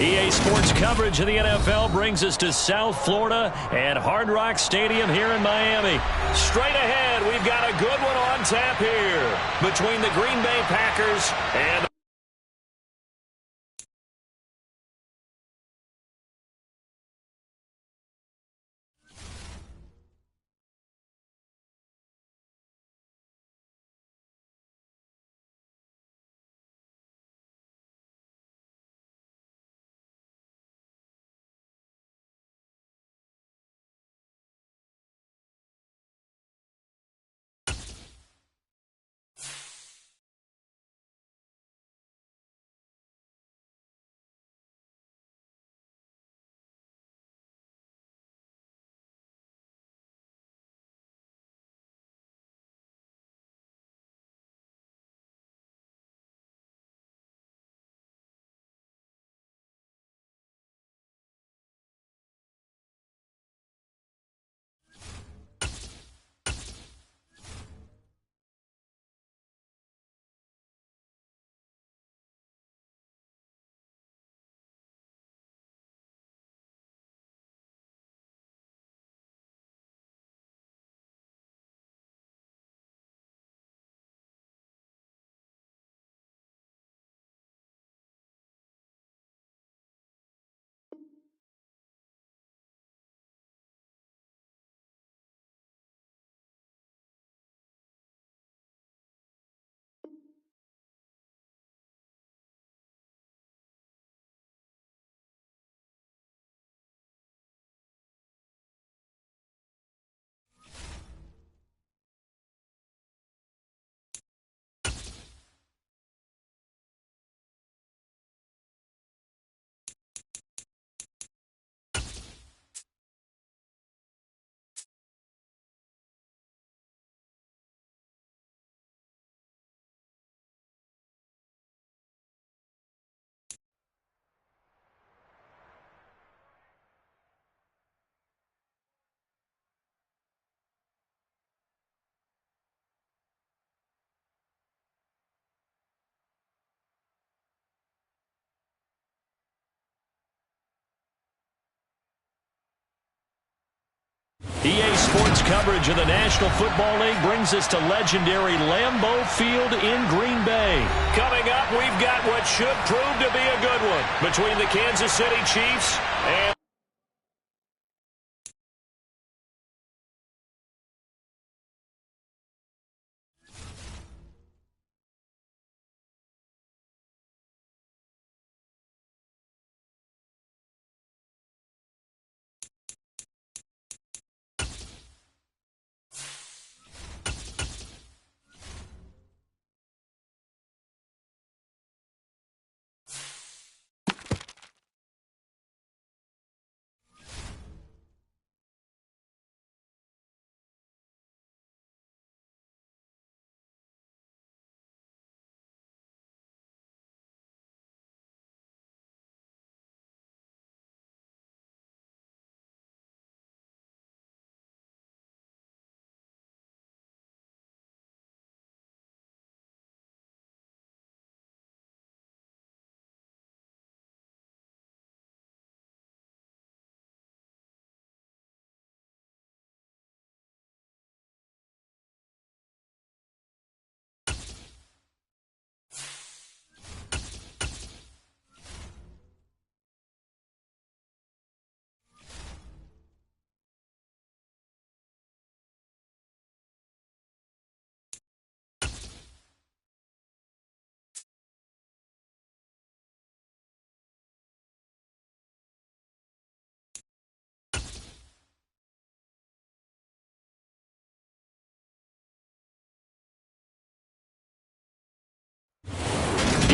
EA Sports coverage of the NFL brings us to South Florida and Hard Rock Stadium here in Miami. Straight ahead, we've got a good one on tap here between the Green Bay Packers and EA Sports coverage of the National Football League brings us to legendary Lambeau Field in Green Bay. Coming up, we've got what should prove to be a good one between the Kansas City Chiefs and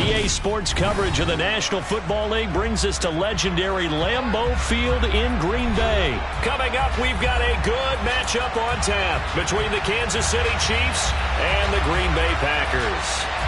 EA Sports coverage of the National Football League brings us to legendary Lambeau Field in Green Bay. Coming up, we've got a good matchup on tap between the Kansas City Chiefs and the Green Bay Packers.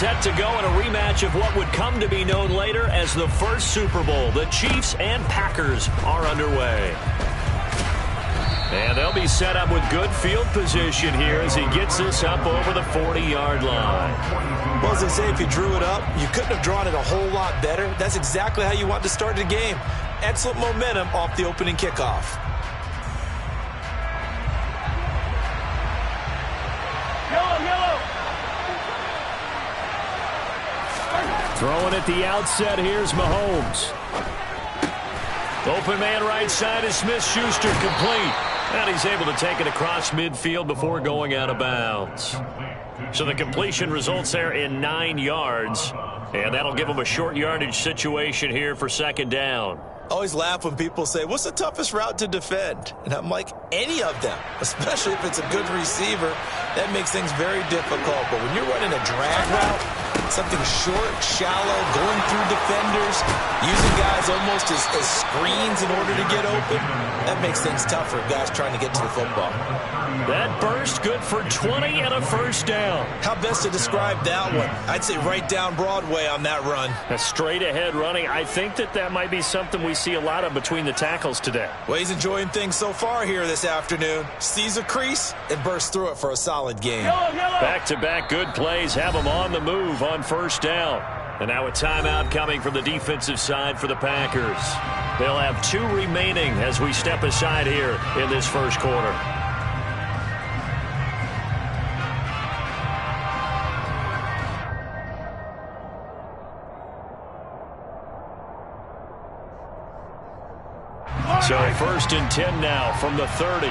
set to go in a rematch of what would come to be known later as the first Super Bowl. The Chiefs and Packers are underway. And they'll be set up with good field position here as he gets this up over the 40-yard line. Well, as they say, if you drew it up, you couldn't have drawn it a whole lot better. That's exactly how you want to start the game. Excellent momentum off the opening kickoff. Throwing at the outset, here's Mahomes. Open man right side is Smith-Schuster, complete. And he's able to take it across midfield before going out of bounds. So the completion results there in 9 yards. And that'll give him a short yardage situation here for second down. I always laugh when people say, what's the toughest route to defend? And I'm like, any of them, especially if it's a good receiver. That makes things very difficult. But when you're running a drag route, something short, shallow, going through defenders, using guys almost as screens in order to get open, that makes things tougher for guys trying to get to the football. That burst good for 20 and a first down. How best to describe that one? I'd say right down Broadway on that run. A straight ahead running. I think that might be something we see a lot of between the tackles today. Well, he's enjoying things so far here this afternoon. Sees a crease and bursts through it for a solid game. Back-to-back good plays have him on the move on first down. And now a timeout coming from the defensive side for the Packers. They'll have 2 remaining as we step aside here in this first quarter. So first and 10 now from the 30.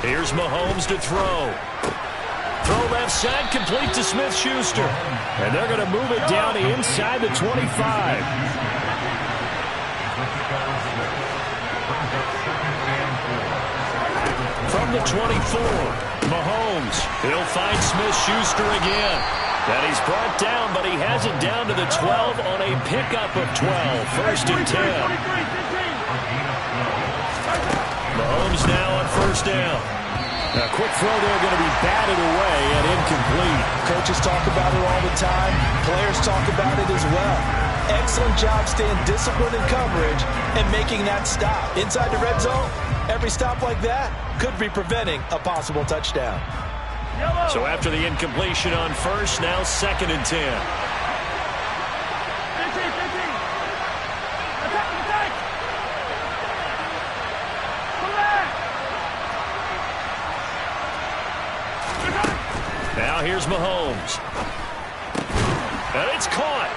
Here's Mahomes to throw. Throw left side, complete to Smith-Schuster. And they're going to move it down inside the 25. From the 24, Mahomes. He'll find Smith-Schuster again. And he's brought down, but he has it down to the 12 on a pickup of 12. First and 10. Mahomes now on first down. A quick throw there going to be batted away and incomplete. Coaches talk about it all the time. Players talk about it as well. Excellent job staying disciplined in coverage and making that stop. Inside the red zone, every stop like that could be preventing a possible touchdown. So after the incompletion on first, now second and 10. Now here's Mahomes. And it's caught.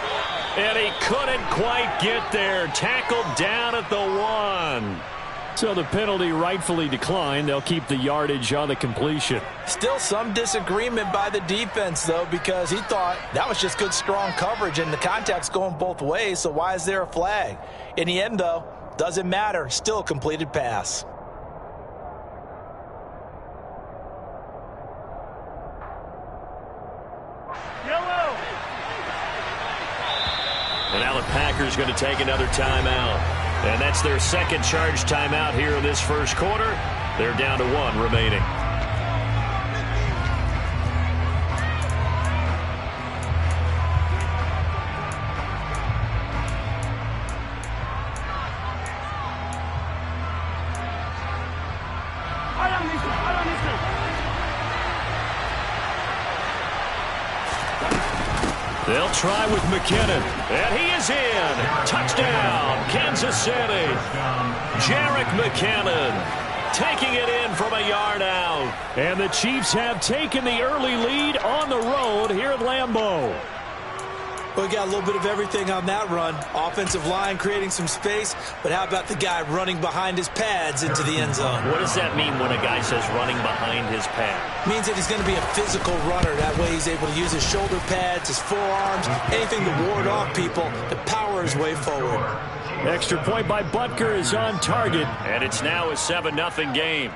And he couldn't quite get there. Tackled down at the 1. So the penalty rightfully declined. They'll keep the yardage on the completion. Still some disagreement by the defense, though, because he thought that was just good, strong coverage, and the contact's going both ways, so why is there a flag? In the end, though, doesn't matter. Still a completed pass. And now the Packers going to take another timeout. And that's their second charge timeout here in this first quarter. They're down to 1 remaining. They'll try with McKinnon, and he is in. Touchdown, Kansas City. Jerick McKinnon taking it in from a yard out. And the Chiefs have taken the early lead on the road here at Lambeau. We got a little bit of everything on that run. Offensive line creating some space, but how about the guy running behind his pads into the end zone? What does that mean when a guy says running behind his pad? Means that he's going to be a physical runner. That way he's able to use his shoulder pads, his forearms, anything to ward off people to power his way forward. Extra point by Butker is on target, and it's now a 7-0 game.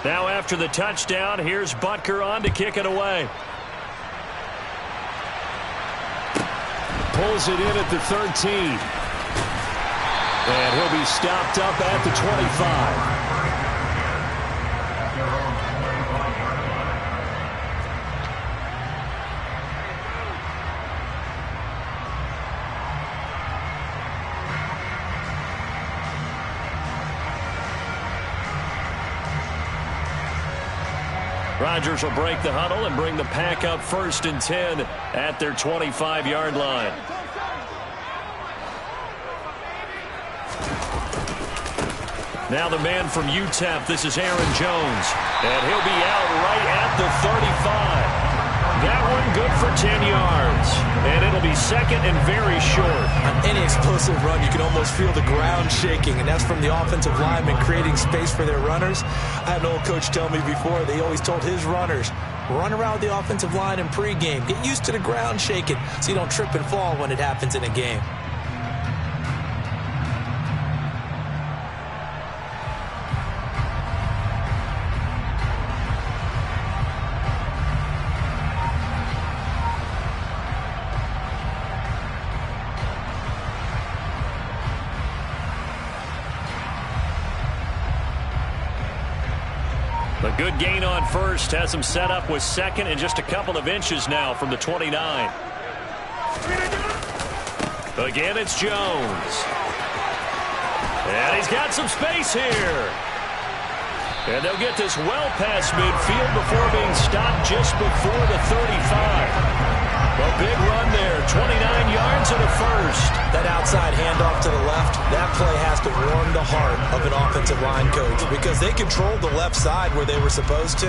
Now after the touchdown, here's Butker on to kick it away. Pulls it in at the 13. And he'll be stopped up at the 25. Rodgers will break the huddle and bring the pack up 1st and 10 at their 25-yard line. Now the man from UTEP, this is Aaron Jones. And he'll be out right at the 35. That one good for 10 yards. And it'll be 2nd and very short. On any explosive run, you can almost feel the ground shaking, and that's from the offensive linemen creating space for their runners. I had an old coach tell me before, they always told his runners, run around the offensive line in pregame. Get used to the ground shaking so you don't trip and fall when it happens in a game. A good gain on 1st has him set up with 2nd and just a couple of inches now from the 29. Again, it's Jones. And he's got some space here. And they'll get this well past midfield before being stopped just before the 35. A big run there, 29 yards and a 1st. That outside handoff to the left, that play has to warm the heart of an offensive line coach because they controlled the left side where they were supposed to.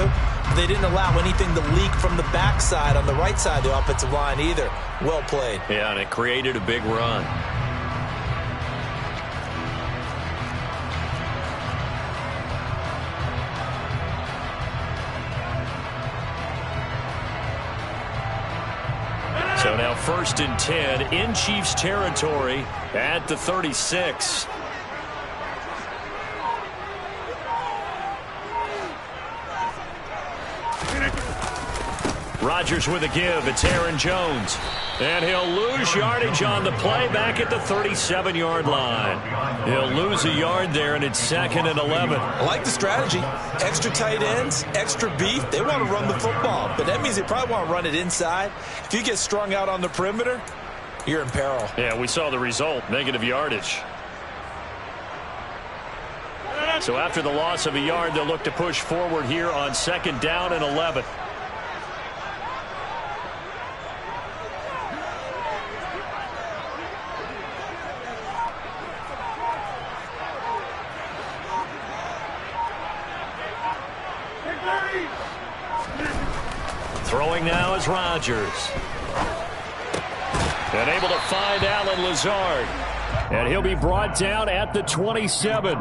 They didn't allow anything to leak from the backside on the right side of the offensive line either. Well played. Yeah, and it created a big run. So now 1st and 10 in Chiefs territory at the 36. Rodgers with a give. It's Aaron Jones. And he'll lose yardage on the play back at the 37-yard line. He'll lose a yard there, and it's 2nd and 11. I like the strategy. Extra tight ends, extra beef. They want to run the football, but that means they probably want to run it inside. If you get strung out on the perimeter, you're in peril. Yeah, we saw the result, negative yardage. So after the loss of a yard, they'll look to push forward here on 2nd down and 11. Throwing now is Rodgers. And able to find Allen Lazard. And he'll be brought down at the 27.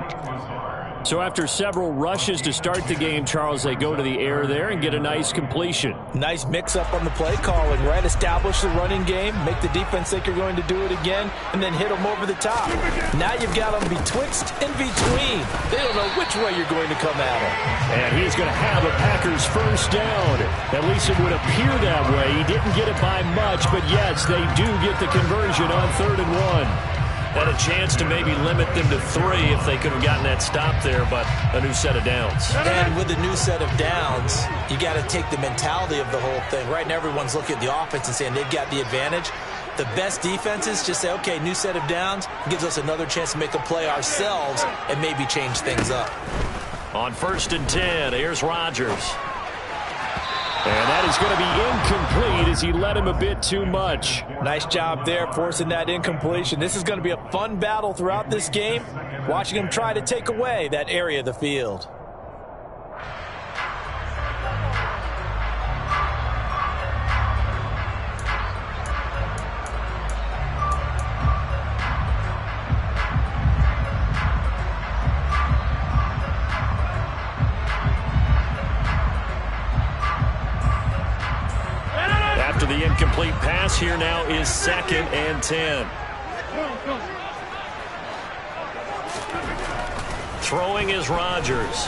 So after several rushes to start the game, Charles, they go to the air there and get a nice completion. Nice mix-up on the play calling, right? Establish the running game, make the defense think you're going to do it again, and then hit them over the top. Now you've got them betwixt and between. They don't know which way you're going to come at them. And he's going to have a Packers 1st down. At least it would appear that way. He didn't get it by much, but yes, they do get the conversion on 3rd and 1. Had a chance to maybe limit them to 3 if they could have gotten that stop there, but a new set of downs. And with a new set of downs, you got to take the mentality of the whole thing. Right now, everyone's looking at the offense and saying they've got the advantage. The best defenses just say, okay, new set of downs, gives us another chance to make a play ourselves and maybe change things up. On 1st and 10, here's Rodgers. And that is going to be incomplete as he led him a bit too much. Nice job there forcing that incompletion. This is going to be a fun battle throughout this game, watching him try to take away that area of the field. incomplete pass here now is 2nd and 10. Throwing is Rodgers.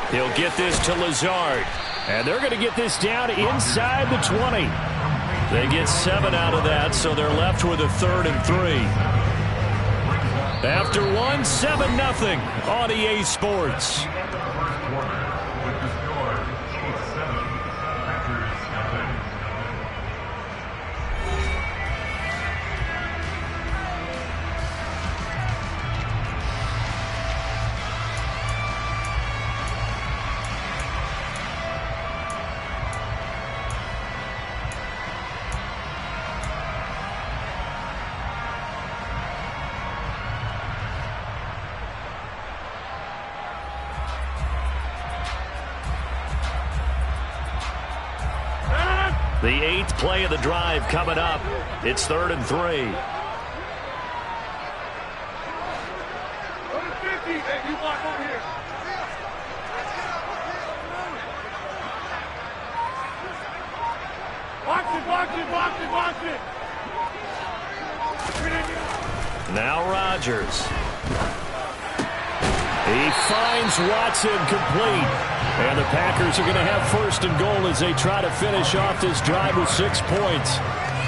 He'll get this to Lazard. And they're going to get this down inside the 20. They get 7 out of that, so they're left with a 3rd and 3. After 1, 7-0 on EA Sports. The 8th play of the drive coming up. It's 3rd and 3. Watch it. Now Rodgers. He finds Watson complete. And the Packers are going to have 1st and goal as they try to finish off this drive with 6 points.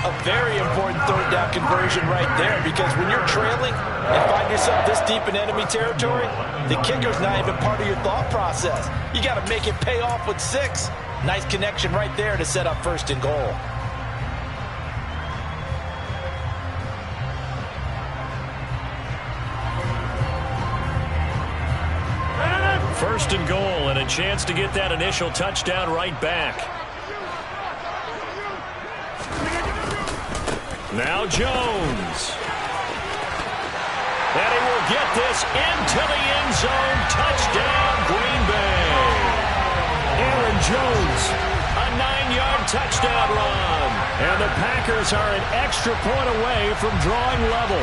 A very important 3rd down conversion right there, because when you're trailing and find yourself this deep in enemy territory, the kicker's not even part of your thought process. You got to make it pay off with 6. Nice connection right there to set up 1st and goal. First and goal, and a chance to get that initial touchdown right back. Now Jones. And he will get this into the end zone. Touchdown, Green Bay. Aaron Jones, a 9-yard touchdown run. And the Packers are an extra point away from drawing level.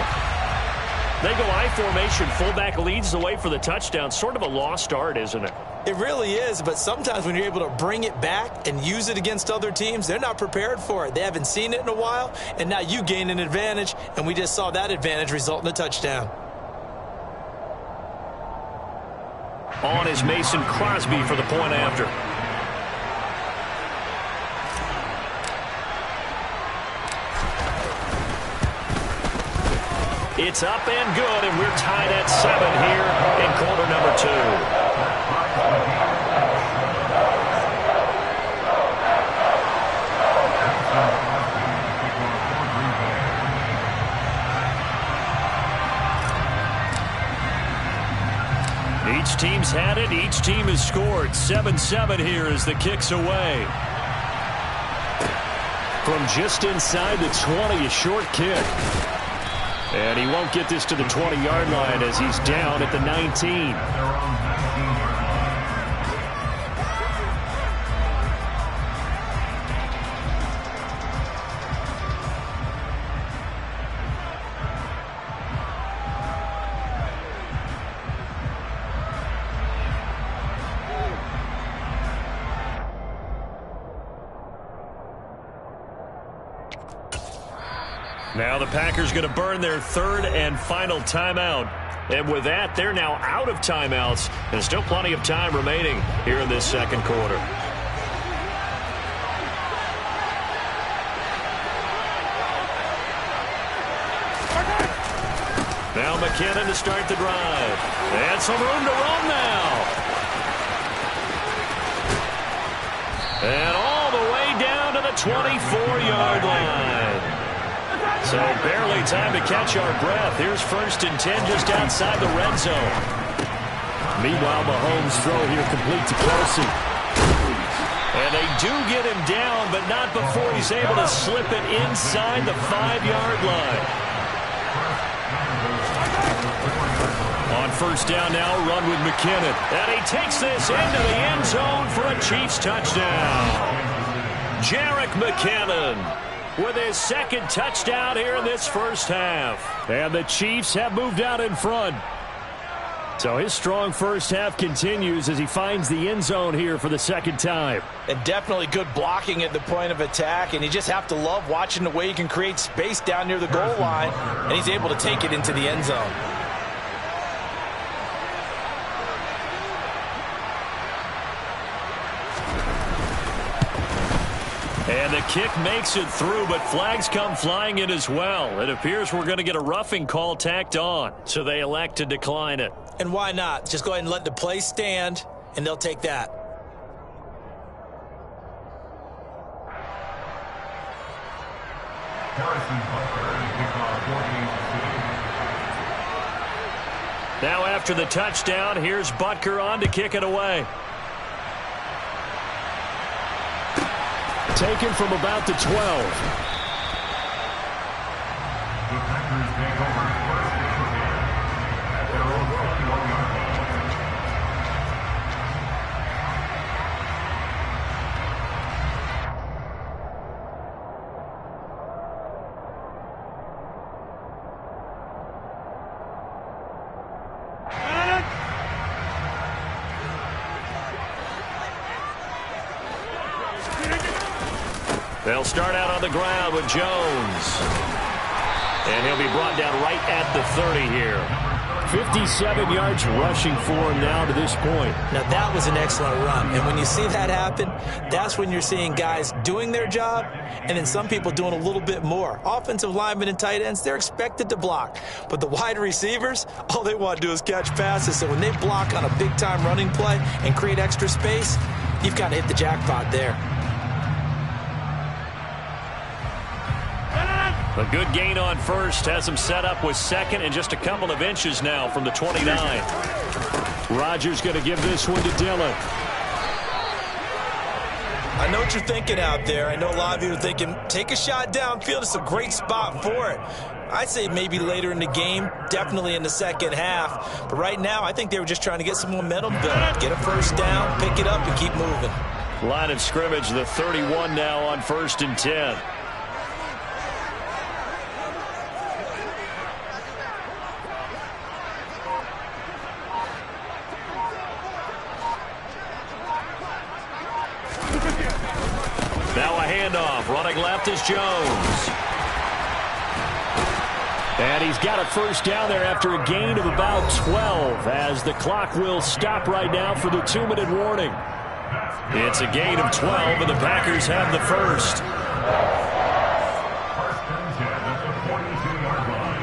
They go I formation, fullback leads the way for the touchdown. Sort of a lost art, isn't it? It really is, but sometimes when you're able to bring it back and use it against other teams, they're not prepared for it. They haven't seen it in a while, and now you gain an advantage, and we just saw that advantage result in a touchdown. On is Mason Crosby for the point after. It's up and good, and we're tied at 7 here in quarter number 2. Each team's had it. Each team has scored. 7-7 here as the kick's away. From just inside the 20, a short kick. And he won't get this to the 20-yard line as he's down at the 19. Now the Packers going to burn their 3rd and final timeout. And with that, they're now out of timeouts. And still plenty of time remaining here in this 2nd quarter. Now McKinnon to start the drive. And some room to run now. And all the way down to the 24-yard line. So barely time to catch our breath. Here's 1st and 10 just outside the red zone. Meanwhile, Mahomes' throw here complete to Kelsey. And they do get him down, but not before he's able to slip it inside the 5-yard line. On 1st down now, run with McKinnon. And he takes this into the end zone for a Chiefs touchdown. Jerick McKinnon with his 2nd touchdown here in this 1st half. And the Chiefs have moved out in front. So his strong first half continues as he finds the end zone here for the second time. And definitely good blocking at the point of attack, and you just have to love watching the way he can create space down near the goal line, and he's able to take it into the end zone. And the kick makes it through, but flags come flying in as well. It appears we're going to get a roughing call tacked on, so they elect to decline it. And why not? Just go ahead and let the play stand, and they'll take that. Now after the touchdown, here's Butker on to kick it away. Taken from about the 12. The Packers take over first and 10 at their own 21-yard They'll start out on the ground with Jones. And he'll be brought down right at the 30 here. 57 yards rushing for him now to this point. Now that was an excellent run. And when you see that happen, that's when you're seeing guys doing their job and then some people doing a little bit more. Offensive linemen and tight ends, they're expected to block. But the wide receivers, all they want to do is catch passes. So when they block on a big-time running play and create extra space, you've got to hit the jackpot there. A good gain on first has him set up with second and just a couple of inches now from the 29. Rodgers going to give this one to Dillon. I know what you're thinking out there. I know a lot of you are thinking, take a shot downfield. It's a great spot for it. I'd say maybe later in the game, definitely in the second half. But right now, I think they were just trying to get some momentum built. Get a first down, pick it up, and keep moving. Line of scrimmage, the 31 now on 1st and 10. Now a handoff. Running left is Jones. And he's got a first down there after a gain of about 12 as the clock will stop right now for the 2-minute warning. It's a gain of 12 and the Packers have the first. First and 10 at the 42-yard line.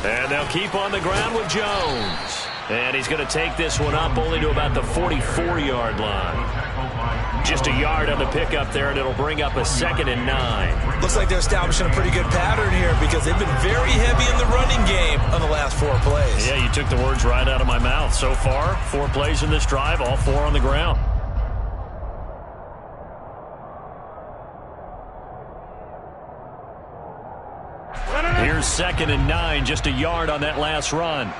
And they'll keep on the ground with Jones. And he's going to take this one up only to about the 44-yard line. Just a yard on the pickup there, and it'll bring up a 2nd and 9. Looks like they're establishing a pretty good pattern here because they've been very heavy in the running game on the last 4 plays. Yeah, you took the words right out of my mouth. So far, 4 plays in this drive, all 4 on the ground. Here's 2nd and 9, just a yard on that last run.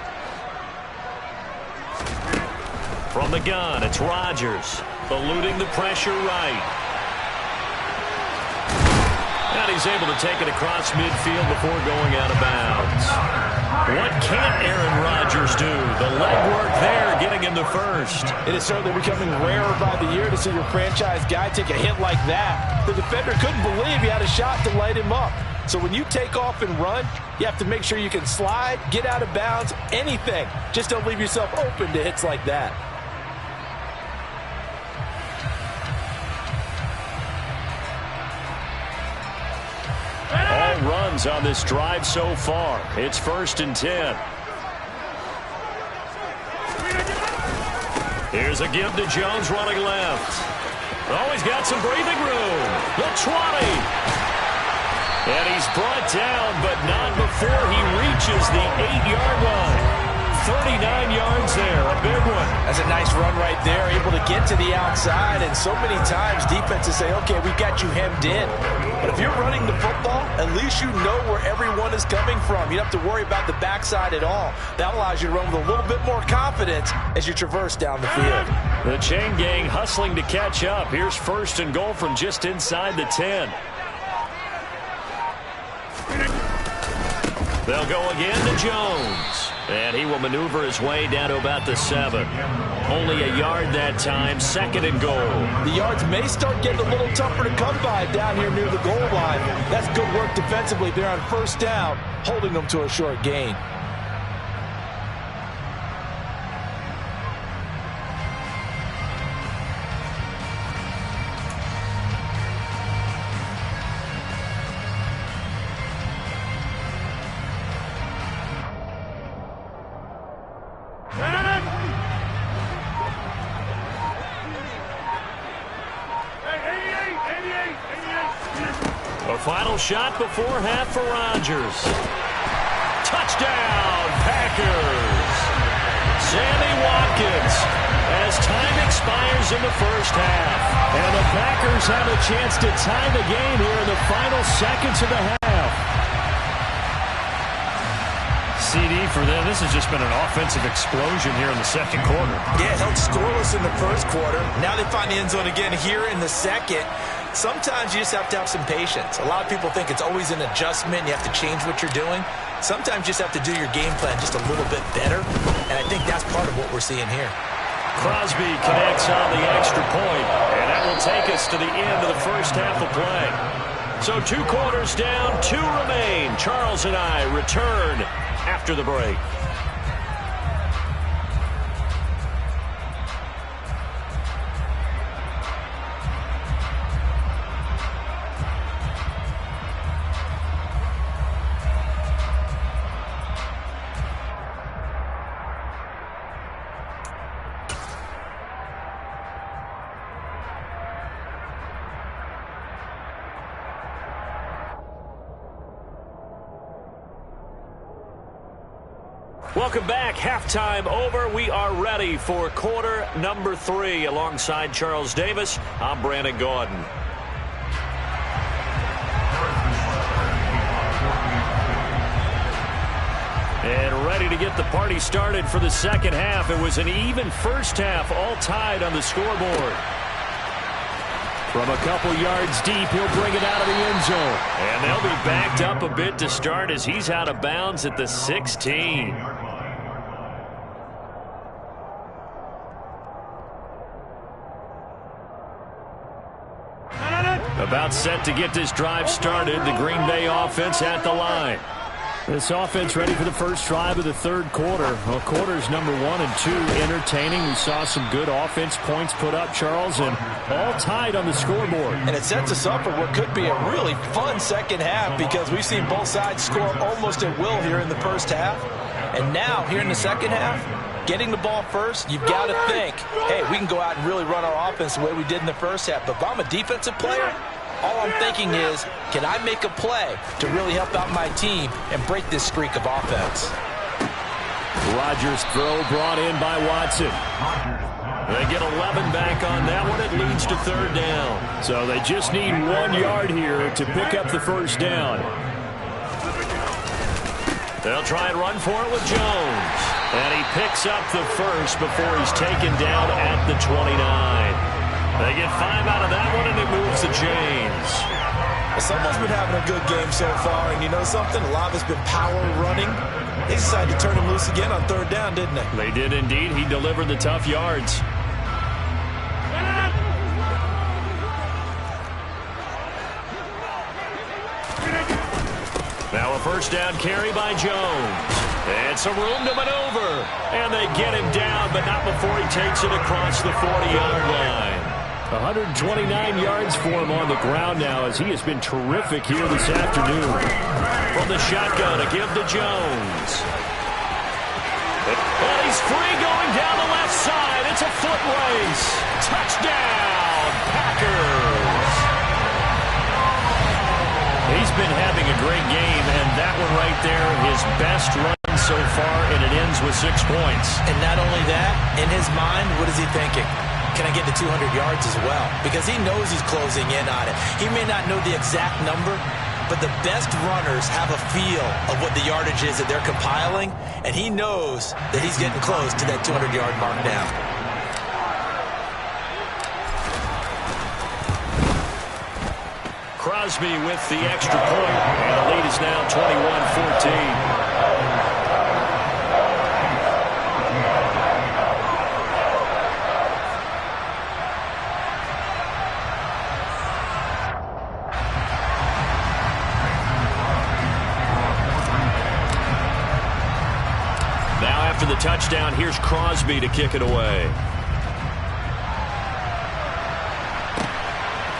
From the gun, it's Rodgers, eluding the pressure right. And he's able to take it across midfield before going out of bounds. What can't Aaron Rodgers do? The legwork there, getting him the first. It is certainly becoming rarer by the year to see your franchise guy take a hit like that. The defender couldn't believe he had a shot to light him up. So when you take off and run, you have to make sure you can slide, get out of bounds, anything. Just don't leave yourself open to hits like that. All runs on this drive so far. It's 1st and 10. Here's a give to Jones running left. Oh, he's got some breathing room. The 20. And he's brought down, but not before he reaches the 8-yard line. 39 yards there, a big one. That's a nice run right there, able to get to the outside. And so many times defenses say, okay, we've got you hemmed in. But if you're running the football, at least you know where everyone is coming from. You don't have to worry about the backside at all. That allows you to run with a little bit more confidence as you traverse down the field. The chain gang hustling to catch up. Here's 1st and goal from just inside the 10. They'll go again to Jones. And he will maneuver his way down to about the 7. Only a yard that time, 2nd and goal. The yards may start getting a little tougher to come by down here near the goal line. That's good work defensively there on 1st down, holding them to a short gain. Final shot before half for Rodgers. Touchdown, Packers. Sammy Watkins as time expires in the first half. And the Packers have a chance to tie the game here in the final seconds of the half. CD for them. This has just been an offensive explosion here in the second quarter. Yeah, held scoreless in the first quarter. Now they find the end zone again here in the second. Sometimes you just have to have some patience. A lot of people think it's always an adjustment. You have to change what you're doing. Sometimes you just have to do your game plan just a little bit better. And I think that's part of what we're seeing here. Crosby connects on the extra point, and that will take us to the end of the first half of play. So 2 quarters down, 2 remain. Charles and I return after the break. Welcome back. Halftime over. We are ready for quarter number 3. Alongside Charles Davis, I'm Brandon Gordon. And ready to get the party started for the second half. It was an even first half, all tied on the scoreboard. From a couple yards deep, he'll bring it out of the end zone. And they'll be backed up a bit to start as he's out of bounds at the 16. About set to get this drive started. The Green Bay offense at the line. This offense ready for the first drive of the third quarter. Well, quarters number 1 and 2 entertaining. We saw some good offense points put up, Charles, and all tied on the scoreboard. And it sets us up for what could be a really fun second half because we've seen both sides score almost at will here in the first half. And now, here in the second half, getting the ball first, you've got to think, hey, we can go out and really run our offense the way we did in the first half. But if I'm a defensive player, all I'm thinking is, can I make a play to really help out my team and break this streak of offense? Rodgers' throw brought in by Watson. They get 11 back on that one. It leads to third down. So they just need 1 yard here to pick up the first down. They'll try and run for it with Jones. And he picks up the first before he's taken down at the 29. They get 5 out of that one, and it moves the chains. Well, someone's been having a good game so far, and you know something? A lot of it's been power running. They decided to turn him loose again on third down, didn't they? They did indeed. He delivered the tough yards. Now a first down carry by Jones. And some room to maneuver. And they get him down, but not before he takes it across the 40-yard line. 129 yards for him on the ground now as he has been terrific here this afternoon. From the shotgun, a give to Jones. And he's free going down the left side. It's a foot race. Touchdown, Packers. He's been having a great game, and that one right there, his best run so far, and it ends with 6 points. And not only that, in his mind, what is he thinking? Can I get to 200 yards as well? Because he knows he's closing in on it. He may not know the exact number, but the best runners have a feel of what the yardage is that they're compiling, and he knows that he's getting close to that 200-yard mark now. Crosby with the extra point, and the lead is now 21-14. After the touchdown, here's Crosby to kick it away.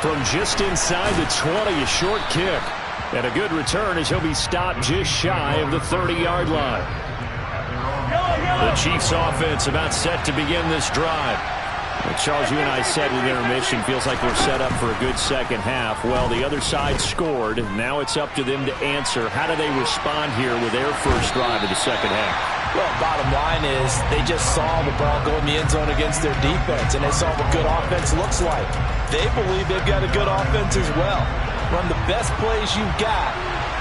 From just inside the 20, a short kick. And a good return as he'll be stopped just shy of the 30-yard line. The Chiefs offense about set to begin this drive. Well, Charles, you and I said with intermission, feels like we're set up for a good second half. Well, the other side scored. Now it's up to them to answer. How do they respond here with their first drive of the second half? Well, bottom line is they just saw the ball go in the end zone against their defense, and they saw what good offense looks like. They believe they've got a good offense as well. Run the best plays you've got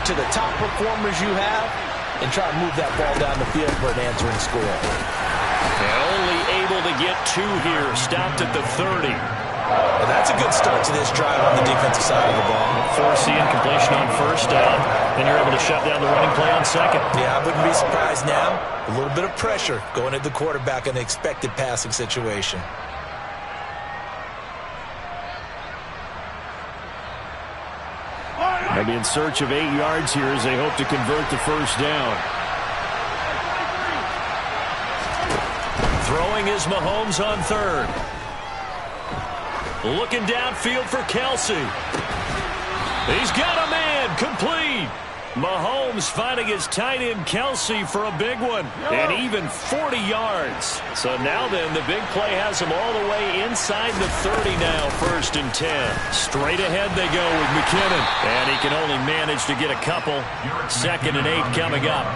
to the top performers you have, and try to move that ball down the field for an answering score. And only able to get 2 here, stopped at the 30. Well, that's a good start to this drive on the defensive side of the ball. Force the incompletion on first down, then you're able to shut down the running play on second. Yeah, I wouldn't be surprised now. A little bit of pressure going at the quarterback in the expected passing situation. They'll be in search of 8 yards here as they hope to convert the first down. Throwing is Mahomes on third. Looking downfield for Kelsey. He's got a man, complete. Mahomes finding his tight end Kelsey for a big one, and even 40 yards. So now then, the big play has him all the way inside the 30 now, 1st and 10. Straight ahead they go with McKinnon, and he can only manage to get a couple. 2nd and 8 coming up.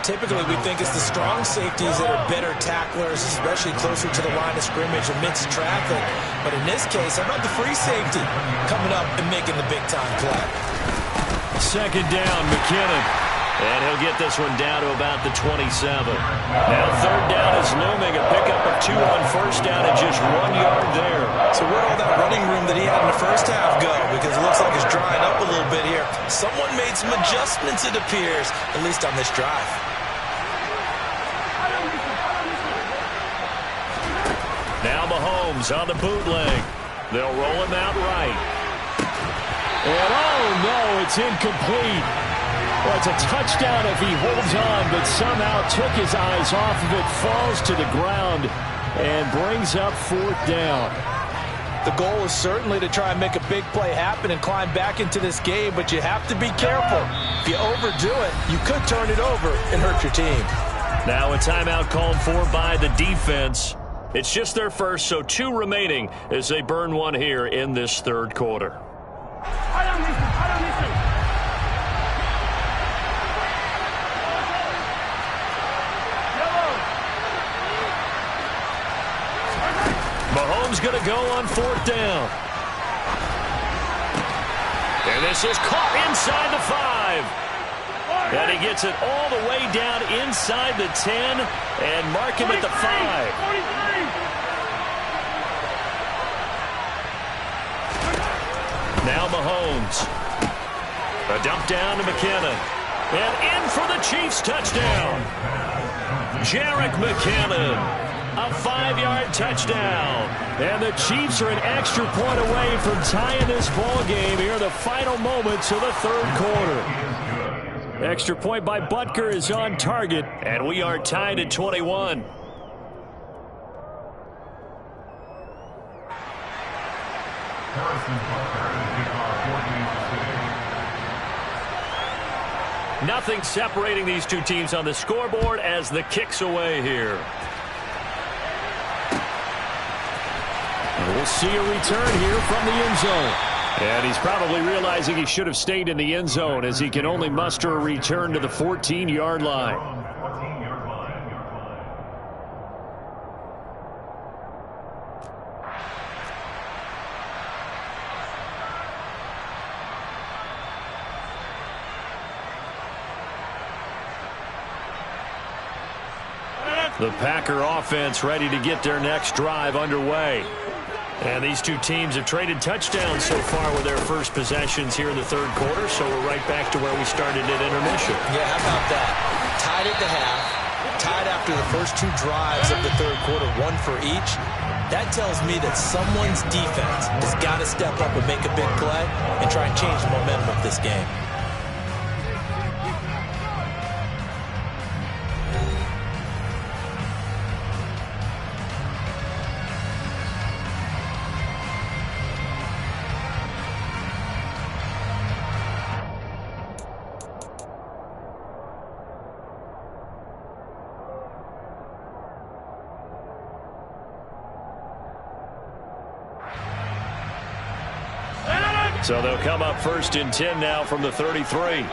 Typically, we think it's the strong safeties that are better tacklers, especially closer to the line of scrimmage amidst traffic. But in this case, how about the free safety coming up and making the big-time play? 2nd down, McKinnon. And he'll get this one down to about the 27. Now 3rd down is looming. A pickup of 2 on first down and just 1 yard there. So where'd all that running room that he had in the first half go? Because it looks like it's drying up a little bit here. Someone made some adjustments, it appears, at least on this drive. Now Mahomes on the bootleg. They'll roll him out right. And oh no, it's incomplete. Well, it's a touchdown if he holds on, but somehow took his eyes off of it, falls to the ground, and brings up 4th down. The goal is certainly to try and make a big play happen and climb back into this game, but you have to be careful. If you overdo it, you could turn it over and hurt your team. Now a timeout called for by the defense. It's just their first, so 2 remaining as they burn one here in this 3rd quarter. Mahomes going to go on 4th down. And this is caught inside the 5. And he gets it all the way down inside the 10 and mark him at the 5. Now Mahomes. A dump down to McKinnon. And in for the Chiefs touchdown. Jerick McKinnon. A 5-yard touchdown. And the Chiefs are an extra point away from tying this ball game here in the final moments of the 3rd quarter. Extra point by Butker is on target, and we are tied at 21. Nothing separating these 2 teams on the scoreboard as the kick's away here. And we'll see a return here from the end zone. And he's probably realizing he should have stayed in the end zone as he can only muster a return to the 14-yard line. The Packer offense ready to get their next drive underway. And these two teams have traded touchdowns so far with their first possessions here in the third quarter, so we're right back to where we started at intermission. Yeah, how about that? Tied at the half, tied after the first two drives of the third quarter, one for each. That tells me that someone's defense has got to step up and make a big play and try and change the momentum of this game. So they'll come up first and 10 now from the 33.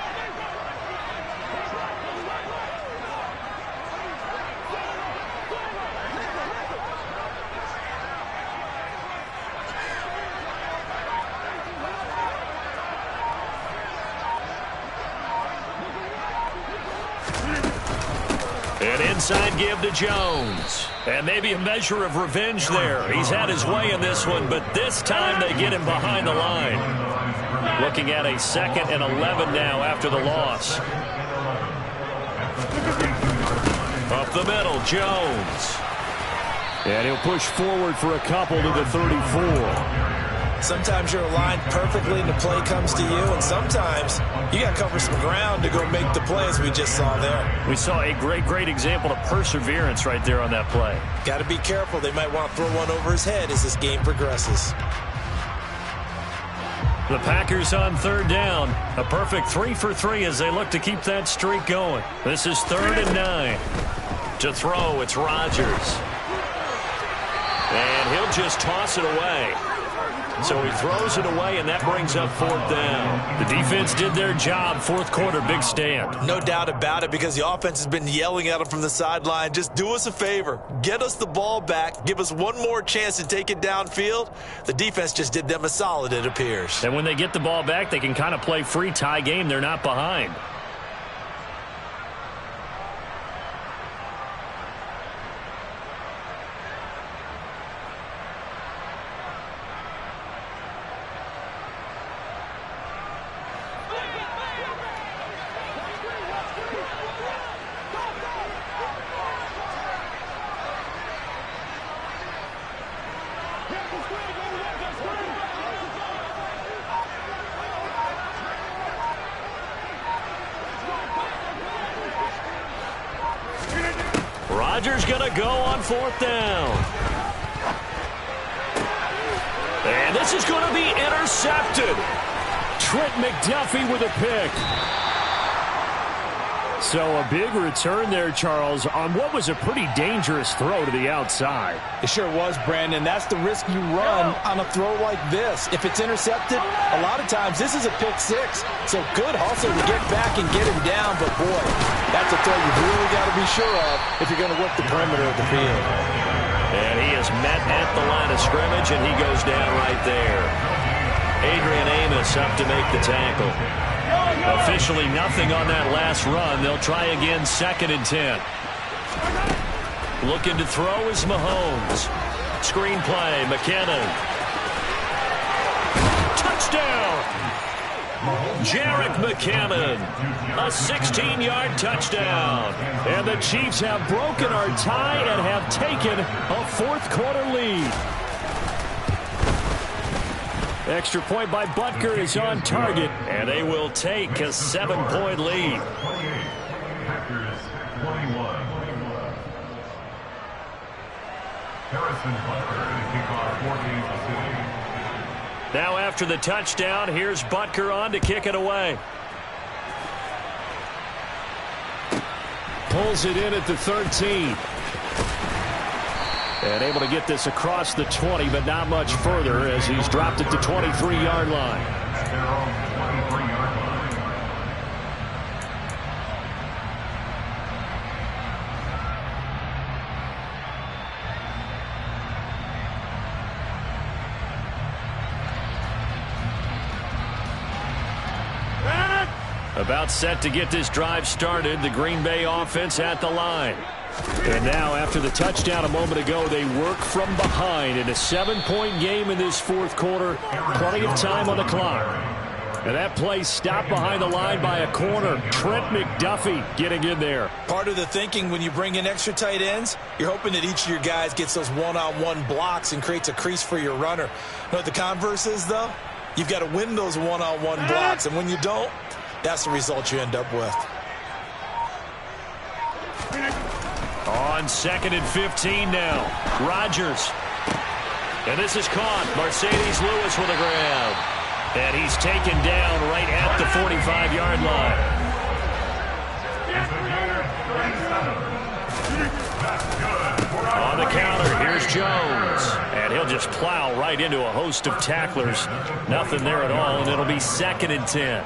An inside give to Jones. And maybe a measure of revenge there. He's had his way in this one, but this time they get him behind the line. Looking at a 2nd and 11 now after the loss. Up the middle, Jones. And he'll push forward for a couple to the 34. Sometimes you're aligned perfectly and the play comes to you, and sometimes you got to cover some ground to go make the play, as we just saw there. We saw a great example of perseverance right there on that play. Got to be careful. They might want to throw one over his head as this game progresses. The Packers on third down. A perfect 3 for 3 as they look to keep that streak going. This is 3rd and 9. To throw, it's Rodgers. And he'll just toss it away. So he throws it away, and that brings up 4th down. The defense did their job. Fourth quarter, big stand. No doubt about it, because the offense has been yelling at him from the sideline. Just do us a favor. Get us the ball back. Give us one more chance to take it downfield. The defense just did them a solid, it appears. And when they get the ball back, they can kind of play free tie game. They're not behind. Rodgers going to go on 4th down. And this is going to be intercepted. Trent McDuffie with a pick. So a big return there, Charles, on what was a pretty dangerous throw to the outside. It sure was, Brandon. That's the risk you run on a throw like this. If it's intercepted, a lot of times this is a pick 6. So good hustle to get back and get him down. But, boy, that's a throw you've really got to be sure of if you're going to work the perimeter of the field. And he is met at the line of scrimmage, and he goes down right there. Adrian Amos up to make the tackle. Officially nothing on that last run. They'll try again, 2nd and 10. Looking to throw is Mahomes. Screen play, McKinnon. Touchdown! Jerick McKinnon. A 16-yard touchdown. And the Chiefs have broken our tie and have taken a fourth-quarter lead. Extra point by Butker is on target, and they will take a 7-point lead. Packers 21. Harrison Butker to kick off 14 to 6. Now after the touchdown, here's Butker on to kick it away. Pulls it in at the 13. And able to get this across the 20, but not much further as he's dropped it to 23-yard line. At their own 23-yard line. About set to get this drive started, the Green Bay offense at the line. And now, after the touchdown a moment ago, they work from behind in a 7-point game in this fourth quarter. Plenty of time on the clock. And that play stopped behind the line by a corner. Trent McDuffie getting in there. Part of the thinking when you bring in extra tight ends, you're hoping that each of your guys gets those one-on-one blocks and creates a crease for your runner. You know what the converse is, though? You've got to win those one-on-one blocks, and when you don't, that's the result you end up with. On 2nd and 15 now. Rodgers. And this is caught. Mercedes Lewis with a grab. And he's taken down right at the 45-yard line. On the counter, here's Jones. And he'll just plow right into a host of tacklers. Nothing there at all, and it'll be 2nd and 10.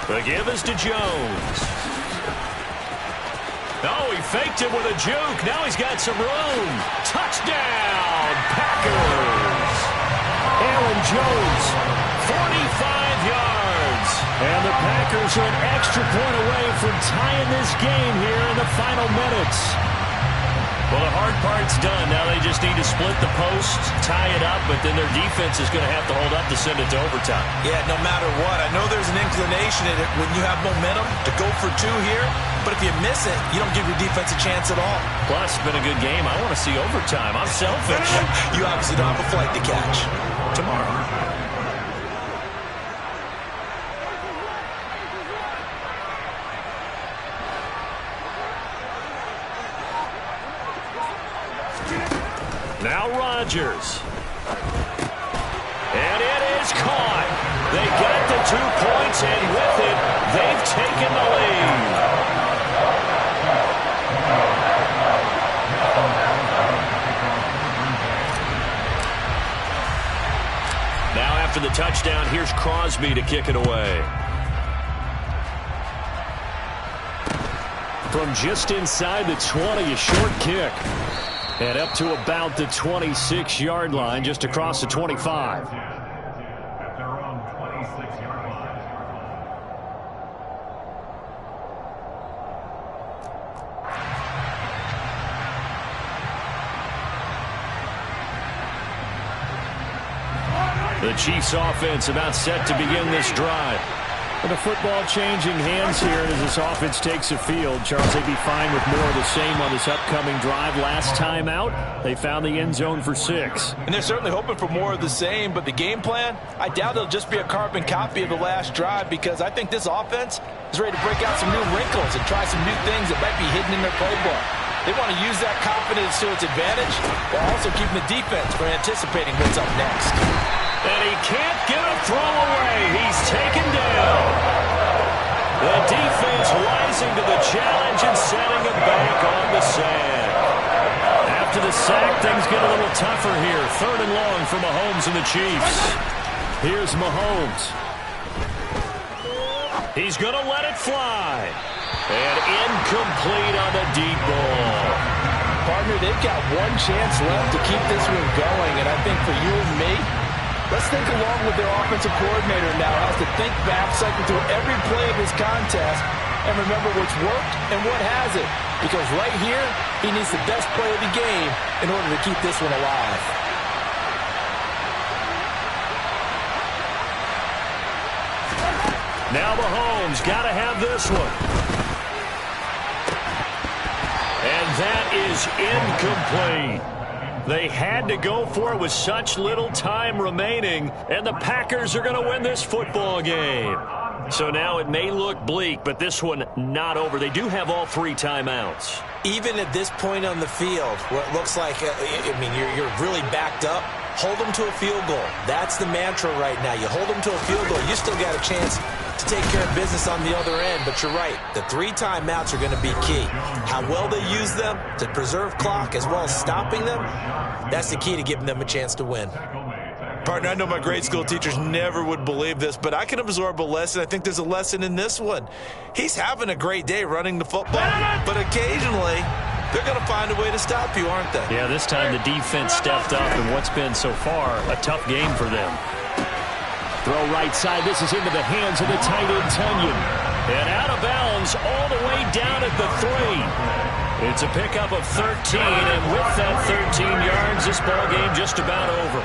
The give is to Jones. Oh, he faked it with a juke. Now he's got some room. Touchdown, Packers. Aaron Jones, 45 yards. And the Packers are an extra point away from tying this game here in the final minutes. Well, the hard part's done. Now they just need to split the post, tie it up, but then their defense is going to have to hold up to send it to overtime. Yeah, no matter what. I know there's an inclination in it when you have momentum to go for two here, but if you miss it, you don't give your defense a chance at all. Plus, it's been a good game. I want to see overtime. I'm selfish. You obviously don't have a flight to catch. Tomorrow. Now Rodgers. And it is caught. They got the 2 points, and with it, they've taken the lead. Now after the touchdown, here's Crosby to kick it away. From just inside the 20, a short kick. And up to about the 26-yard line, just across the 25. At their own 26-yard line. The Chiefs offense about set to begin this drive. And the football changing hands here as this offense takes the field. Charles, they'd be fine with more of the same on this upcoming drive. Last time out, they found the end zone for 6. And they're certainly hoping for more of the same, but the game plan, I doubt it'll just be a carbon copy of the last drive, because I think this offense is ready to break out some new wrinkles and try some new things that might be hidden in their playbook. They want to use that confidence to its advantage while also keeping the defense from anticipating what's up next. And he can't get a throw away. He's taken down. The defense rising to the challenge and setting him back on the sand. After the sack, things get a little tougher here. 3rd and long for Mahomes and the Chiefs. Here's Mahomes. He's going to let it fly. And incomplete on the deep ball. Partner, they've got one chance left to keep this one going, and I think for you and me, let's think along with their offensive coordinator now. Has to think back, cycle through every play of this contest, and remember what's worked and what hasn't. Because right here, he needs the best play of the game in order to keep this one alive. Now Mahomes got to have this one. And that is incomplete. They had to go for it with such little time remaining, and the Packers are going to win this football game. So now it may look bleak, but this one not over. They do have all 3 timeouts. Even at this point on the field, where it looks like, you're really backed up, hold them to a field goal. That's the mantra right now. You hold them to a field goal, you still got a chance to take care of business on the other end. But you're right, the 3 timeouts are going to be key. How well they use them to preserve clock as well as stopping them, that's the key to giving them a chance to win. Partner, I know my grade school teachers never would believe this, but I can absorb a lesson. I think there's a lesson in this one. He's having a great day running the football, but occasionally they're going to find a way to stop you, aren't they? Yeah, this time the defense stepped up in what's been so far a tough game for them. Throw right side. This is into the hands of the tight end, Tunyon. And out of bounds all the way down at the 3. It's a pickup of 13, and with that 13 yards, this ball game just about over.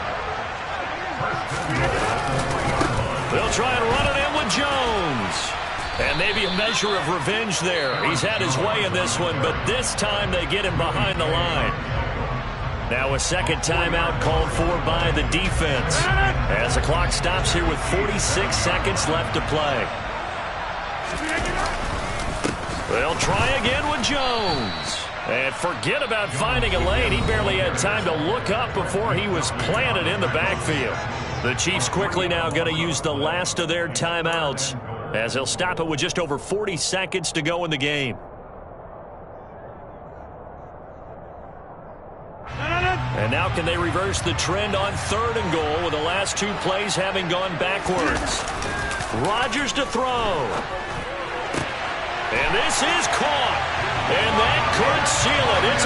They'll try and run it in with Jones. And maybe a measure of revenge there. He's had his way in this one, but this time they get him behind the line. Now a second timeout called for by the defense as the clock stops here with 46 seconds left to play. They'll try again with Jones. And forget about finding a lane. He barely had time to look up before he was planted in the backfield. The Chiefs quickly now going to use the last of their timeouts as they'll stop it with just over 40 seconds to go in the game. And now can they reverse the trend on 3rd and goal with the last 2 plays having gone backwards? Rodgers to throw. And this is caught. And that could seal it. It's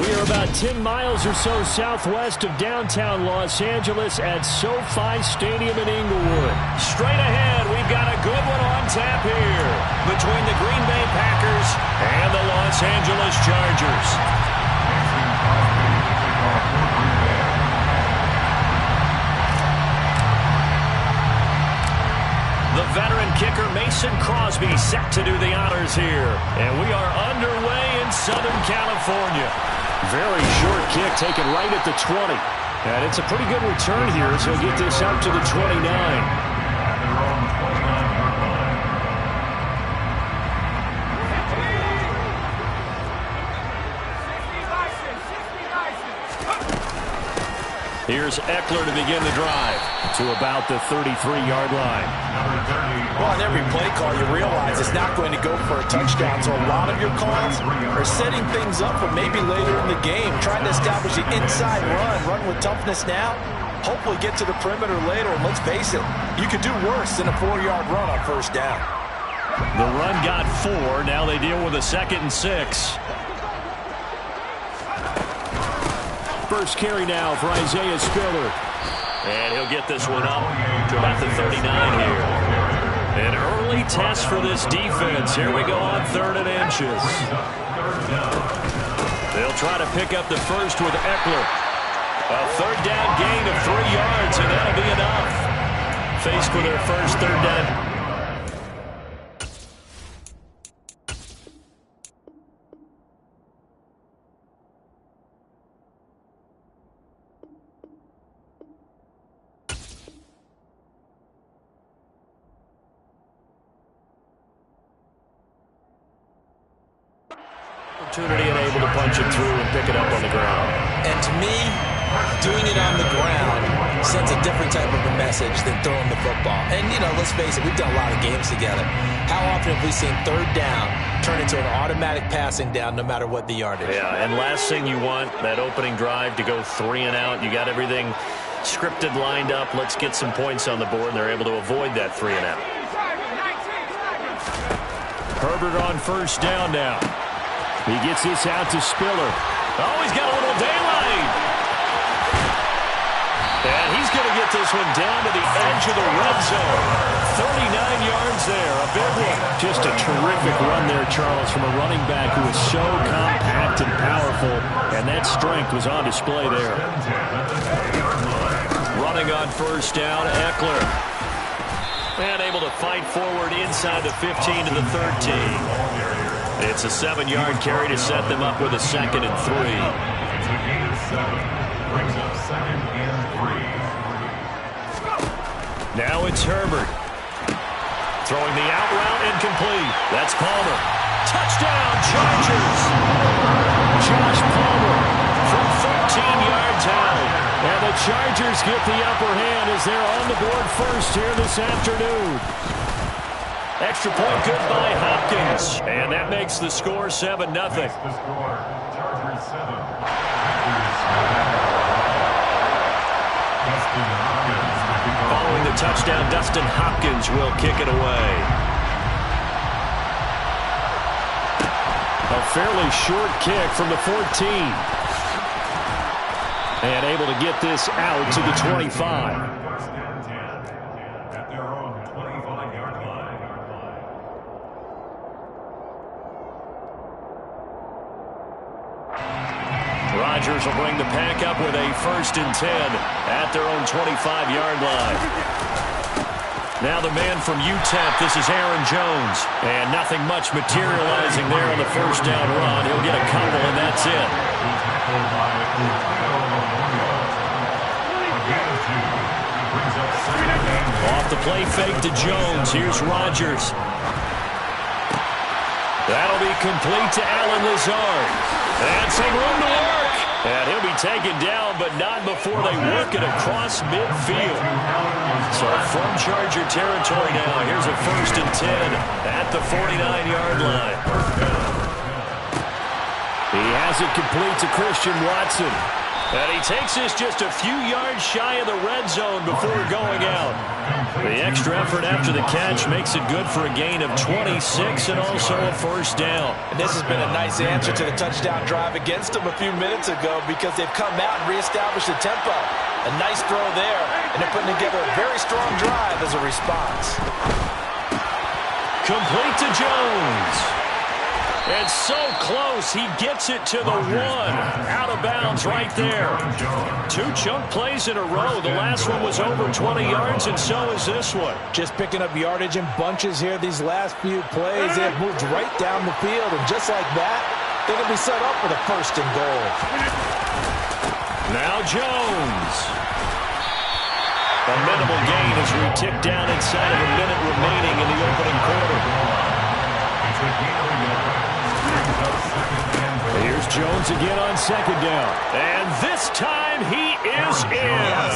We are about 10 miles or so southwest of downtown Los Angeles at SoFi Stadium in Inglewood. Straight ahead, we've got a good one on tap here between the Green Bay Packers and the Los Angeles Chargers. The veteran kicker Mason Crosby set to do the honors here. And we are underway in Southern California. Very short kick taken right at the 20. And it's a pretty good return here as he'll get this out to the 29. Here's Eckler to begin the drive to about the 33-yard line. Well, on every play call, you realize it's not going to go for a touchdown. So a lot of your calls are setting things up for maybe later in the game, trying to establish the inside run with toughness now. Hopefully get to the perimeter later. And let's face it, you could do worse than a 4-yard run on first down. The run got 4. Now they deal with a 2nd and 6. First carry now for Isaiah Spiller. And he'll get this one up to about the 39 here. An early test for this defense. Here we go on 3rd and inches. They'll try to pick up the first with Eckler. A 3rd down gain of 3 yards, and that'll be enough. Faced with their first 3rd down. Opportunity and able to punch it through and pick it up on the ground. And to me, doing it on the ground sends a different type of a message than throwing the football. And, you know, let's face it, we've done a lot of games together. How often have we seen 3rd down turn into an automatic passing down no matter what the yardage? Yeah, and last thing you want, that opening drive to go 3 and out. You got everything scripted, lined up. Let's get some points on the board, and they're able to avoid that 3 and out. Herbert on first down now. He gets this out to Spiller. Oh, he's got a little daylight. And he's going to get this one down to the edge of the red zone. 39 yards there, a big one. Just a terrific run there, Charles, from a running back who is so compact and powerful, and that strength was on display there. Running on first down, Eckler. And able to fight forward inside the 15 to the 13. It's a 7-yard carry to set them up with a 2nd and 3. Now it's Herbert. Throwing the out route incomplete. That's Palmer. Touchdown, Chargers. Josh Palmer from 13 yards out. And the Chargers get the upper hand as they're on the board first here this afternoon. Extra point good by Hopkins. And that makes the score 7-0. Following the touchdown, Dustin Hopkins will kick it away. A fairly short kick from the 14. And able to get this out to the 25. Rodgers will bring the pack up with a 1st and 10 at their own 25-yard line. Now the man from UTEP, this is Aaron Jones. And nothing much materializing there on the first down run. He'll get a couple, and that's it. Off the play fake to Jones. Here's Rodgers. That'll be complete to Allen Lazard. And some room to work. And he'll be taken down, but not before they work it across midfield. So from Charger territory now, here's a 1st and 10 at the 49-yard line. He has it complete to Christian Watson. And he takes this just a few yards shy of the red zone before going out. The extra effort after the catch makes it good for a gain of 26 and also a 1st down. And this has been a nice answer to the touchdown drive against them a few minutes ago because they've come out and reestablished the tempo. A nice throw there, and they're putting together a very strong drive as a response. Complete to Jones. And so close, he gets it to the 1. Out of bounds right there. 2 chunk plays in a row. The last one was over 20 yards, and so is this one. Just picking up yardage in bunches here these last few plays. They have moved right down the field, and just like that, They're going to be set up for the 1st and goal. Now Jones. A minimal gain as we tick down inside of a minute remaining in the opening quarter. Here's Jones again on 2nd down. And this time he is in.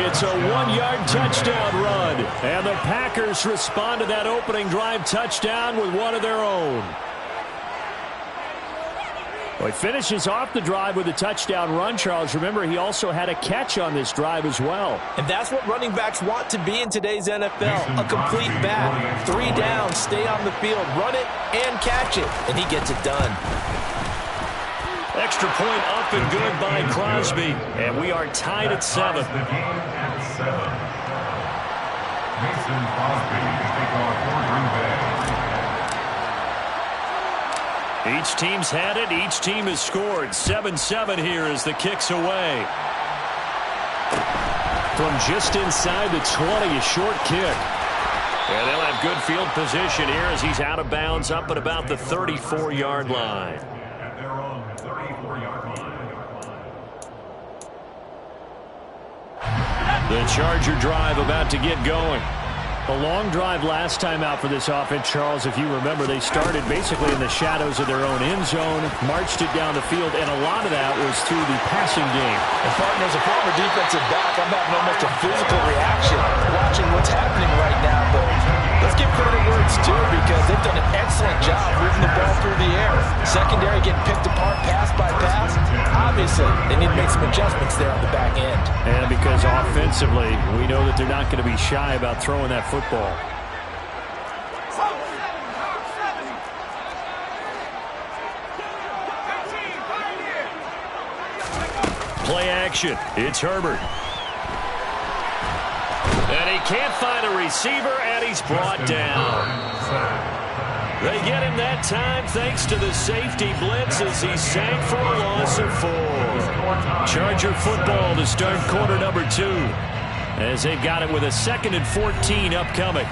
It's a 1-yard touchdown run. And the Packers respond to that opening drive touchdown with one of their own. Well, he finishes off the drive with a touchdown run, Charles. Remember, he also had a catch on this drive as well. And that's what running backs want to be in today's NFL. A complete back. 3 downs, stay on the field, run it, and catch it. And he gets it done. Extra point up and good by Crosby. And we are tied at 7. The game at 7. Mason Crosby to take off for Green Bay. Each team's had it. Each team has scored. 7-7 here as the kick's away. From just inside the 20, a short kick. And they'll have good field position here as he's out of bounds up at about the 34-yard line. At their own 34-yard line. The Charger drive about to get going. A long drive last time out for this offense, Charles. If you remember, they started basically in the shadows of their own end zone, marched it down the field, and a lot of that was through the passing game. And partner, as a former defensive back, I'm having almost a physical reaction watching what's happening right now. But let's give credit where it's due because they've done an excellent job moving the ball through the air. Secondary getting picked apart pass by pass. Obviously, they need to make some adjustments there on the back end. And because offensively, we know that they're not going to be shy about throwing that football. Play action. It's Herbert. And he can't find a receiver, and he's brought down. They get him that time thanks to the safety blitz as he sank for a loss of 4. Charger football to start quarter number 2 as they've got it with a 2nd and 14 upcoming.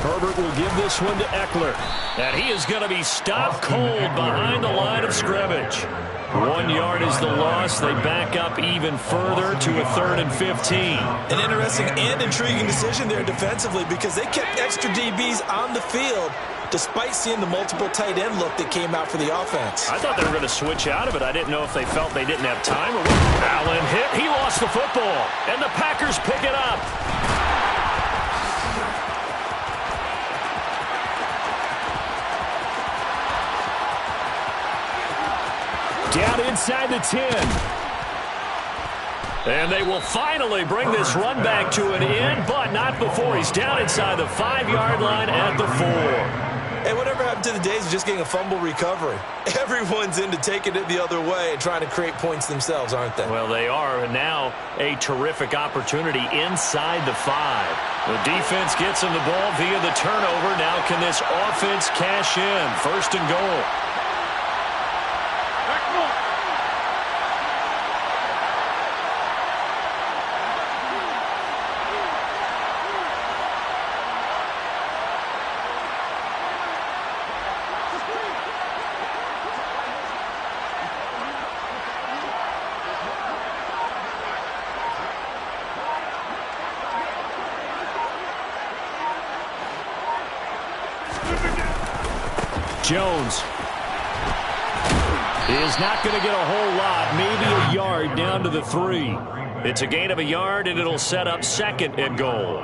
Herbert will give this one to Eckler. And he is going to be stopped cold behind the line of scrimmage. 1 yard is the loss. They back up even further to a 3rd and 15. An interesting and intriguing decision there defensively because they kept extra DBs on the field despite seeing the multiple tight end look that came out for the offense. I thought they were going to switch out of it. I didn't know if they felt they didn't have time. Allen hit. He lost the football. And the Packers pick it up. Down inside the 10. And they will finally bring this run back to an end, but not before he's down inside the 5-yard line at the 4. Hey, whatever happened to the days of just getting a fumble recovery? Everyone's into taking it the other way and trying to create points themselves, aren't they? Well, they are, and now a terrific opportunity inside the 5. The defense gets him the ball via the turnover. Now can this offense cash in? 1st and goal. Jones is not going to get a whole lot, maybe a yard down to the 3. It's a gain of a yard, and it'll set up 2nd and goal.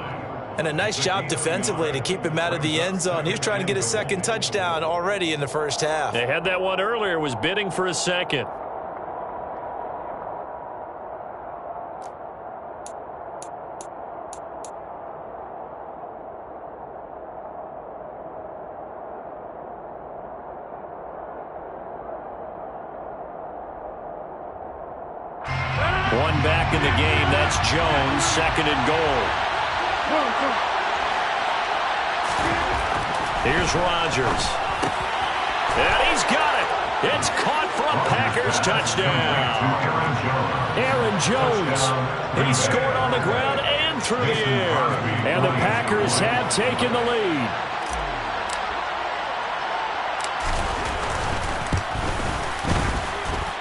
And a nice job defensively to keep him out of the end zone. He was trying to get his 2nd touchdown already in the first half. They had that one earlier, was bidding for a 2nd. One back in the game. That's Jones, second and goal. Here's Rodgers. And he's got it. It's caught for a Packers touchdown. Aaron Jones. He scored on the ground and through the air. And the Packers have taken the lead.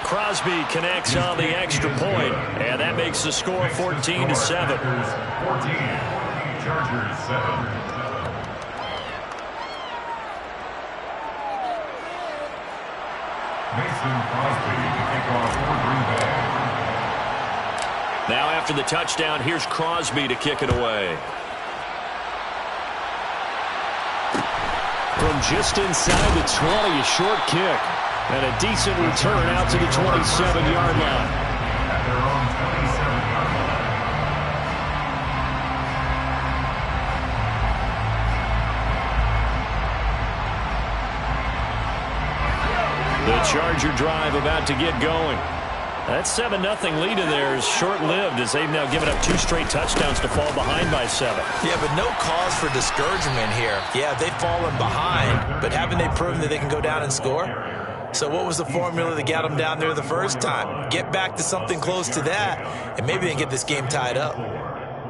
Crosby connects on the extra point, and that makes the score 14-7. 14, Chargers 7. Mason Crosby to kick off for Green Bay. Now after the touchdown, here's Crosby to kick it away. From just inside the 20, a short kick. And a decent return out to the 27-yard line. At their own 27-yard line. The Charger drive about to get going. That 7-0 lead in there is short-lived as they've now given up 2 straight touchdowns to fall behind by 7. Yeah, but no cause for discouragement here. Yeah, they've fallen behind, but haven't they proven that they can go down and score? So what was the formula that got them down there the first time? Get back to something close to that, and maybe they can get this game tied up.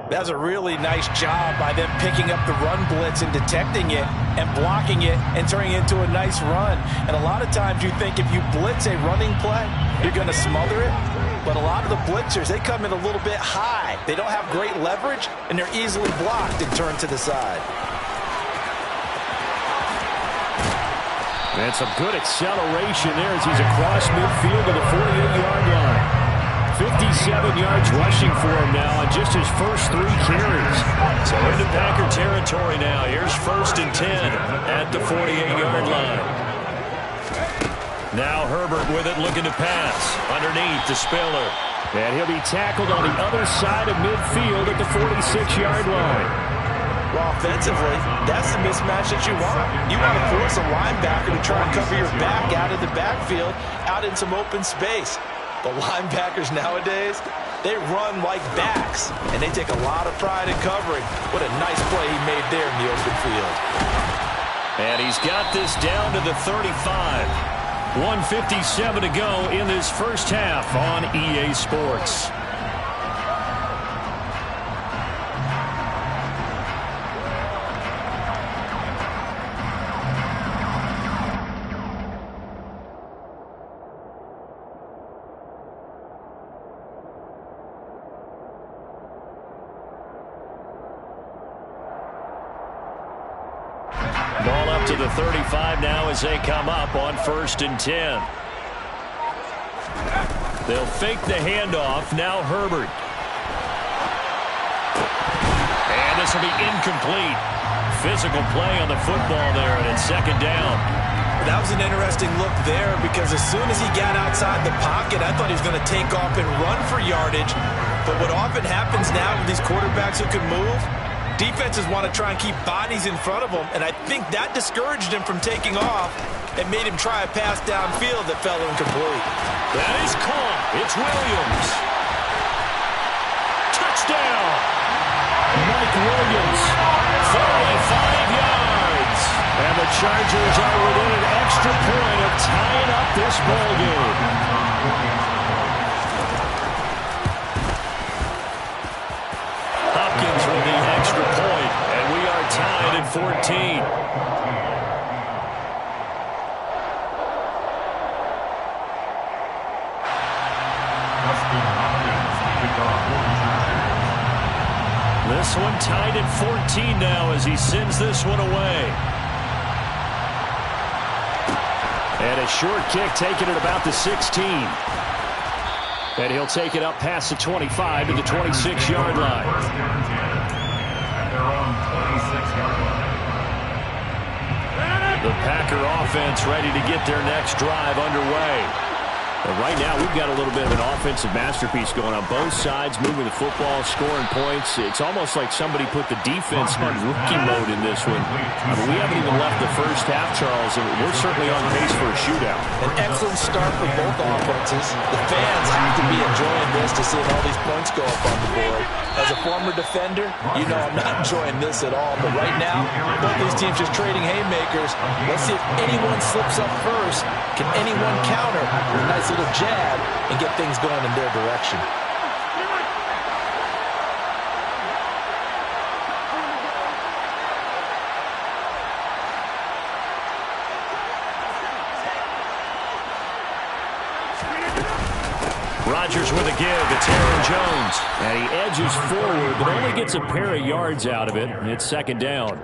That's a really nice job by them picking up the run blitz and detecting it and blocking it and turning it into a nice run. And a lot of times you think if you blitz a running play, you're going to smother it. But a lot of the blitzers, they come in a little bit high. They don't have great leverage, and they're easily blocked and turned to the side. And some good acceleration there as he's across midfield to the 48-yard line. 57 yards rushing for him now on just his first 3 carries. So into Packer territory now. Here's 1st and 10 at the 48-yard line. Now Herbert with it, looking to pass. Underneath to Spiller. And he'll be tackled on the other side of midfield at the 46-yard line. Well, offensively, that's the mismatch that you want. You want to force a linebacker to try and cover your back out of the backfield, out in some open space. But linebackers nowadays, they run like backs, and they take a lot of pride in covering. What a nice play he made there in the open field. And he's got this down to the 35. 1:57 to go in this first half on EA Sports. Ball up to the 35 now as they come up on 1st and 10. They'll fake the handoff. Now Herbert. And this will be incomplete. Physical play on the football there, and it's 2nd down. That was an interesting look there because as soon as he got outside the pocket, I thought he was going to take off and run for yardage. But what often happens now with these quarterbacks who can move, defenses want to try and keep bodies in front of them, and I think that discouraged him from taking off and made him try a pass downfield that fell incomplete. That is caught. It's Williams. Touchdown. Mike Williams, 45 yards. And the Chargers are within an extra point of tying up this ball game. Hopkins with the extra point, and we are tied at 14. This one tied at 14 now as he sends this one away. And a short kick taken at about the 16. And he'll take it up past the 25 to the 26-yard line. The Packer offense ready to get their next drive underway. And right now, we've got a little bit of an offensive masterpiece going on both sides, moving the football, scoring points. It's almost like somebody put the defense on rookie mode in this one. I mean, we haven't even left the first half, Charles, and we're certainly on pace for a shootout. An excellent start for both offenses. The fans have to be enjoying this to see all these points go up on the board. As a former defender, you know I'm not enjoying this at all. But right now, both these teams just trading haymakers. Let's see if anyone slips up first. Can anyone counter with a nice little jab and get things going in their direction? Rodgers with a give. It's Aaron Jones. And he edges forward, but only gets a pair of yards out of it. It's second down.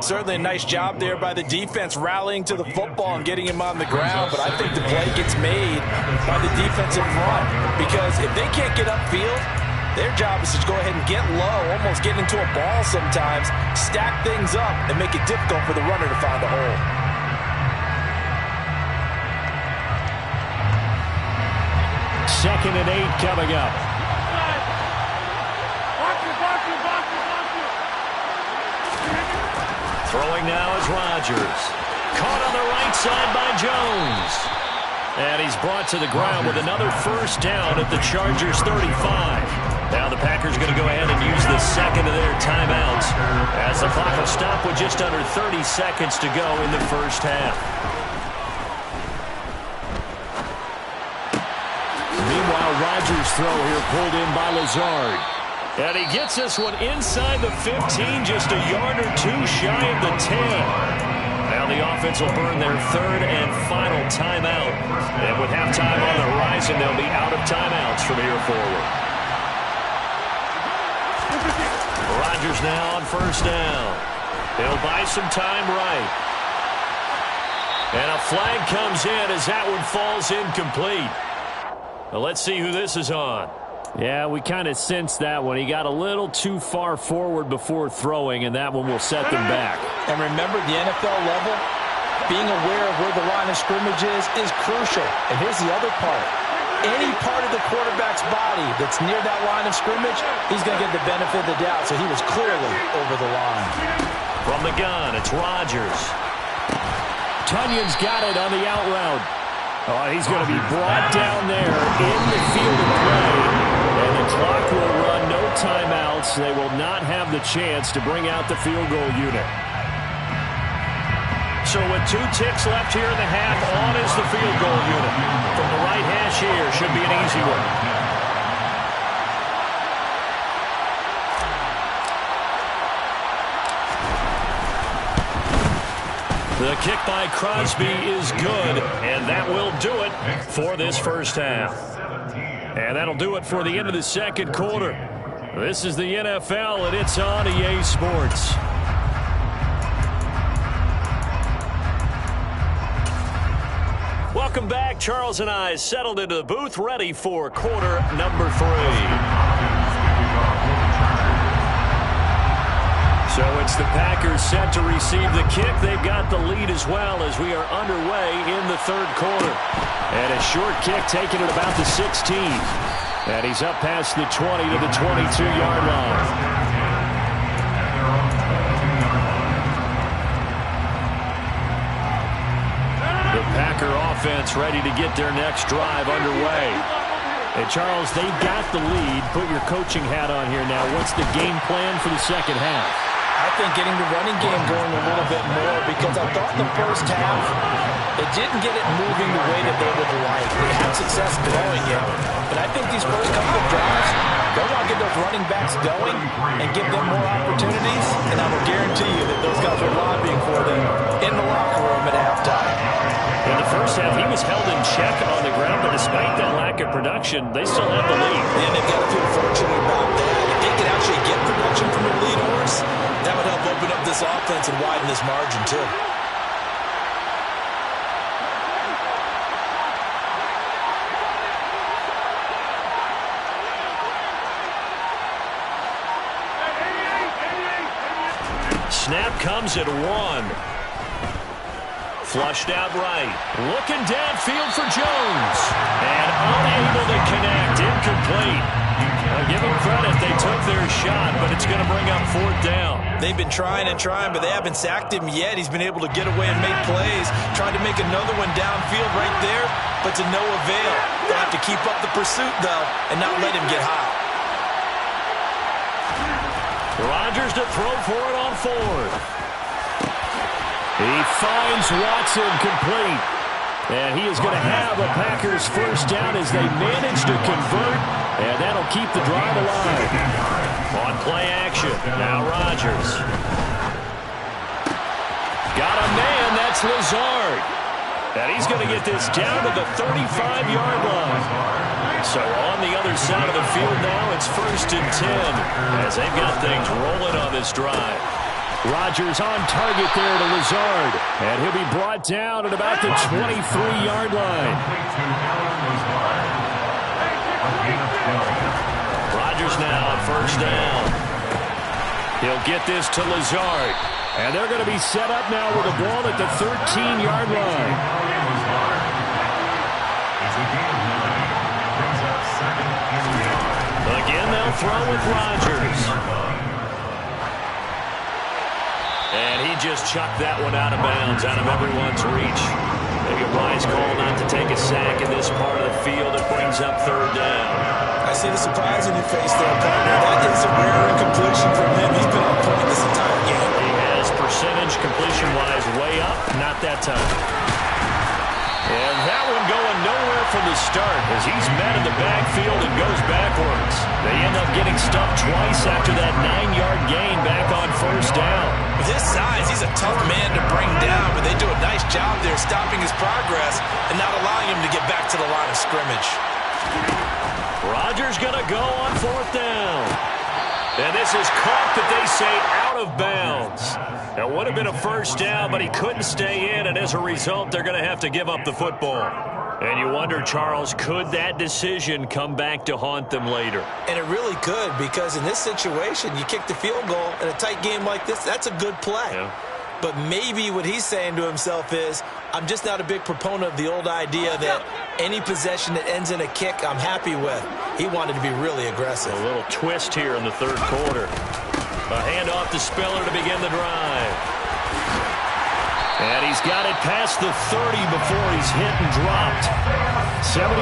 Certainly a nice job there by the defense rallying to the football and getting him on the ground, but I think the play gets made by the defensive front because if they can't get upfield, their job is to go ahead and get low, almost get into a ball sometimes, stack things up, and make it difficult for the runner to find a hole. Second and 8 coming up. Throwing now is Rodgers. Caught on the right side by Jones. And he's brought to the ground with another first down at the Chargers 35. Now the Packers going to go ahead and use the second of their timeouts as the clock will stop with just under 30 seconds to go in the first half. Meanwhile, Rodgers' throw here pulled in by Lazard. And he gets this one inside the 15, just a yard or two shy of the 10. Now the offense will burn their third and final timeout. And with halftime on the horizon, they'll be out of timeouts from here forward. Rodgers now on first down. He'll buy some time right. And a flag comes in as that one falls incomplete. Well, let's see who this is on. Yeah, we kind of sensed that one. He got a little too far forward before throwing, and that one will set them back. And remember, the NFL level, being aware of where the line of scrimmage is crucial. And here's the other part. Any part of the quarterback's body that's near that line of scrimmage, he's going to get the benefit of the doubt. So he was clearly over the line. From the gun, it's Rodgers. Tunyon's got it on the out route. Oh, he's going to be brought down there in the field of play. And the clock will run, no timeouts. They will not have the chance to bring out the field goal unit. So with 2 ticks left here in the half, on is the field goal unit. From the right hash here, should be an easy one. The kick by Crosby is good, and that will do it for this first half. And that'll do it for the end of the second quarter. This is the NFL, and it's on EA Sports. Welcome back. Charles and I settled into the booth, ready for quarter number 3. So it's the Packers set to receive the kick. They've got the lead as well as we are underway in the third quarter. And a short kick taken at about the 16. And he's up past the 20 to the 22-yard line. The Packer offense ready to get their next drive underway. And Charles, they've got the lead. Put your coaching hat on here now. What's the game plan for the second half? I think getting the running game going a little bit more because I thought in the first half it didn't get it moving the way that they would like. They had success throwing it. But I think these first couple of drives, they want to get those running backs going and give them more opportunities. And I will guarantee you that those guys were lobbying for them in the locker room at halftime. In the first half, he was held in check on the ground, but despite that lack of production, they still have the lead. And they've got to feel fortunate about that. If they can actually get production from the lead horse, that would help open up this offense and widen this margin, too. Snap comes at 1. Flushed out right. Looking downfield for Jones. And unable to connect. Incomplete. Give them credit. They took their shot, but it's going to bring up 4th down. They've been trying and trying, but they haven't sacked him yet. He's been able to get away and make plays. Tried to make another one downfield right there, but to no avail. They'll have to keep up the pursuit, though, and not let him get hot. Rodgers to throw for it on 4th. He finds Watson complete. And he is going to have a Packers first down as they manage to convert, and that'll keep the drive alive. On play action, now Rodgers. Got a man, that's Lazard. And he's going to get this down to the 35-yard line. So on the other side of the field now, it's 1st and 10 as they've got things rolling on this drive. Rodgers on target there to Lazard. And he'll be brought down at about the 23-yard line. Rodgers now on 1st down. He'll get this to Lazard. And they're going to be set up now with the ball at the 13-yard line. Again, they'll throw with Rodgers. And he just chucked that one out of bounds, out of everyone's reach. Maybe a wise call not to take a sack in this part of the field. It brings up 3rd down. I see the surprise in your face there, partner. That is a rare incompletion from him. He's been on point this entire game. He has percentage completion-wise way up, not that time. And that one going nowhere from the start as he's met in the backfield and goes backwards. They end up getting stuffed twice after that 9-yard gain back on 1st down. With his size, he's a tough man to bring down, but they do a nice job there stopping his progress and not allowing him to get back to the line of scrimmage. Rodgers going to go on 4th down. And this is caught, but they say out of bounds. It would have been a 1st down, but he couldn't stay in, and as a result, they're going to have to give up the football. And you wonder, Charles, could that decision come back to haunt them later? And it really could, because in this situation, you kick the field goal in a tight game like this, that's a good play. Yeah. But maybe what he's saying to himself is, I'm just not a big proponent of the old idea that any possession that ends in a kick I'm happy with. He wanted to be really aggressive. A little twist here in the 3rd quarter. A handoff to Spiller to begin the drive. And he's got it past the 30 before he's hit and dropped. 74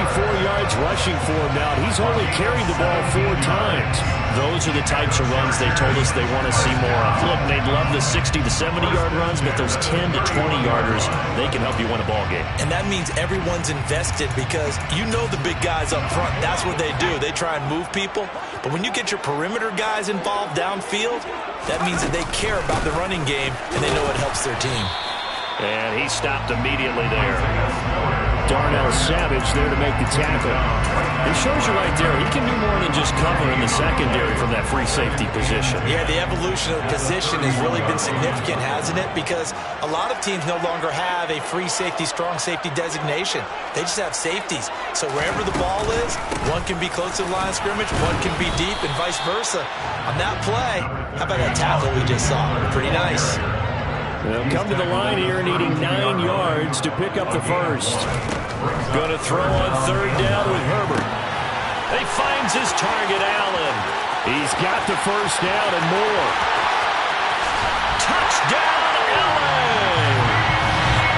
yards rushing for him now. He's only carried the ball 4 times. Those are the types of runs they told us they want to see more of. Look, they'd love the 60 to 70-yard runs, but those 10 to 20-yarders, they can help you win a ball game. And that means everyone's invested because you know the big guys up front, that's what they do. They try and move people. But when you get your perimeter guys involved downfield, that means that they care about the running game and they know it helps their team. And he stopped immediately there. Darnell Savage there to make the tackle. It shows you right there, he can do more than just cover in the secondary from that free safety position. Yeah, the evolution of the position has really been significant, hasn't it? Because a lot of teams no longer have a free safety, strong safety designation. They just have safeties. So wherever the ball is, one can be close to the line of scrimmage, one can be deep, and vice versa. On that play, how about that tackle we just saw? Pretty nice. They'll come to the line here needing 9 yards to pick up the first. Going to throw on 3rd down with Herbert. He finds his target, Allen. He's got the first down and more. Touchdown, Allen!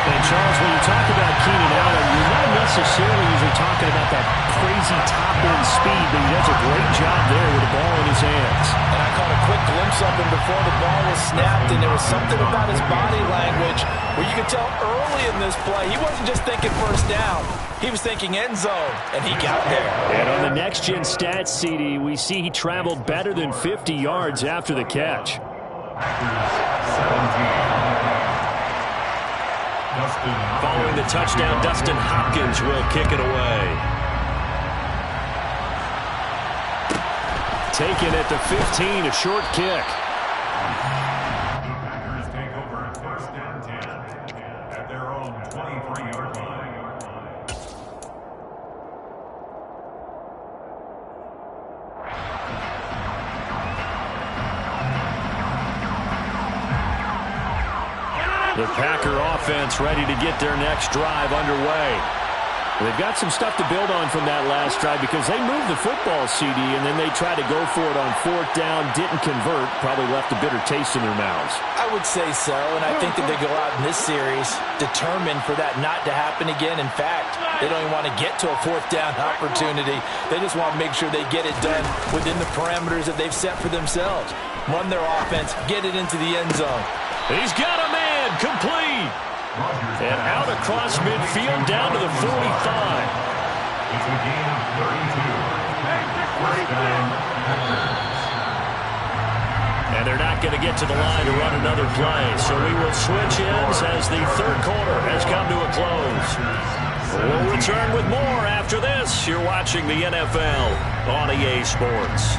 And Charles, when you talk about Keenan Allen, you're not necessarily usually talking about that crazy top-end speed, but he does a great job there with the ball in his hands. And I caught a quick glimpse of him before the ball was snapped, and there was something about his body language where you could tell early in this play, he wasn't just thinking 1st down. He was thinking end zone, and he got there. And on the next-gen stats, CD, we see he traveled better than 50 yards after the catch. Following the touchdown, Dustin Hopkins will kick it away. Taken at the 15, a short kick. Packers take over 1st and 10 at their own 23-yard line. The Packer offense ready to get their next drive underway. They've got some stuff to build on from that last drive because they moved the football, CD, and then they tried to go for it on 4th down, didn't convert, probably left a bitter taste in their mouths. I would say so, and I think that they go out in this series determined for that not to happen again. In fact, they don't even want to get to a 4th down opportunity. They just want to make sure they get it done within the parameters that they've set for themselves. Run their offense, get it into the end zone. He's got a man, complete. And out across midfield down to the 45. It's a gain of 32. First down, Packers. And they're not going to get to the line to run another play. So we will switch ends as the third quarter has come to a close. We'll return with more after this. You're watching the NFL on EA Sports.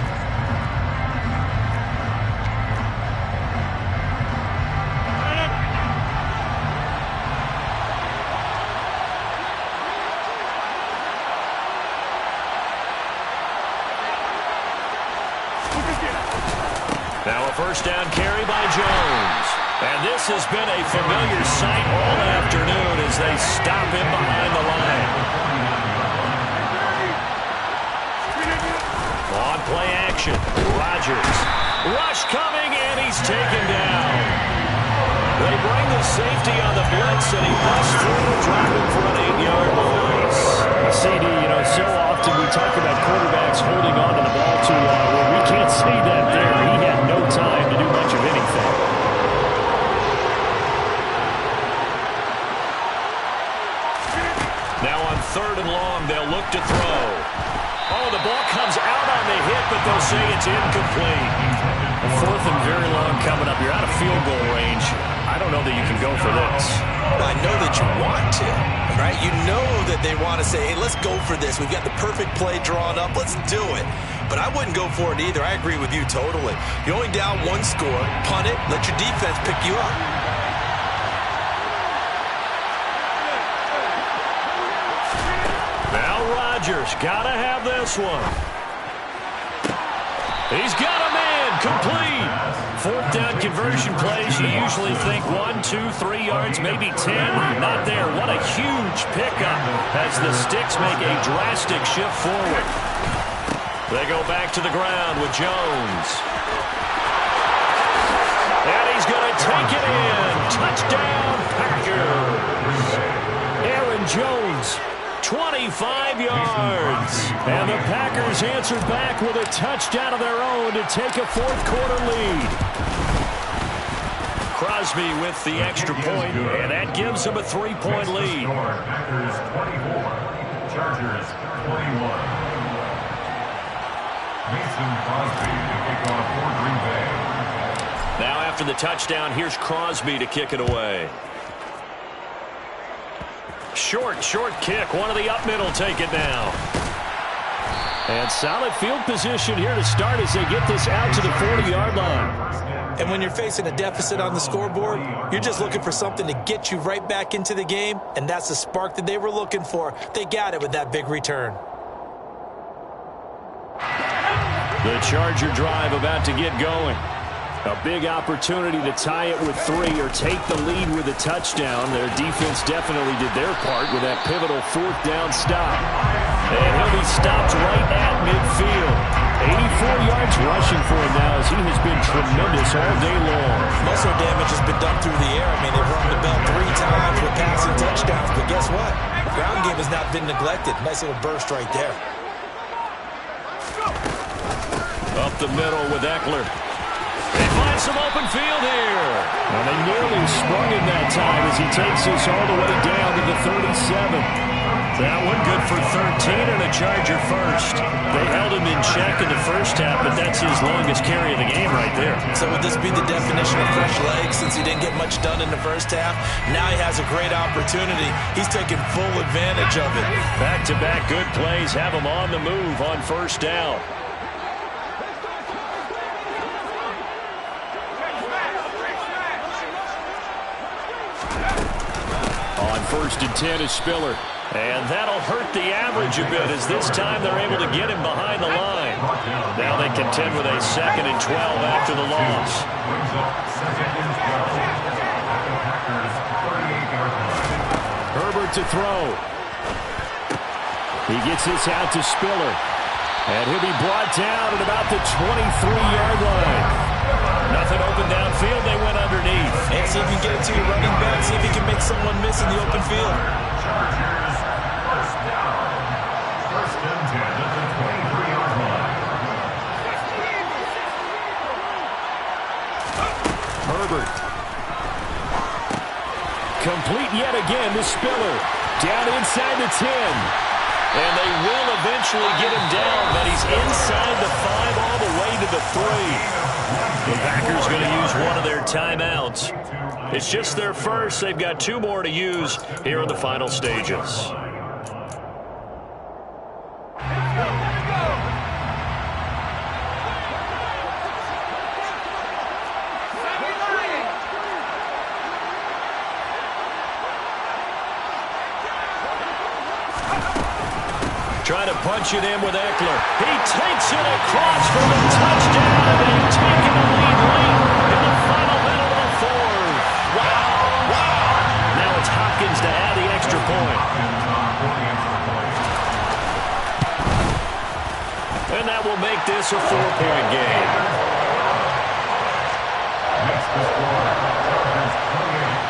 Now a first down carry by Jones. And this has been a familiar sight all afternoon as they stop him behind the line. On play action, Rodgers. Rush coming, and he's taken down. They bring the safety on the blitz, and he busts through, dropping for an 8-yard loss. CD, so often we talk about quarterbacks holding on to the ball too long. Well, we can't see that there. He had no time to do much of anything. Now on 3rd and long, they'll look to throw. Oh, the ball comes out on the hit, but they'll say it's incomplete. 4th and very long coming up. You're out of field goal range. I don't know that you can go for this. I know that you want to, right? You know that they want to say, hey, let's go for this. We've got the perfect play drawn up. Let's do it. But I wouldn't go for it either. I agree with you totally. You're only down 1 score. Punt it. Let your defense pick you up. Now Rodgers got to have this one. He's got a man, complete. 4th down conversion plays, you usually think 1, 2, 3 yards, maybe 10. Not there. What a huge pickup as the Sticks make a drastic shift forward. They go back to the ground with Jones. And he's going to take it in. Touchdown, Packers. Aaron Jones. 25 yards. And the Packers answered back with a touchdown of their own to take a 4th quarter lead. Crosby with the extra point, and that gives them a 3-point lead. Packers 24, Chargers 21. Mason Crosby to kick off for Green Bay. Now after the touchdown, here's Crosby to kick it away. Short kick. One of the up middle take it now. And solid field position here to start as they get this out to the 40-yard line. And when you're facing a deficit on the scoreboard, you're just looking for something to get you right back into the game, and that's the spark that they were looking for. They got it with that big return. The Charger drive about to get going. A big opportunity to tie it with 3 or take the lead with a touchdown. Their defense definitely did their part with that pivotal 4th down stop. And he'll be stopped right at midfield. 84 yards rushing for him now as he has been tremendous all day long. Muscle damage has been done through the air. I mean, they've rung the bell 3 times with passing touchdowns. But guess what? Ground game has not been neglected. Nice little burst right there. Up the middle with Eckler. They find some open field here. And they nearly sprung him that time as he takes us all the way down to the 37. That one good for 13 and a Charger first. They held him in check in the first half, but that's his longest carry of the game right there. So would this be the definition of fresh legs since he didn't get much done in the first half? Now he has a great opportunity. He's taking full advantage of it. Back-to-back good plays have him on the move on first down. On 1st and 10 is Spiller. And that'll hurt the average a bit as this time they're able to get him behind the line. Now they contend with a 2nd and 12 after the loss. to throw. He gets this out to Spiller. And he'll be brought down at about the 23-yard line. Nothing open downfield. They went underneath. And see if you can get it to your running back. See if you can make someone miss in the open field. Chargers, first down. First and 10 at the 23-yard line. Herbert. Complete yet again to Spiller. Down inside the 10. And they will eventually get him down, but he's inside the 5 all the way to the 3. The Packers going to use one of their timeouts. It's just their first. They've got 2 more to use here in the final stages. Trying to punch it in with Eckler. He takes it across for the touchdown. They've taken a lead late in the final minute of the 4th. Wow. Now it's Hopkins to add the extra point. And that will make this a 4-point game. Next to score, Chargers 28,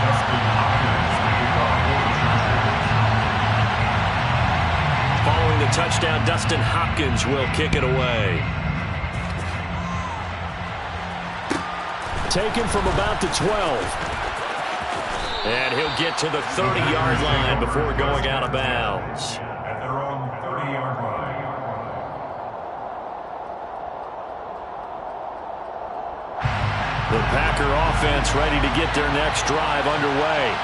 Packers 34. Following the touchdown, Dustin Hopkins will kick it away. Taken from about the 12. And he'll get to the 30-yard line before going out of bounds. At their own 30-yard line. The Packer offense ready to get their next drive underway.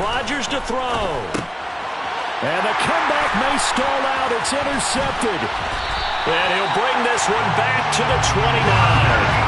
Rodgers to throw. And the comeback may stall out. It's intercepted. And he'll bring this one back to the 29.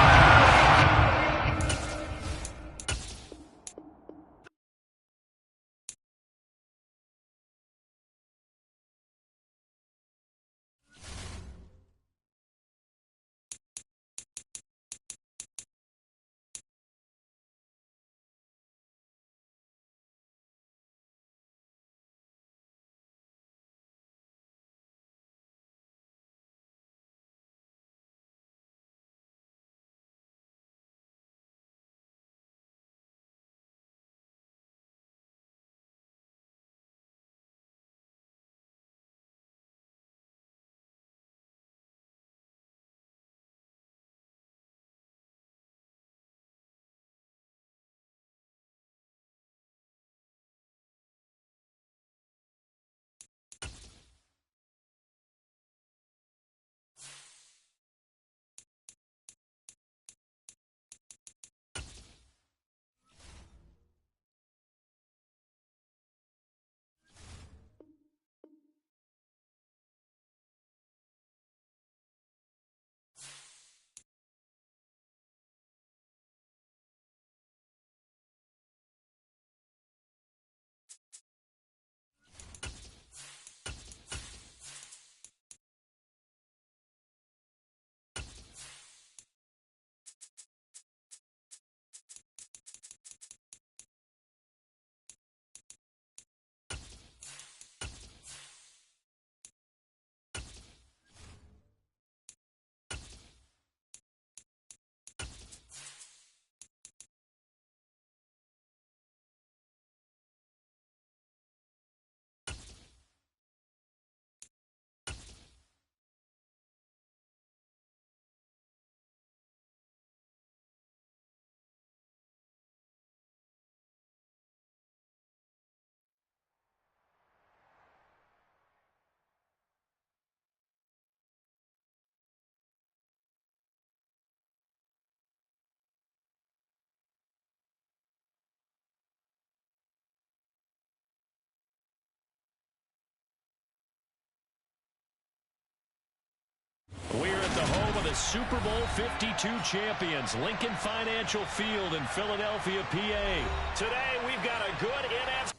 We're at the home of the Super Bowl 52 champions, Lincoln Financial Field in Philadelphia, PA. Today, we've got a good NFC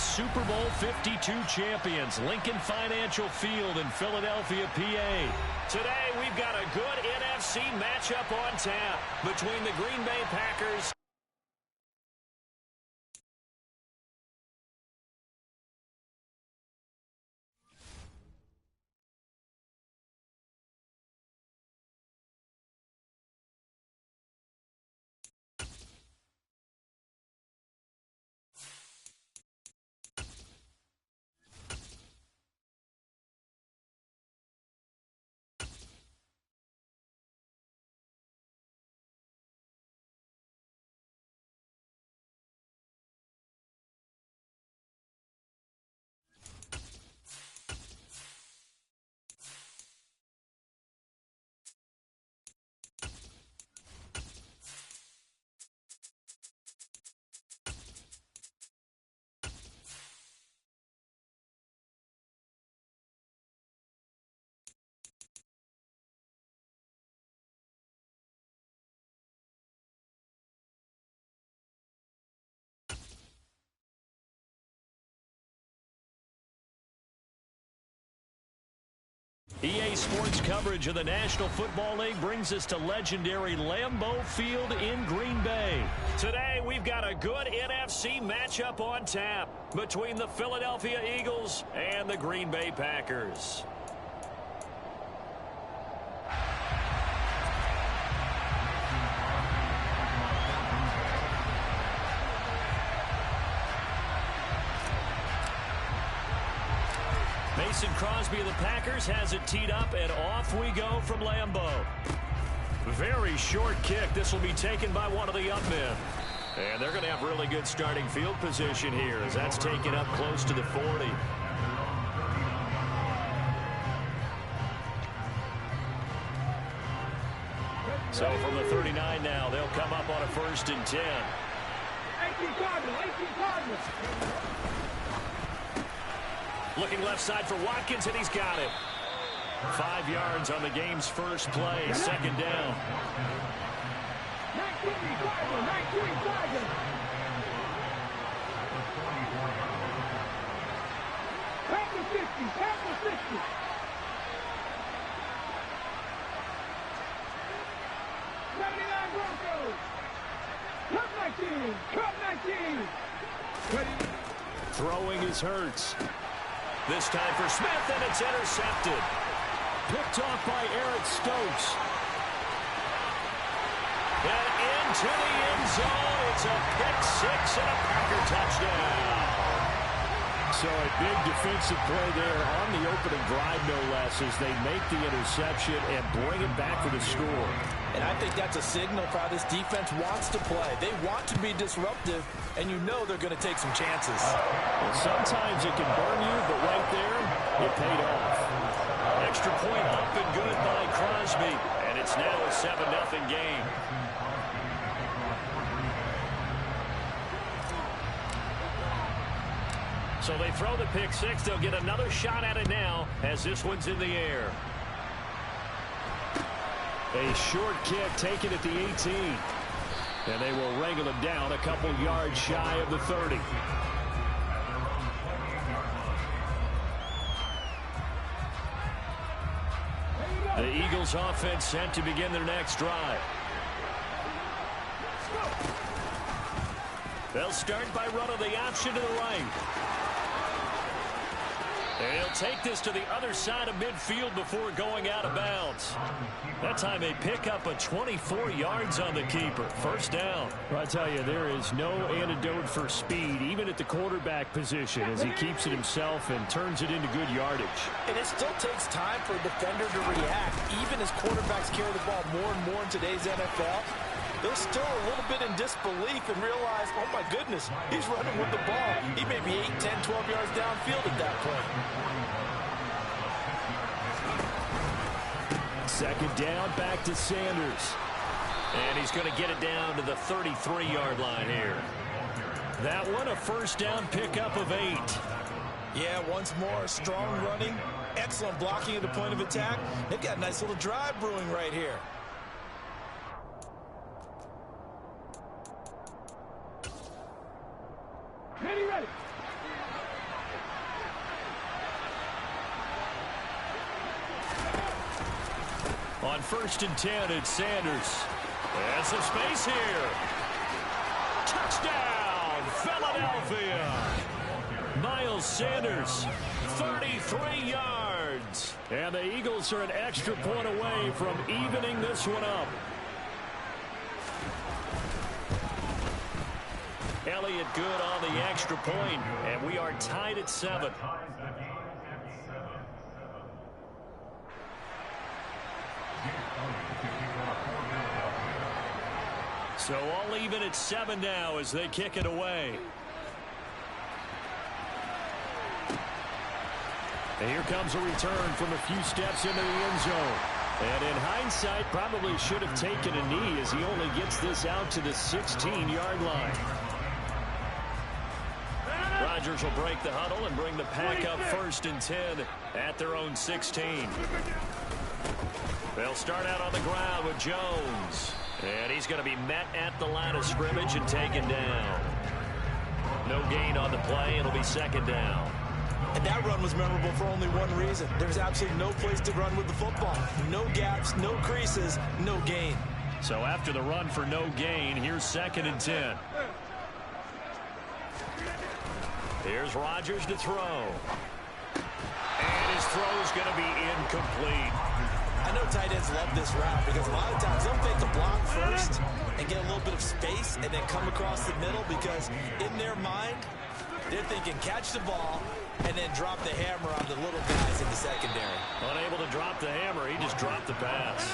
Super Bowl 52 champions, Lincoln Financial Field in Philadelphia, PA. Today, we've got a good NFC matchup on tap between the Green Bay Packers. EA Sports coverage of the National Football League brings us to legendary Lambeau Field in Green Bay. Today, we've got a good NFC matchup on tap between the Philadelphia Eagles and the Green Bay Packers. Mason Crosby of the Packers has it teed up, and off we go from Lambeau. Very short kick. This will be taken by one of the up men. And they're going to have really good starting field position here as that's taken up close to the 40. So from the 39 now, they'll come up on a 1st and 10. 18 Cardinals. Looking left side for Watkins, and he's got it. 5 yards on the game's first play, 2nd down. 19 Cardinals. Packers 50. 79 Broncos. Cut 19. Throwing is Hurts. This time for Smith, and it's intercepted. Picked off by Eric Stokes. And into the end zone. It's a pick 6 and a Packer touchdown. So a big defensive play there on the opening drive, no less, as they make the interception and bring it back for the score. And I think that's a signal for how this defense wants to play. They want to be disruptive, and you know they're going to take some chances. Well, sometimes it can burn you, but right there, it paid off. Extra point up and good by Crosby, and it's now a 7-0 game. So they throw the pick 6. They'll get another shot at it now as this one's in the air. A short kick taken at the 18. And they will wrangle him down a couple yards shy of the 30. The Eagles offense set to begin their next drive. They'll start by running the option to the right. And he'll take this to the other side of midfield before going out of bounds. That time they pick up a 24 yards on the keeper. 1st down. Well, I tell you, there is no antidote for speed, even at the quarterback position, as he keeps it himself and turns it into good yardage. And it still takes time for a defender to react. Even as quarterbacks carry the ball more and more in today's NFL, they're still a little bit in disbelief and realize, oh my goodness, he's running with the ball. He may be 8, 10, 12 yards downfield at that point. 2nd down, back to Sanders. And he's going to get it down to the 33-yard line here. That one, a 1st down pickup of 8. Yeah, once more, strong running, excellent blocking at the point of attack. They've got a nice little drive brewing right here. Ready. On 1st and 10, it's Sanders. And some space here. Touchdown, Philadelphia. Miles Sanders, 33 yards. And the Eagles are an extra point away from evening this one up. Elliott good on the extra point, and we are tied at 7. So all even at 7 now as they kick it away. And here comes a return from a few steps into the end zone. And in hindsight, probably should have taken a knee as he only gets this out to the 16-yard line. Rodgers will break the huddle and bring the pack up 1st and 10 at their own 16. They'll start out on the ground with Jones. And he's going to be met at the line of scrimmage and taken down. No gain on the play. It'll be 2nd down. And that run was memorable for only one reason. There's absolutely no place to run with the football. No gaps, no creases, no gain. So after the run for no gain, here's 2nd and 10. Here's Rodgers to throw. And his throw's going to be incomplete. I know tight ends love this route because a lot of times they'll fake a block first and get a little bit of space and then come across the middle because in their mind, they're thinking catch the ball and then drop the hammer on the little guys in the secondary. Unable to drop the hammer, he just dropped the pass.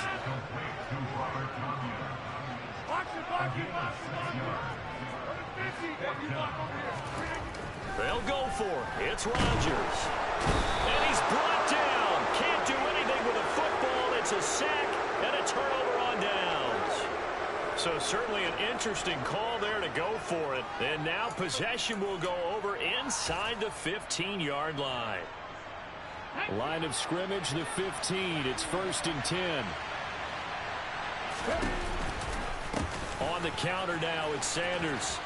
They'll go for it. It's Rodgers. And he's brought down. Can't do anything with a football. It's a sack and a turnover on downs. So certainly an interesting call there to go for it. And now possession will go over inside the 15-yard line. Line of scrimmage, the 15. It's 1st and 10. On the counter now, it's Sanders.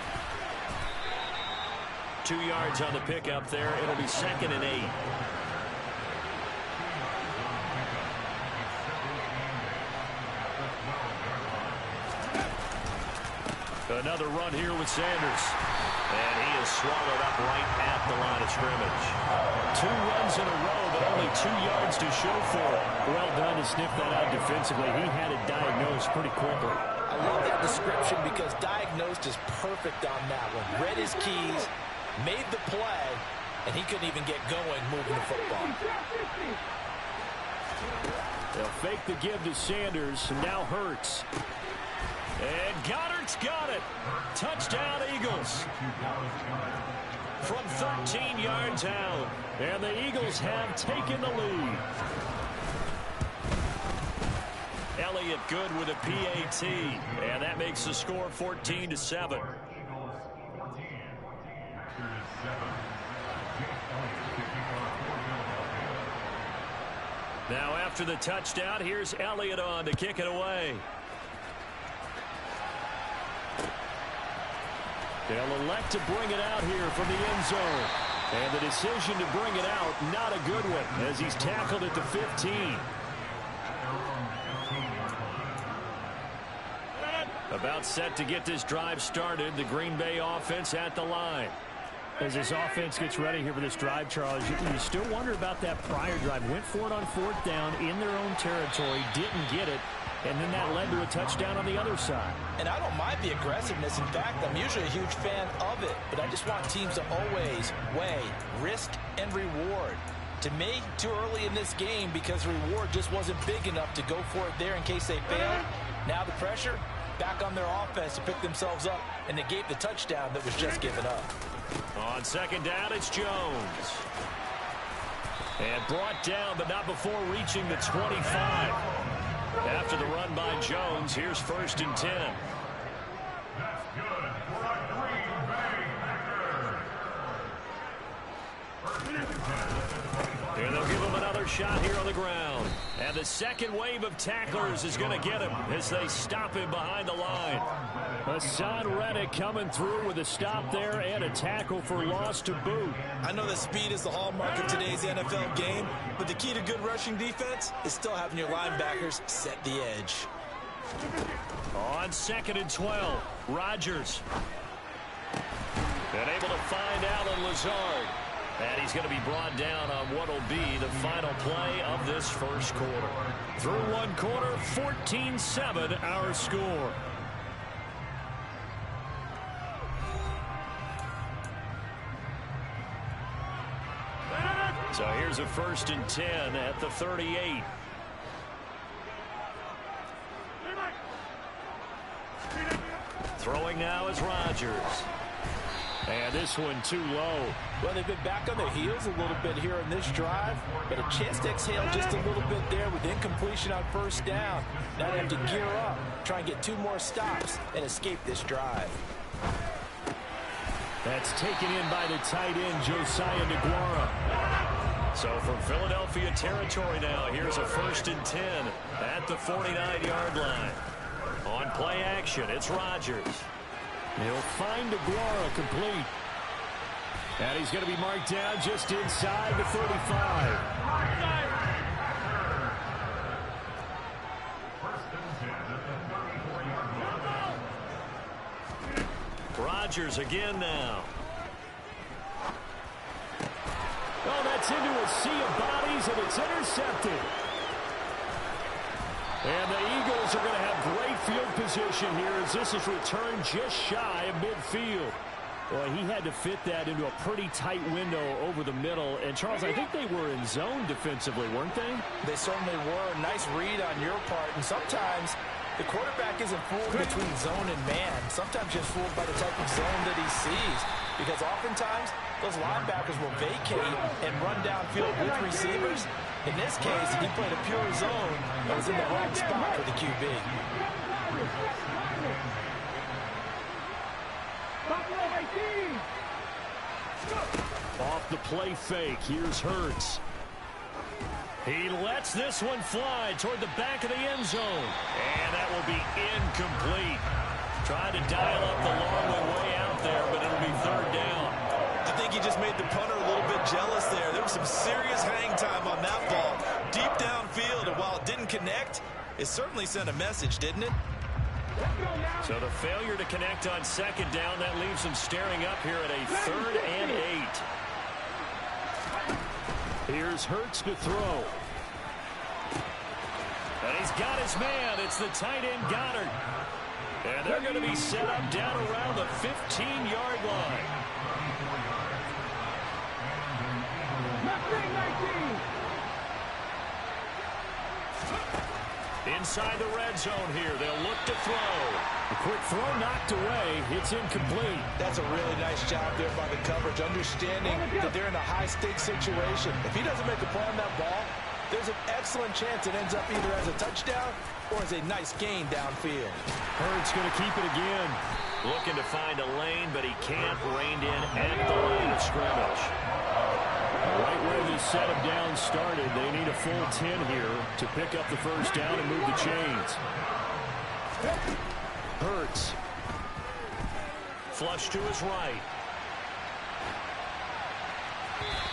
2 yards on the pickup there. It'll be 2nd and 8. Another run here with Sanders. And he is swallowed up right at the line of scrimmage. 2 runs in a row, but only 2 yards to show for it. Well done to sniff that out defensively. He had it diagnosed pretty quickly. I love that description because diagnosed is perfect on that one. Read his keys, made the play, and he couldn't even get going moving the football. They'll fake the give to Sanders, and now Hurts. And Goddard's got it. Touchdown, Eagles. From 13 yards out. And the Eagles have taken the lead. Elliott good with a PAT. And that makes the score 14-7. Now after the touchdown, here's Elliott on to kick it away. They'll elect to bring it out here from the end zone. And the decision to bring it out, not a good one, as he's tackled at the 15. About set to get this drive started, the Green Bay offense at the line. As this offense gets ready here for this drive, Charles, you still wonder about that prior drive. Went for it on 4th down in their own territory, didn't get it, and then that led to a touchdown on the other side. And I don't mind the aggressiveness. In fact, I'm usually a huge fan of it. But I just want teams to always weigh risk and reward. To me, too early in this game because reward just wasn't big enough to go for it there in case they failed. Now the pressure back on their offense to pick themselves up, and they gave the touchdown that was just given up. On 2nd down, it's Jones. And brought down, but not before reaching the 25. After the run by Jones, here's 1st and 10. That's good for a Green Bay Packers. And they'll give him another shot here on the ground. And the second wave of tacklers is going to get him as they stop him behind the line. Hassan Reddick coming through with a stop there and a tackle for loss to boot. I know that speed is the hallmark of today's NFL game, but the key to good rushing defense is still having your linebackers set the edge. On 2nd and 12, Rodgers. And able to find Alan Lazard. And he's going to be brought down on what will be the final play of this first quarter. Through one quarter, 14-7 our score. So here's a 1st and 10 at the 38. Throwing now is Rodgers. And this one too low. Well, they've been back on their heels a little bit here in this drive, but a chance to exhale just a little bit there with incompletion on 1st down. Now they have to gear up, try and get 2 more stops, and escape this drive. That's taken in by the tight end, Josiah DeGuara. So from Philadelphia territory now, here's a 1st and 10 at the 49-yard line. On play action, it's Rodgers. He'll find DeGuara complete. And he's going to be marked down just inside the 35. Rodgers again now. Oh, that's into a sea of bodies, and it's intercepted. And the Eagles are going to have great field position here as this is returned just shy of midfield. Well, he had to fit that into a pretty tight window over the middle. And, Charles, I think they were in zone defensively, weren't they? They certainly were. Nice read on your part. And sometimes the quarterback isn't fooled between zone and man. Sometimes just fooled by the type of zone that he sees. Because oftentimes those linebackers will vacate and run downfield with receivers. In this case, he played a pure zone and was in the wrong spot for the QB. Off the play fake, here's Hurts. He lets this one fly toward the back of the end zone. And that will be incomplete. Trying to dial up the long way out there, but it'll be 3rd down. I think he just made the punter a little bit jealous there. There was some serious hang time on that ball. Deep downfield, and while it didn't connect, it certainly sent a message, didn't it? So the failure to connect on 2nd down, that leaves him staring up here at a 3rd and 8. Here's Hurts to throw. And he's got his man. It's the tight end Goddard. And they're going to be set up down around the 15-yard line. Inside the red zone here. They'll look to throw. A quick throw knocked away. It's incomplete. That's a really nice job there by the coverage, understanding that they're in a high-stakes situation. If he doesn't make a play on that ball, there's an excellent chance it ends up either as a touchdown or as a nice gain downfield. Hurts going to keep it again. Looking to find a lane, but he can't. Reined in at the line of scrimmage. Right where this set of downs started, they need a full 10 here to pick up the 1st down and move the chains. Hurts. Flush to his right.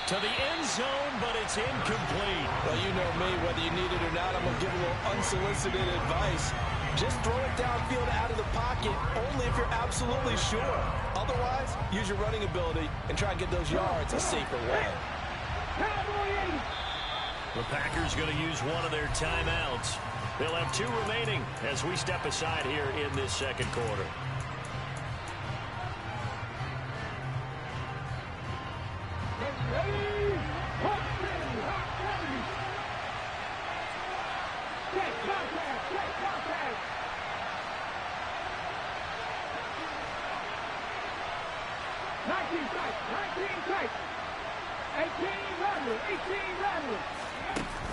To the end zone, but it's incomplete. Well, you know me, whether you need it or not, I'm going to give a little unsolicited advice. Just throw it downfield out of the pocket, only if you're absolutely sure. Otherwise, use your running ability and try and get those yards a safer way. The Packers going to use one of their timeouts. They'll have 2 remaining as we step aside here in this 2nd quarter.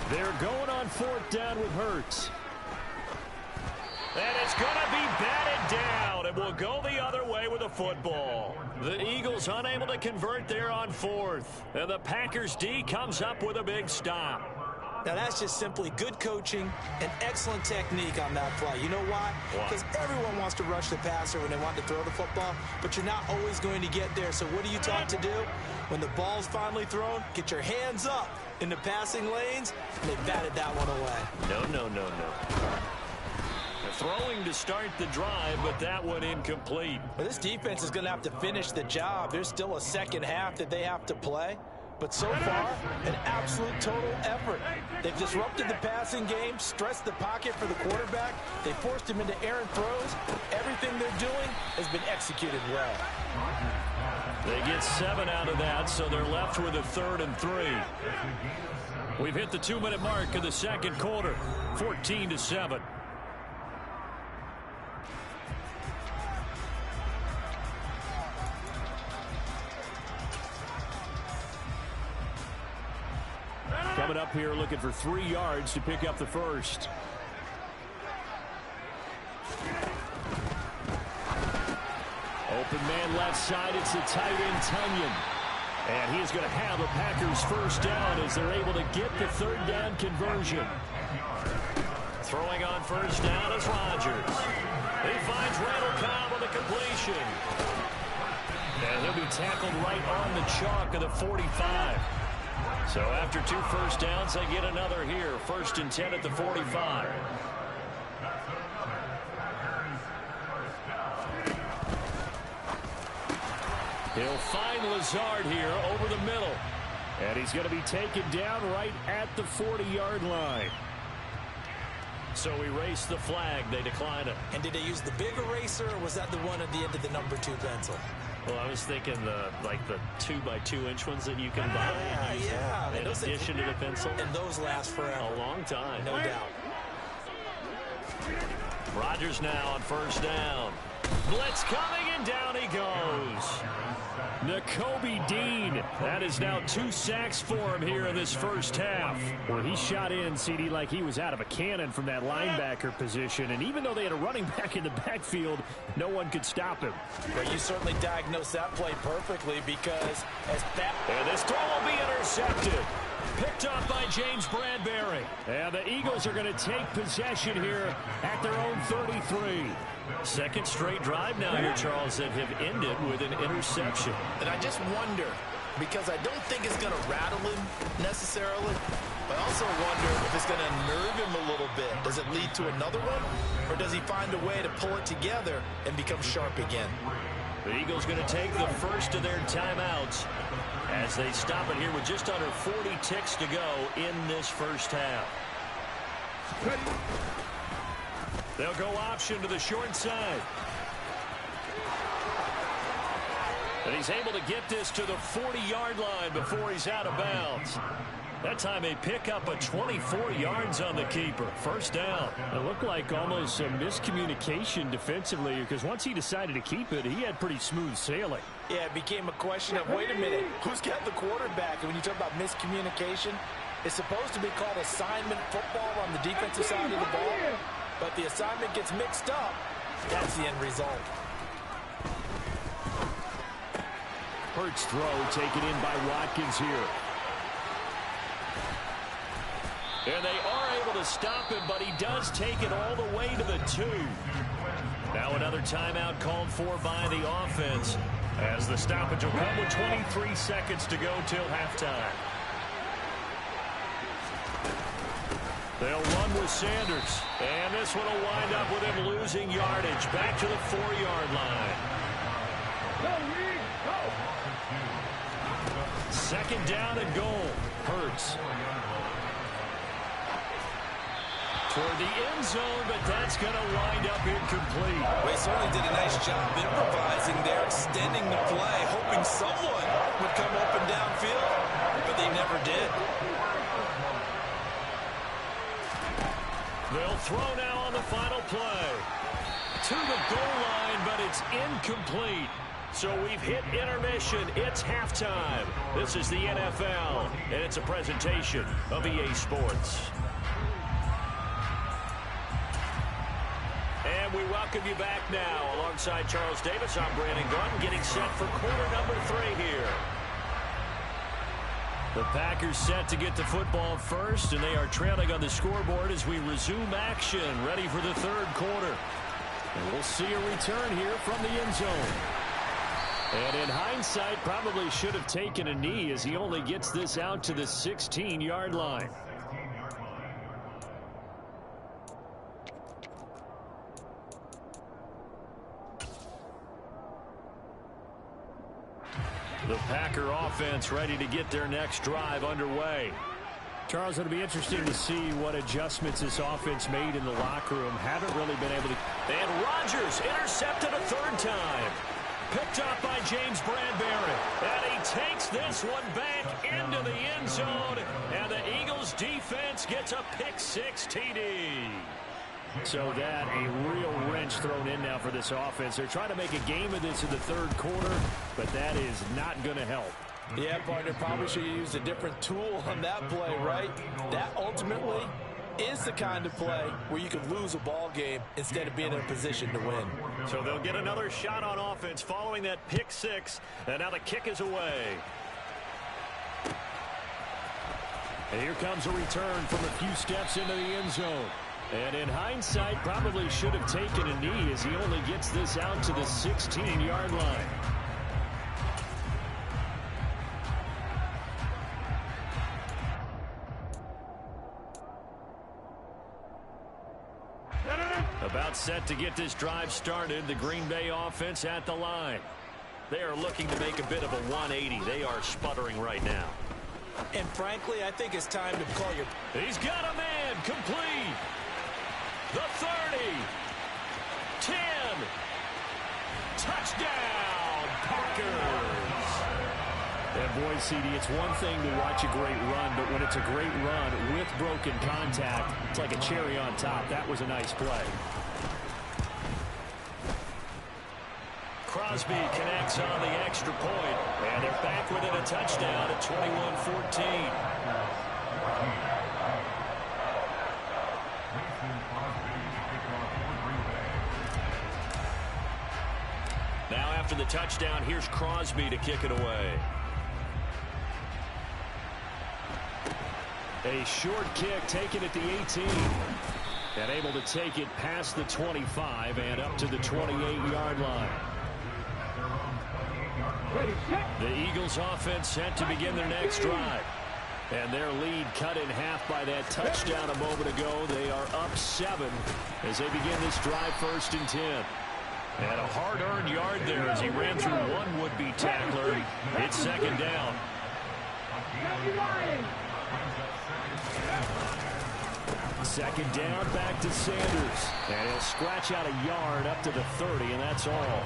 They're going on 4th down with Hurts. And it's going to be batted down. It will go the other way with a football. The Eagles unable to convert there on 4th. And the Packers D comes up with a big stop. Now, that's just simply good coaching and excellent technique on that play. You know why? Because everyone wants to rush the passer when they want to throw the football, but you're not always going to get there. So what are you taught to do? When the ball's finally thrown, get your hands up in the passing lanes, and they batted that one away. No. Throwing to start the drive, but that one incomplete. Well, this defense is going to have to finish the job. There's still a second half that they have to play. But so far, an absolute total effort. They've disrupted the passing game, stressed the pocket for the quarterback. They forced him into errant throws. Everything they're doing has been executed well. They get 7 out of that, so they're left with a 3rd and 3. We've hit the 2-minute mark of the second quarter, 14-7. Coming up here looking for 3 yards to pick up the first. Open man left side. It's the tight end, Tunyon. And he is going to have a Packers first down as they're able to get the 3rd down conversion. Throwing on first down is Rodgers. He finds Randall Cobb on the completion. And he'll be tackled right on the chalk of the 45. So after 2 first downs, they get another here. 1st and 10 at the 45. He'll find Lazard here over the middle. And he's going to be taken down right at the 40-yard line. So erase the flag. They decline it. And did they use the big eraser, or was that the one at the end of the number 2 pencil? Well, I was thinking the 2x2-inch ones that you can buy. Yeah. In addition to the pencil. And those last forever. A long time. No doubt. Rodgers now on first down. Blitz coming, and down he goes. Nakobe Dean. That is now 2 sacks for him here in this first half. Well, he shot in, CD, like he was out of a cannon from that linebacker position. And even though they had a running back in the backfield, no one could stop him. Well, you certainly diagnosed that play perfectly because and this throw will be intercepted. Picked up by James Bradbury. And the Eagles are going to take possession here at their own 33. Second straight drive now here, Charles, that have ended with an interception. And I just wonder, because I don't think it's going to rattle him necessarily, but I also wonder if it's going to nerve him a little bit. Does it lead to another one? Or does he find a way to pull it together and become sharp again? The Eagles going to take the first of their timeouts as they stop it here with just under 40 ticks to go in this first half. They'll go option to the short side. And he's able to get this to the 40-yard line before he's out of bounds. That time they pick up a 24 yards on the keeper. First down. It looked like almost a miscommunication defensively because once he decided to keep it, he had pretty smooth sailing. Yeah, it became a question of, wait a minute, who's got the quarterback? And when you talk about miscommunication, it's supposed to be called assignment football on the defensive side of the ball. But the assignment gets mixed up. That's the end result. Hurts throw taken in by Watkins here. And they are able to stop him, but he does take it all the way to the 2. Now another timeout called for by the offense as the stoppage will come with 23 seconds to go till halftime. They'll run with Sanders, and this one will wind up with him losing yardage back to the 4-yard line. Second down and goal. Hurts. Toward the end zone, but that's going to wind up incomplete. Well, he certainly did a nice job improvising there, extending the play, hoping someone would come open downfield, but they never did. They'll throw now on the final play. To the goal line, but it's incomplete. So we've hit intermission. It's halftime. This is the NFL, and it's a presentation of EA Sports. And we welcome you back now. Alongside Charles Davis, I'm Brandon Gordon, getting set for quarter number 3 here. The Packers set to get the football first, and they are trailing on the scoreboard as we resume action, ready for the third quarter. And we'll see a return here from the end zone. And in hindsight, probably should have taken a knee as he only gets this out to the 16-yard line. The Packer offense ready to get their next drive underway. Charles, it'll be interesting to see what adjustments this offense made in the locker room. Haven't really been able to. And Rodgers intercepted a third time. Picked up by James Bradbury. And he takes this one back into the end zone. And the Eagles defense gets a pick-6 TD. So that a real wrench thrown in now for this offense. They're trying to make a game of this in the third quarter, but that is not going to help. Yeah, partner, probably should have used a different tool on that play, right? That ultimately is the kind of play where you can lose a ball game instead of being in a position to win. So they'll get another shot on offense following that pick-6, and now the kick is away. And here comes a return from a few steps into the end zone. And in hindsight, probably should have taken a knee as he only gets this out to the 16-yard line. About set to get this drive started, the Green Bay offense at the line. They are looking to make a bit of a 180. They are sputtering right now. And frankly, I think it's time to call your... He's got a man, complete. The 30, 10, touchdown, Packers. And boy, CD, it's one thing to watch a great run, but when it's a great run with broken contact, it's like a cherry on top. That was a nice play. Crosby connects on the extra point, and they're back within a touchdown at 21-14. Now after the touchdown, here's Crosby to kick it away. A short kick taken at the 18. And able to take it past the 25 and up to the 28-yard line. The Eagles offense set to begin their next drive. And their lead cut in half by that touchdown a moment ago. They are up 7 as they begin this drive, 1st and 10. And a hard-earned yard there as he ran through one would-be tackler. It's 2nd down. Second down, back to Sanders. And he'll scratch out a yard up to the 30, and that's all.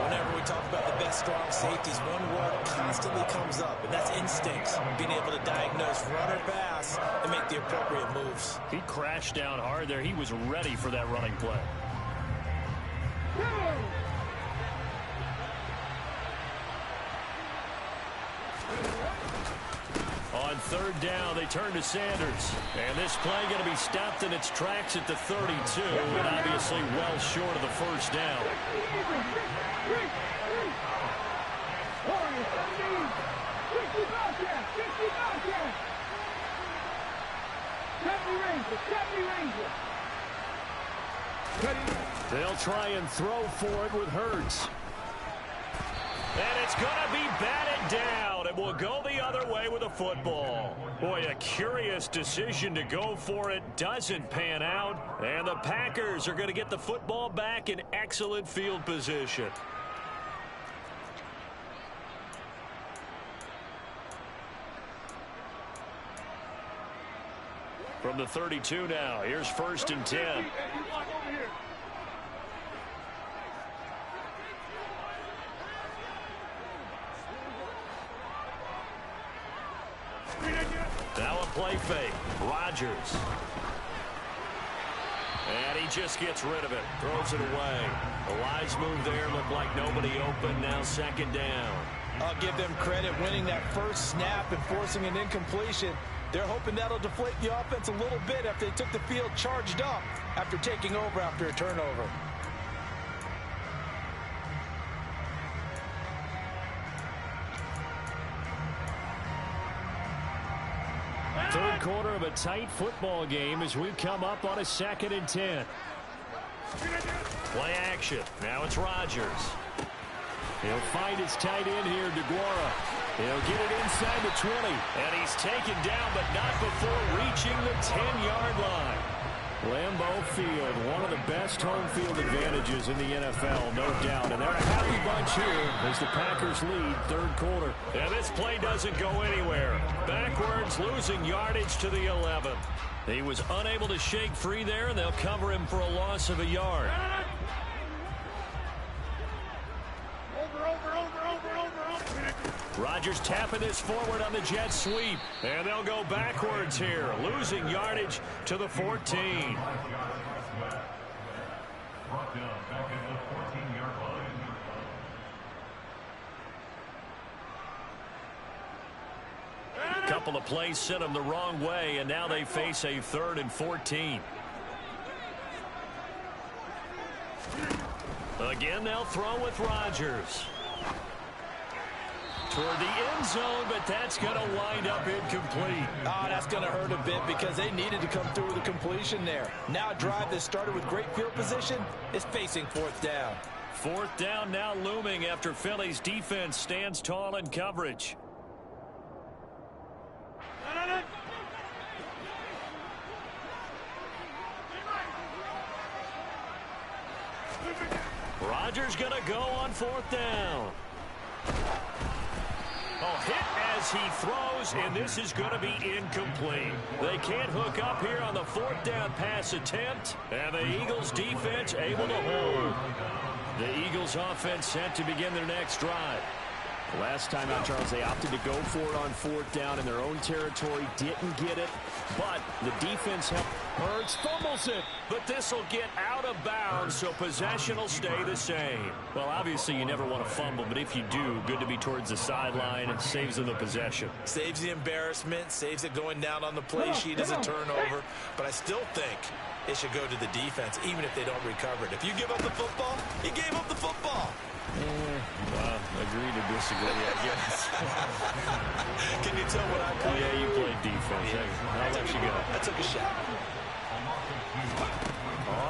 Whenever we talk about the best strong safeties, one word constantly comes up, and that's instincts. Being able to diagnose run or pass and make the appropriate moves. He crashed down hard there. He was ready for that running play. On 3rd down, they turn to Sanders. And this play going to be stopped in its tracks at the 32, and obviously well short of the 1st down. They'll try and throw for it with Hurts. And it's going to be batted down. It will go the other way with a football. Boy, a curious decision to go for it. Doesn't pan out. And the Packers are going to get the football back in excellent field position. From the 32 now, here's 1st and 10. Now a play fake. Rodgers. And he just gets rid of it. Throws it away. A wise move there. Looked like nobody open. Now 2nd down. I'll give them credit winning that first snap and forcing an incompletion. They're hoping that'll deflate the offense a little bit after they took the field charged up after taking over after a turnover. Third quarter of a tight football game as we come up on a 2nd and 10. Play action. Now it's Rodgers. He'll find his tight end here, DeGuara. He'll get it inside the 20. And he's taken down, but not before reaching the 10-yard line. Lambeau Field, one of the best home field advantages in the NFL, no doubt. And they're a happy bunch here as the Packers lead third quarter. And this play doesn't go anywhere. Backwards, losing yardage to the 11. He was unable to shake free there, and they'll cover him for a loss of a yard. Rodgers tapping this forward on the jet sweep. And they'll go backwards here, losing yardage to the 14. Brought down back at the 14-yard line. Couple of plays sent them the wrong way, and now they face a 3rd and 14. Again, they'll throw with Rodgers. Toward the end zone, but that's going to wind up incomplete. Oh, that's going to hurt a bit because they needed to come through with a completion there. Now a drive that started with great field position is facing 4th down. 4th down now looming after Philly's defense stands tall in coverage. Rodgers going to go on 4th down. Oh, hit as he throws, and this is going to be incomplete. They can't hook up here on the 4th down pass attempt, and the Eagles defense able to hold. The Eagles offense set to begin their next drive. Last time out, Charles, they opted to go for it on 4th down in their own territory. Didn't get it, but the defense helped. Hurts fumbles it. But this will get out of bounds, so possession will stay the same. Well, obviously, you never want to fumble, but if you do, good to be towards the sideline. It saves them the possession. Saves the embarrassment, saves it going down on the play sheet as a turnover. But I still think it should go to the defense, even if they don't recover it. If you give up the football, you gave up the football. Well, agree to disagree, I guess. Can you tell what I played? Yeah, you played defense. I'll let you go. I took a shot.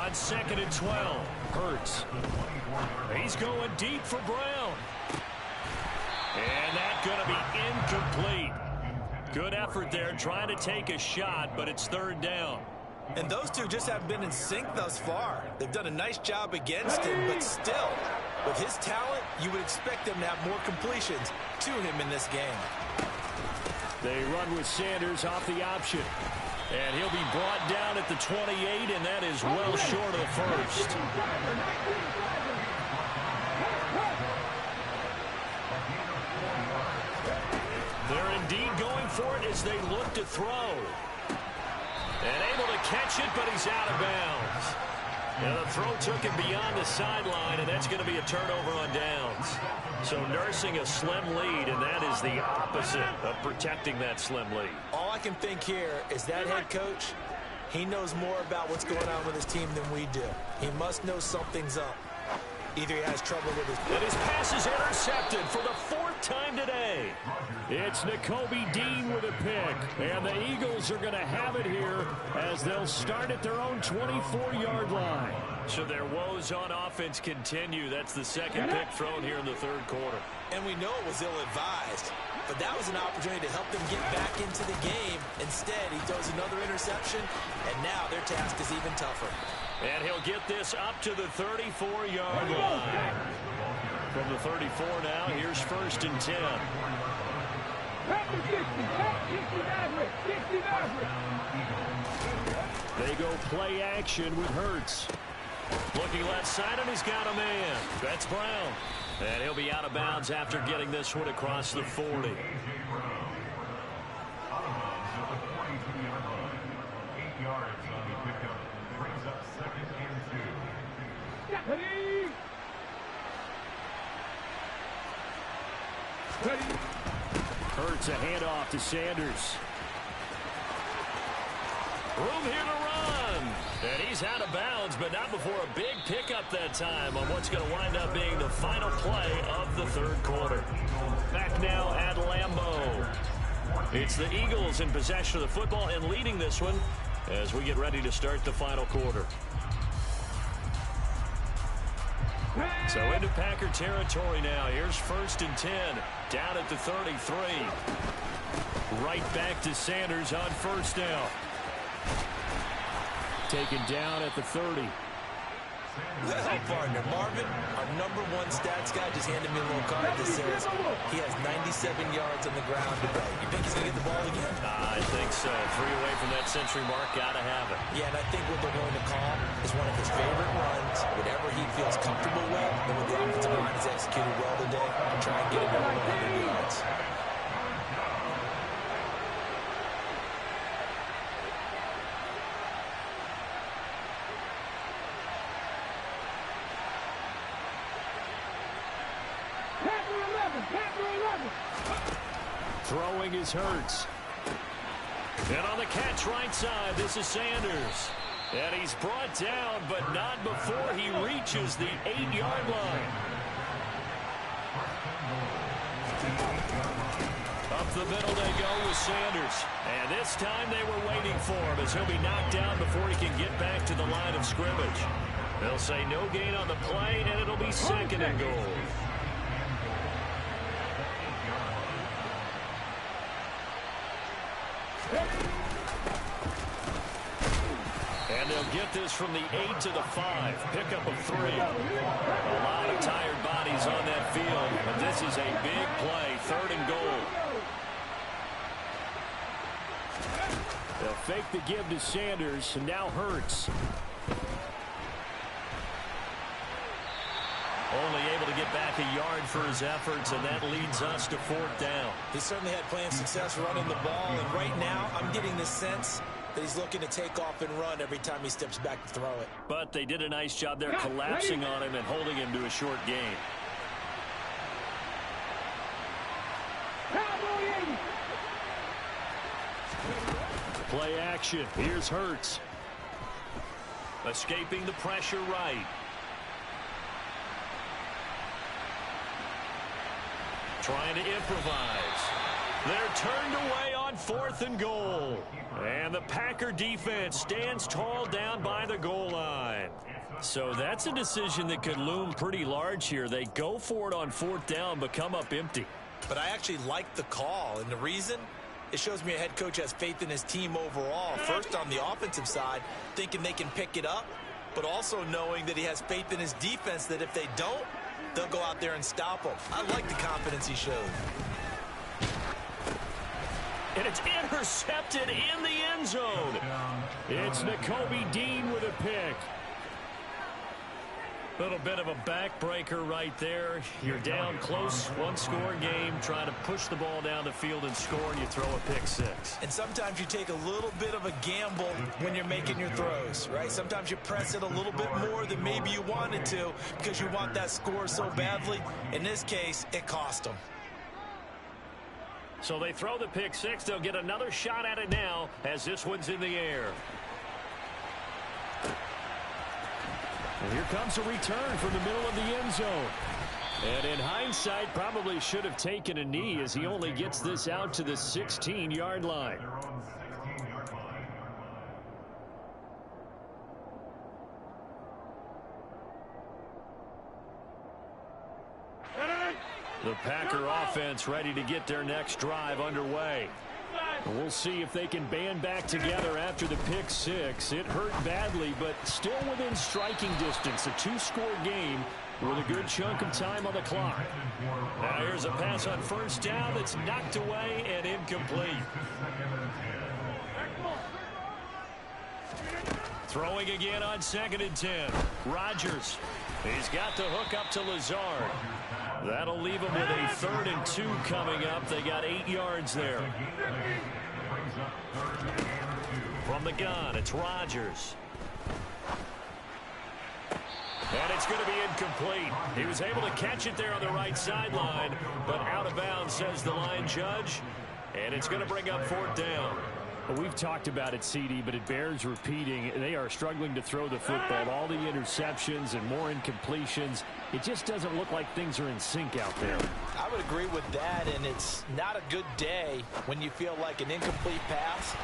On 2nd and 12. Hurts. He's going deep for Brown. And that's going to be incomplete. Good effort there trying to take a shot, but it's 3rd down. And those two just haven't been in sync thus far. They've done a nice job against him, but still, with his talent, you would expect them to have more completions to him in this game. They run with Sanders off the option. And he'll be brought down at the 28, and that is well short of the first. They're indeed going for it as they look to throw. And able to catch it, but he's out of bounds. And the throw took him beyond the sideline, and that's going to be a turnover on downs. So nursing a slim lead, and that is the opposite of protecting that slim lead. All I can think here is that head coach, he knows more about what's going on with his team than we do. He must know something's up. Either he has trouble with his... And his pass is intercepted for the 4th time today. It's Nakobe Dean with a pick. And the Eagles are going to have it here as they'll start at their own 24-yard line. So their woes on offense continue. That's the 2nd pick thrown here in the 3rd quarter. And we know it was ill-advised, but that was an opportunity to help them get back into the game. Instead, he throws another interception, and now their task is even tougher. And he'll get this up to the 34-yard line. From the 34 now, here's 1st and 10. They go play action with Hurts. Looking left side, and he's got a man. That's Brown. And he'll be out of bounds after getting this one across the 40. Hurts a handoff to Sanders. Room here to run. And he's out of bounds, but not before a big pickup that time on what's going to wind up being the final play of the 3rd quarter. Back now at Lambeau. It's the Eagles in possession of the football and leading this one as we get ready to start the final quarter. So into Packer territory now. Here's 1st and 10. Down at the 33. Right back to Sanders on 1st down. Taken down at the 30. Well, partner, Marvin, our #1 stats guy, just handed me a little card that says he has 97 yards on the ground today. You think he's going to get the ball again? I think so. 3 away from that century mark. Got to have it. Yeah, and I think what they're going to call is one of his favorite runs, whatever he feels comfortable with, and what the offensive line has executed well today, to try and get him over 100 yards. Throwing is Hurts. And on the catch right side, this is Sanders. And he's brought down, but not before he reaches the 8-yard line. Up the middle they go with Sanders. And this time they were waiting for him as he'll be knocked down before he can get back to the line of scrimmage. They'll say no gain on the play, and it'll be 2nd and goal. And they'll get this from the 8 to the 5. Pickup of 3. A lot of tired bodies on that field, but this is a big play. 3rd and goal. They'll fake the give to Sanders, and now Hurts. Only able to get back a yard for his efforts, and that leads us to 4th down. He certainly had plenty of success running the ball, and right now I'm getting the sense that he's looking to take off and run every time he steps back to throw it. But they did a nice job there collapsing on him and holding him to a short gain. Play action. Here's Hurts. Escaping the pressure right. Trying to improvise. They're turned away on 4th and goal. And the Packer defense stands tall down by the goal line. So that's a decision that could loom pretty large here. They go for it on 4th down, but come up empty. But I actually like the call, and the reason? It shows me a head coach has faith in his team overall. First, on the offensive side, thinking they can pick it up, but also knowing that he has faith in his defense that if they don't, they'll go out there and stop them. I like the confidence he showed. And it's intercepted in the end zone. It's Nakobe Dean with a pick. Little bit of a backbreaker right there. You're down close, 1-score game, trying to push the ball down the field and score, and you throw a pick 6. And sometimes you take a little bit of a gamble when you're making your throws, right? Sometimes you press it a little bit more than maybe you wanted to because you want that score so badly. In this case, it cost them. So they throw the pick 6. They'll get another shot at it now as this one's in the air. And here comes a return from the middle of the end zone. And in hindsight, probably should have taken a knee as he only gets this out to the 16-yard line. The Packer offense ready to get their next drive underway. We'll see if they can band back together after the pick 6. It hurt badly, but still within striking distance. A 2-score game with a good chunk of time on the clock. Now here's a pass on 1st down that's knocked away and incomplete. Throwing again on 2nd and 10. Rodgers. He's got the hook up to Lazard. That'll leave him with a 3rd and 2 coming up. They got 8 yards there. From the gun, it's Rodgers. And it's going to be incomplete. He was able to catch it there on the right sideline, but out of bounds, says the line judge. And it's going to bring up 4th down. Well, we've talked about it, CD, but it bears repeating. They are struggling to throw the football. All the interceptions and more incompletions. It just doesn't look like things are in sync out there. I would agree with that, and it's not a good day when you feel like an incomplete pass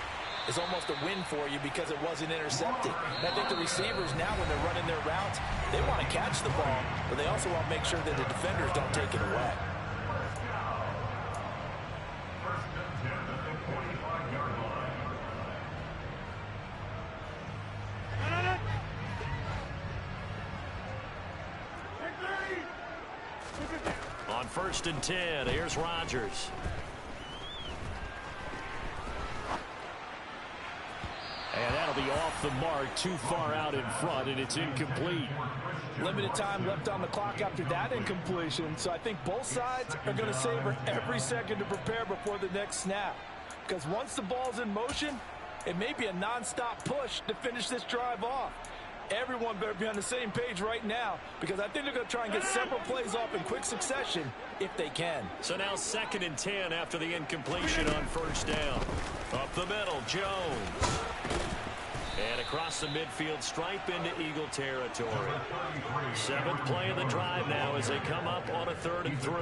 is almost a win for you because it wasn't intercepted. And I think the receivers now, when they're running their routes, they want to catch the ball, but they also want to make sure that the defenders don't take it away. First and 10 at the 45-yard line. On first and 10, here's Rodgers. And that'll be off the mark, too far out in front, and it's incomplete. Limited time left on the clock after that incompletion, so I think both sides are going to savor every second to prepare before the next snap. Because once the ball's in motion, it may be a nonstop push to finish this drive off. Everyone better be on the same page right now, because I think they're going to try and get several plays off in quick succession if they can. So now second and 10 after the incompletion on first down. Up the middle, Jones. And across the midfield stripe into Eagle territory. Seventh play of the drive now as they come up on a 3rd and 3.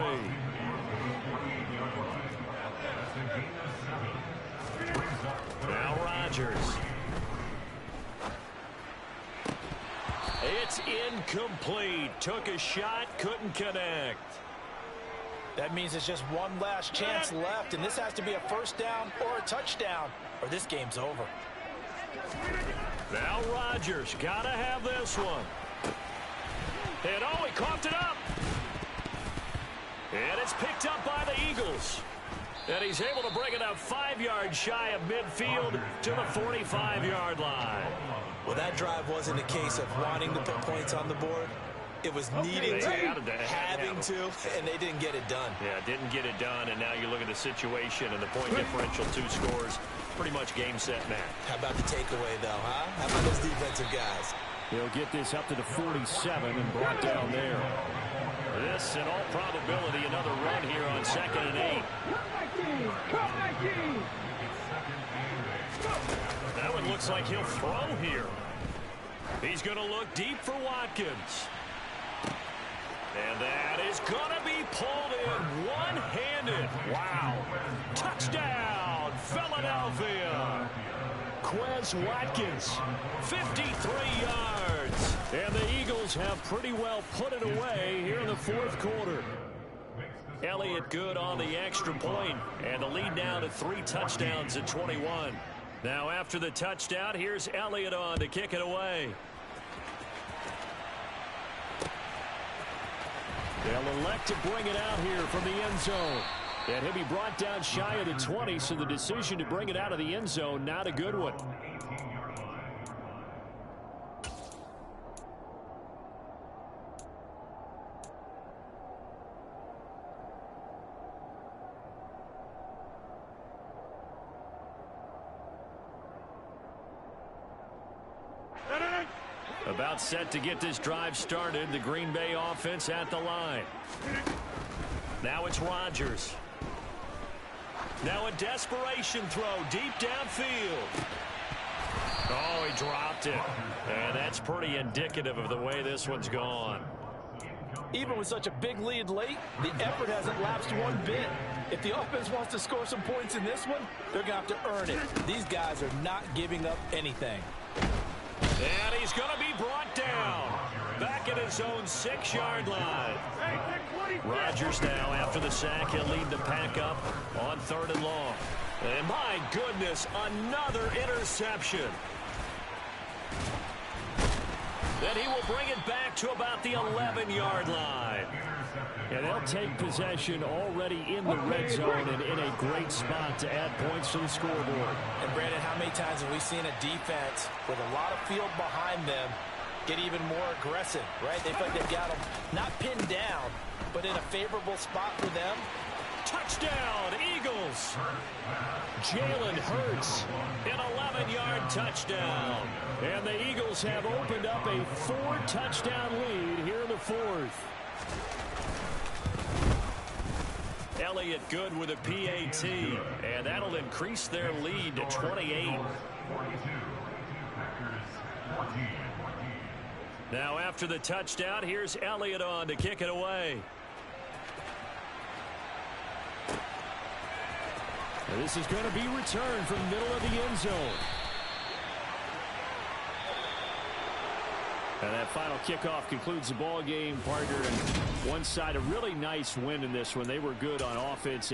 Now Rodgers. It's incomplete. Took a shot, couldn't connect. That means it's just one last chance left, and this has to be a first down or a touchdown, or this game's over. Now Rodgers, gotta have this one. And oh, he coughed it up. And it's picked up by the Eagles. And he's able to bring it up 5 yards shy of midfield to the 45-yard line. Well, that drive wasn't a case of wanting to put points on the board. It was needing to, having to, and they didn't get it done. Yeah, didn't get it done, and now you look at the situation and the point differential, 2 scores, pretty much game, set, match. How about the takeaway, though, huh? How about those defensive guys? He'll get this up to the 47 and brought down there. This, in all probability, another run here on 2nd and 8. That one looks like he'll throw here. He's going to look deep for Watkins. And that is going to be pulled in one-handed. Wow. Touchdown, Philadelphia. Quez Watkins, 53 yards. And the Eagles have pretty well put it away here in the 4th quarter. Elliott good on the extra point, and the lead now to 3 touchdowns at 21. Now after the touchdown, here's Elliott on to kick it away. They'll elect to bring it out here from the end zone. And he'll be brought down shy of the 20, so the decision to bring it out of the end zone, not a good one. About set to get this drive started. The Green Bay offense at the line. Now it's Rodgers. Now a desperation throw deep downfield. Oh, he dropped it. And that's pretty indicative of the way this one's gone. Even with such a big lead late, the effort hasn't lapsed one bit. If the offense wants to score some points in this one, they're going to have to earn it. These guys are not giving up anything. And he's going to be brought down. Back at his own 6-yard line. Rodgers now, after the sack, he'll lead the pack up on 3rd and long. And my goodness, another interception. Then he will bring it back to about the 11-yard line. And they'll take possession already in the red zone and in a great spot to add points to the scoreboard. And Brandon, how many times have we seen a defense with a lot of field behind them get even more aggressive, right? They feel like they've got them not pinned down, but in a favorable spot for them. Touchdown, Eagles. Jalen Hurts, an 11-yard touchdown. And the Eagles have opened up a 4-touchdown lead here in the 4th. Elliott good with a PAT, and that'll increase their lead to 28. 42. Packers 14. Now after the touchdown, here's Elliott on to kick it away. And this is going to be returned from the middle of the end zone. And that final kickoff concludes the ball game, partner. And one side, a really nice win in this one. They were good on offense.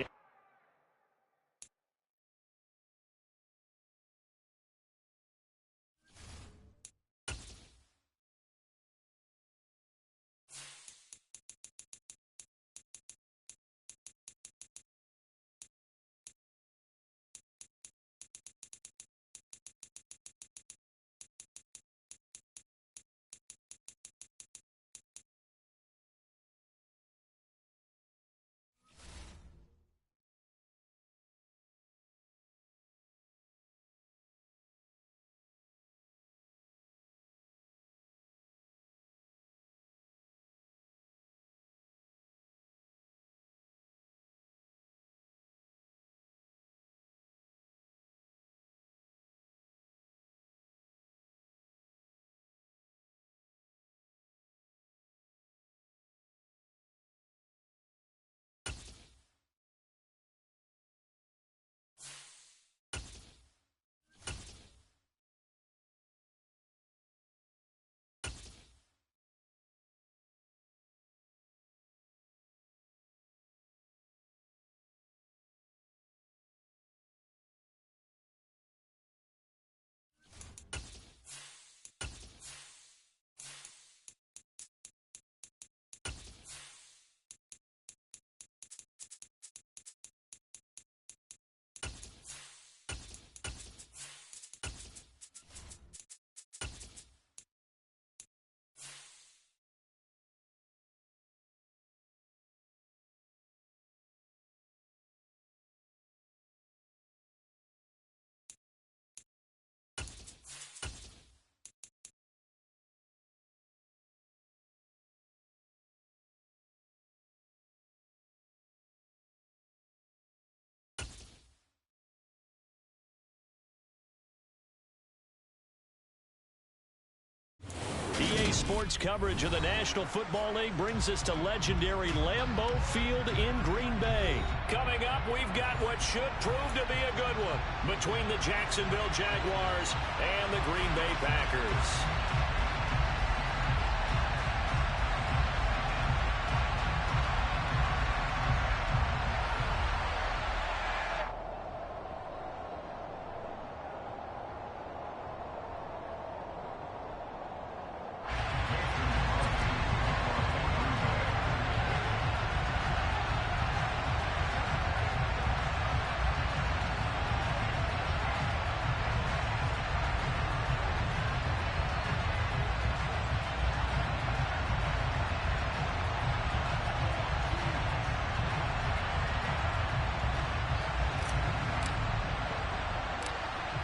EA Sports coverage of the National Football League brings us to legendary Lambeau Field in Green Bay. Coming up, we've got what should prove to be a good one between the Jacksonville Jaguars and the Green Bay Packers.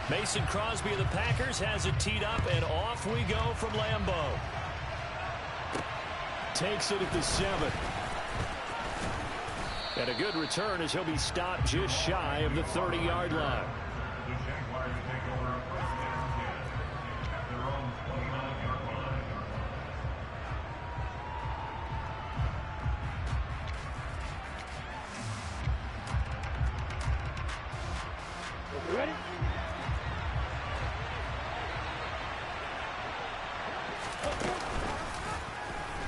Mason Crosby of the Packers has it teed up, and off we go from Lambeau. Takes it at the 7. And a good return as he'll be stopped just shy of the 30-yard line. The Jaguars take over first and 10 at their own 29-yard line. Ready?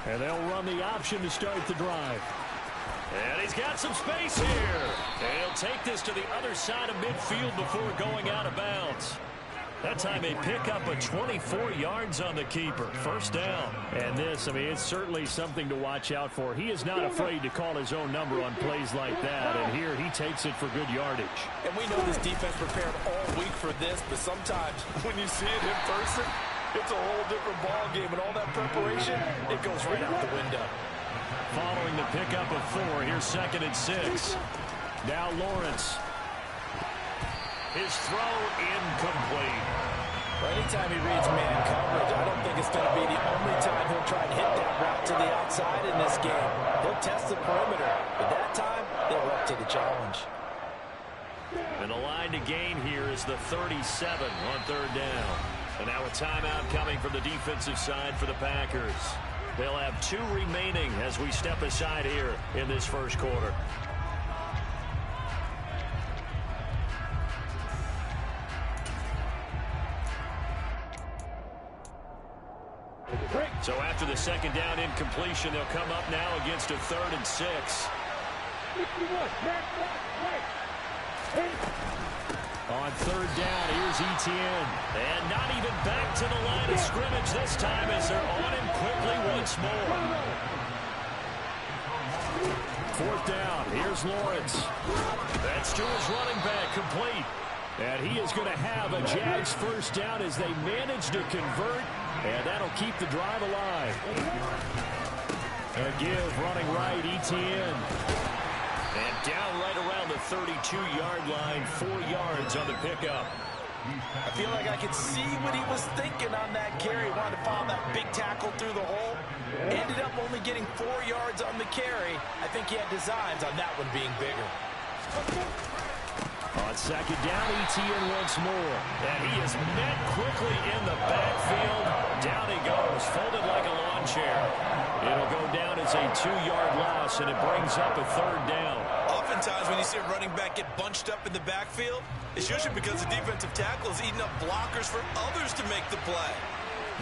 And they'll run the option to start the drive. And he's got some space here. And he'll take this to the other side of midfield before going out of bounds. That time they pick up a 24 yards on the keeper. First down. And this, I mean, it's certainly something to watch out for. He is not afraid to call his own number on plays like that. And here he takes it for good yardage. And we know this defense prepared all week for this, but sometimes when you see it in person, it's a whole different ball game, and all that preparation, it goes right out the window. Following the pickup of 4, here's 2nd and 6. Now Lawrence. His throw incomplete. Well, anytime he reads man coverage, I don't think it's going to be the only time he'll try and hit that route to the outside in this game. He'll test the perimeter, but that time they were up to the line to gain here is the 37 on third down. And now a timeout coming from the defensive side for the Packers. They'll have 2 remaining as we step aside here in this first quarter. So after the second down incompletion, they'll come up now against a 3rd and 6. On third down, here's Etienne. And not even back to the line of scrimmage this time as they're on him quickly once more. 4th down, here's Lawrence. That's to his running back, complete. And he is going to have a Jags first down as they manage to convert. And that'll keep the drive alive. A give running right, Etienne. And down right around the 32-yard line, 4 yards on the pickup. I feel like I could see what he was thinking on that carry. Wanted to follow that big tackle through the hole. Ended up only getting 4 yards on the carry. I think he had designs on that one being bigger. On second down, Etienne once more. And he is met quickly in the backfield. Down he goes, folded like a lawn chair. It'll go down as a 2-yard loss, and it brings up a 3rd down. Oftentimes when you see a running back get bunched up in the backfield, it's usually because the defensive tackle is eating up blockers for others to make the play.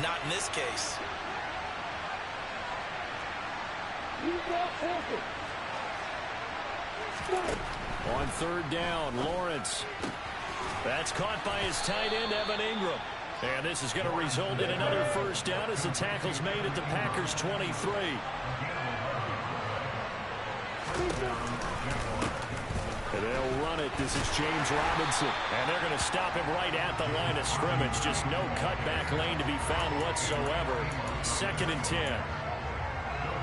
Not in this case. On third down, Lawrence. That's caught by his tight end, Evan Ingram. And this is going to result in another first down as the tackle's made at the Packers' 23. And they'll run it. This is James Robinson. And they're going to stop him right at the line of scrimmage. Just no cutback lane to be found whatsoever. 2nd and 10.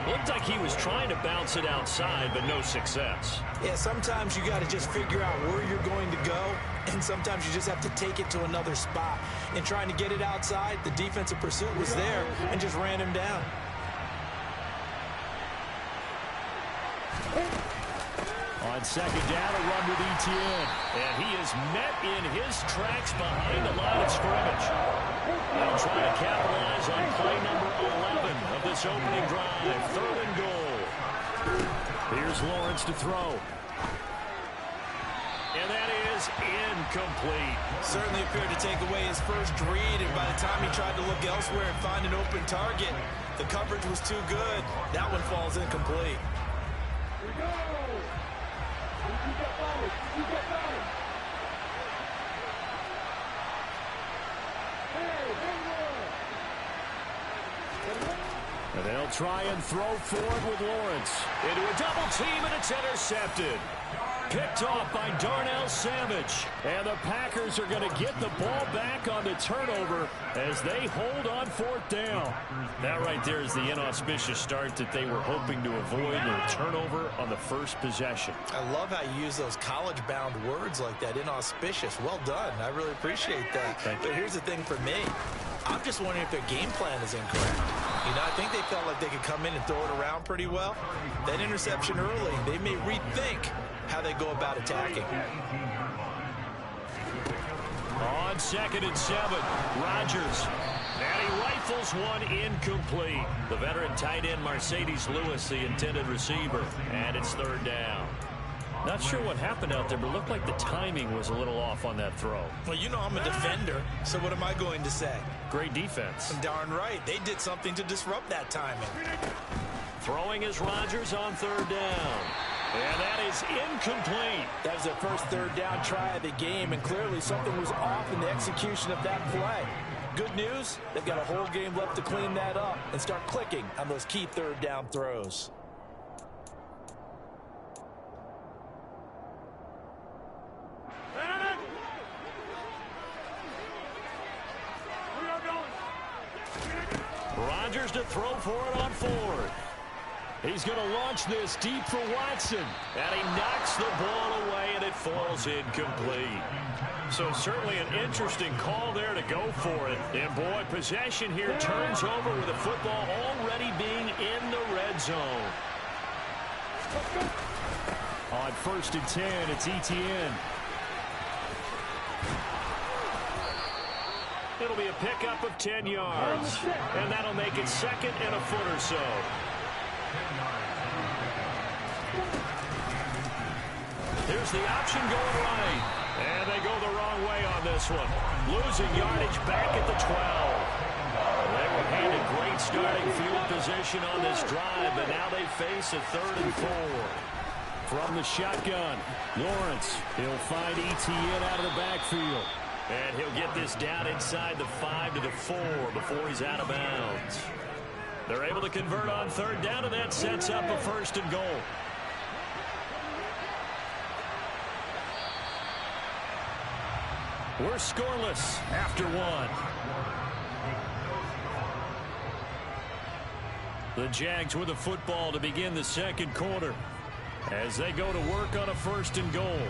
Looked like he was trying to bounce it outside, but no success. Yeah, sometimes you got to just figure out where you're going to go, and sometimes you just have to take it to another spot. And trying to get it outside, the defensive pursuit was there and just ran him down. On second down, a run with Etienne. And he is met in his tracks behind the line of scrimmage. They'll try to capitalize on play number 11 of this opening drive. 3rd and goal. Here's Lawrence to throw. And that is incomplete. Certainly appeared to take away his first read, and by the time he tried to look elsewhere and find an open target, the coverage was too good. That one falls incomplete. Here we go. You get balled. You get balled. And they'll try and throw forward with Lawrence. Into a double team, and it's intercepted. Picked off by Darnell Savage. And the Packers are going to get the ball back on the turnover as they hold on 4th down. That right there is the inauspicious start that they were hoping to avoid, their turnover on the first possession. I love how you use those college-bound words like that, inauspicious. Well done. I really appreciate that. But here's the thing for me. I'm just wondering if their game plan is incorrect. You know, I think they felt like they could come in and throw it around pretty well. That interception early, they may rethink how they go about attacking. On 2nd and 7, Rodgers. And he rifles one incomplete. The veteran tight end Mercedes Lewis, the intended receiver. And it's 3rd down. Not sure what happened out there, but it looked like the timing was a little off on that throw. Well, you know I'm a defender, so what am I going to say? Great defense. Darn right. They did something to disrupt that timing. Throwing is Rodgers on 3rd down. And that is incomplete. That was their first 3rd down try of the game, and clearly something was off in the execution of that play. Good news, they've got a whole game left to clean that up and start clicking on those key 3rd down throws. Rodgers to throw for it on 4th. He's going to launch this deep for Watson. And he knocks the ball away, and it falls incomplete. So certainly an interesting call there to go for it. And, boy, possession here turns over with the football already being in the red zone. On 1st and 10, it's Etienne. It'll be a pickup of 10 yards. And that'll make it second and a foot or so. Here's the option going right. And they go the wrong way on this one. Losing yardage back at the 12. They were handed great starting field position on this drive, but now they face a 3rd and 4. From the shotgun, Lawrence, he'll find Etienne out of the backfield. And he'll get this down inside the 5 to the 4 before he's out of bounds. They're able to convert on 3rd down, and that sets up a 1st and goal. We're scoreless after 1. The Jags with a football to begin the second quarter as they go to work on a 1st and goal.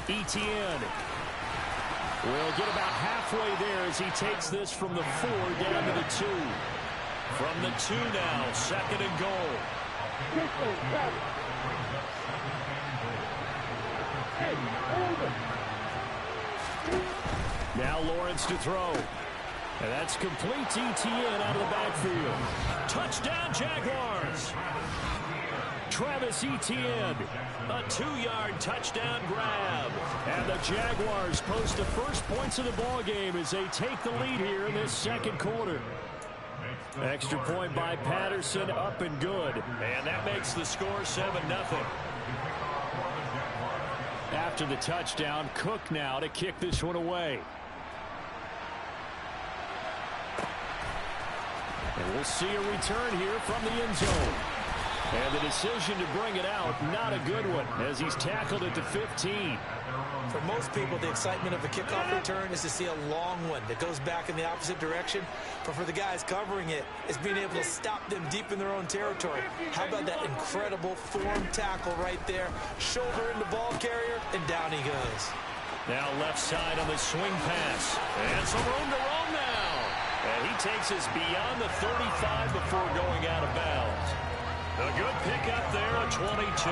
Etienne will get about halfway there as he takes this from the 4 down to the 2. From the 2 now, 2nd and goal. Now Lawrence to throw. And that's complete to Etienne out of the backfield. Touchdown Jaguars. Travis Etienne, a 2-yard touchdown grab. And the Jaguars post the first points of the ball game as they take the lead here in this second quarter. Extra point by Patterson, up and good. And that makes the score 7-0. After the touchdown, Cook now to kick this one away. And we'll see a return here from the end zone. And the decision to bring it out, not a good one, as he's tackled at the 15. For most people, the excitement of a kickoff return is to see a long one that goes back in the opposite direction. But for the guys covering it, it's being able to stop them deep in their own territory. How about that incredible form tackle right there? Shoulder in the ball carrier, and down he goes. Now left side on the swing pass. And some room to roam now. And he takes us beyond the 35 before going out of bounds. A good pickup there at 22.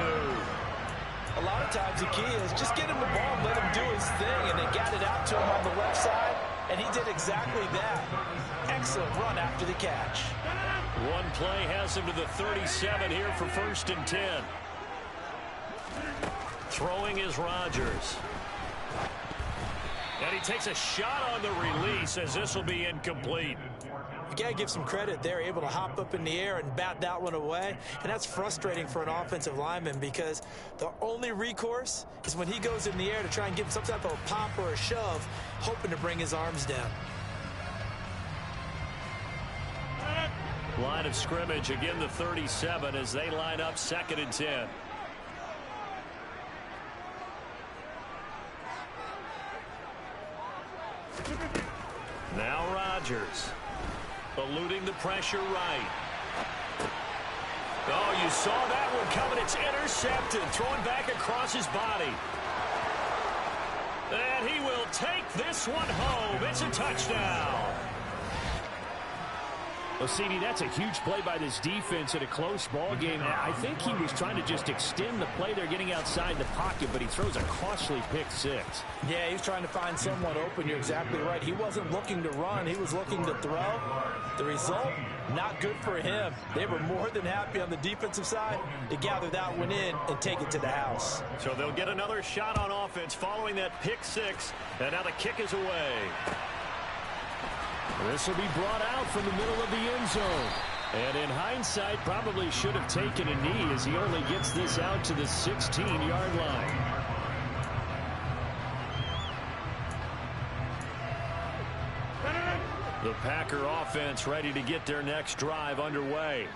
A lot of times the key is just get him the ball and let him do his thing, and they got it out to him on the left side, and he did exactly that. Excellent run after the catch. One play has him to the 37 here for 1st and 10. Throwing is Rodgers. And he takes a shot on the release as this will be incomplete. You got to give some credit. They're able to hop up in the air and bat that one away. And that's frustrating for an offensive lineman because the only recourse is when he goes in the air to try and give some type of a pop or a shove, hoping to bring his arms down. Line of scrimmage, again the 37 as they line up 2nd and 10. Now Rodgers. Eluding the pressure right. Oh, you saw that one coming. It's intercepted. Thrown back across his body. And he will take this one home. It's a touchdown. Well, CD, that's a huge play by this defense in a close ball game. I think he was trying to just extend the play. They're getting outside the pocket, but he throws a costly pick 6. Yeah, he's trying to find someone open. You're exactly right. He wasn't looking to run. He was looking to throw. The result, not good for him. They were more than happy on the defensive side to gather that one in and take it to the house. So they'll get another shot on offense following that pick 6, and now the kick is away. This will be brought out from the middle of the end zone. And in hindsight, probably should have taken a knee as he only gets this out to the 16-yard line. The Packer offense ready to get their next drive underway.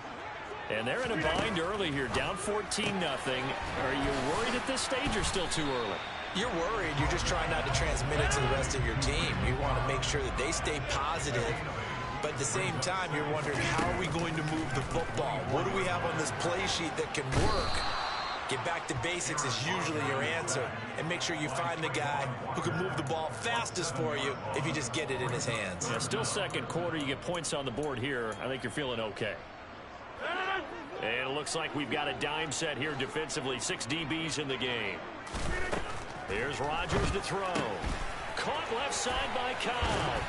And they're in a bind early here, down 14-0. Are you worried at this stage or still too early? You're worried. You're just trying not to transmit it to the rest of your team. You want to make sure that they stay positive. But at the same time, you're wondering, how are we going to move the football? What do we have on this play sheet that can work? Get back to basics is usually your answer, and make sure you find the guy who can move the ball fastest for you if you just get it in his hands. Yeah, still second quarter. You get points on the board here. I think you're feeling okay. And it looks like we've got a dime set here defensively. 6 DBs in the game. Here's Rodgers to throw. Caught left side by Cobb.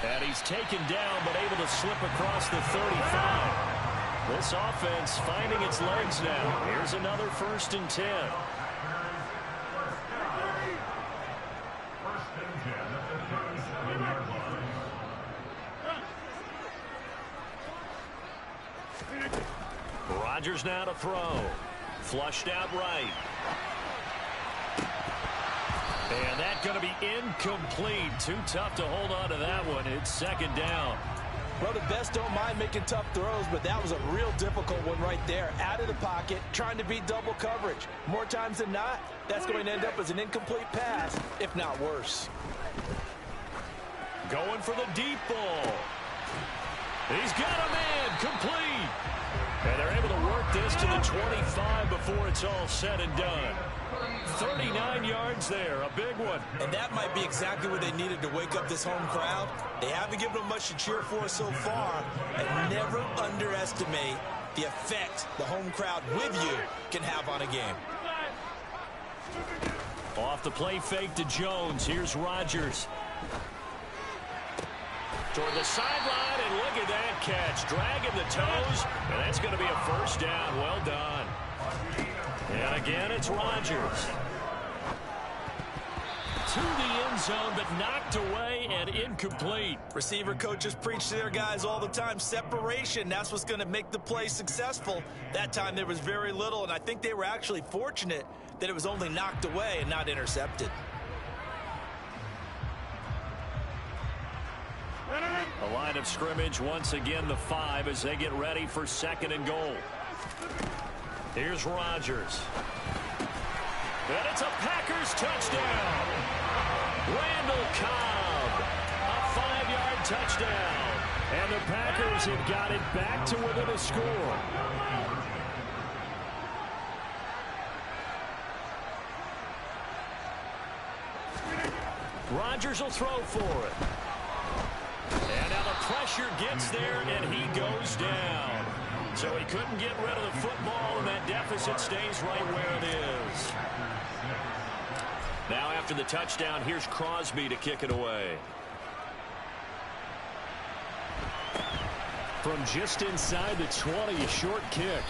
And he's taken down, but able to slip across the 35. This offense finding its legs now. Here's another 1st and 10. Rodgers now to throw. Flushed out right. And that's going to be incomplete. Too tough to hold on to that one. It's 2nd down. Well, the best don't mind making tough throws, but that was a real difficult one right there. Out of the pocket, trying to beat double coverage. More times than not, that's going to end up as an incomplete pass, if not worse. Going for the deep ball. He's got a man, complete. And they're able to work this to the 25 before it's all said and done. 39 yards there, a big one. And that might be exactly what they needed to wake up this home crowd. They haven't given them much to cheer for so far, and never underestimate the effect the home crowd with you can have on a game. Off the play fake to Jones. Here's Rodgers. Toward the sideline, and look at that catch. Dragging the toes, and that's going to be a 1st down. Well done. And again, it's Rodgers. To the end zone, but knocked away and incomplete. Receiver coaches preach to their guys all the time. Separation, that's what's going to make the play successful. That time there was very little, and I think they were actually fortunate that it was only knocked away and not intercepted. A line of scrimmage, once again the 5 as they get ready for 2nd and goal. Here's Rodgers. And it's a Packers touchdown. Randall Cobb, a 5-yard touchdown. And the Packers have got it back to within a score. Rodgers will throw for it. And now the pressure gets there, and he goes down. So he couldn't get rid of the football, and that deficit stays right where it is. Now after the touchdown, here's Crosby to kick it away. From just inside the 20, a short kick.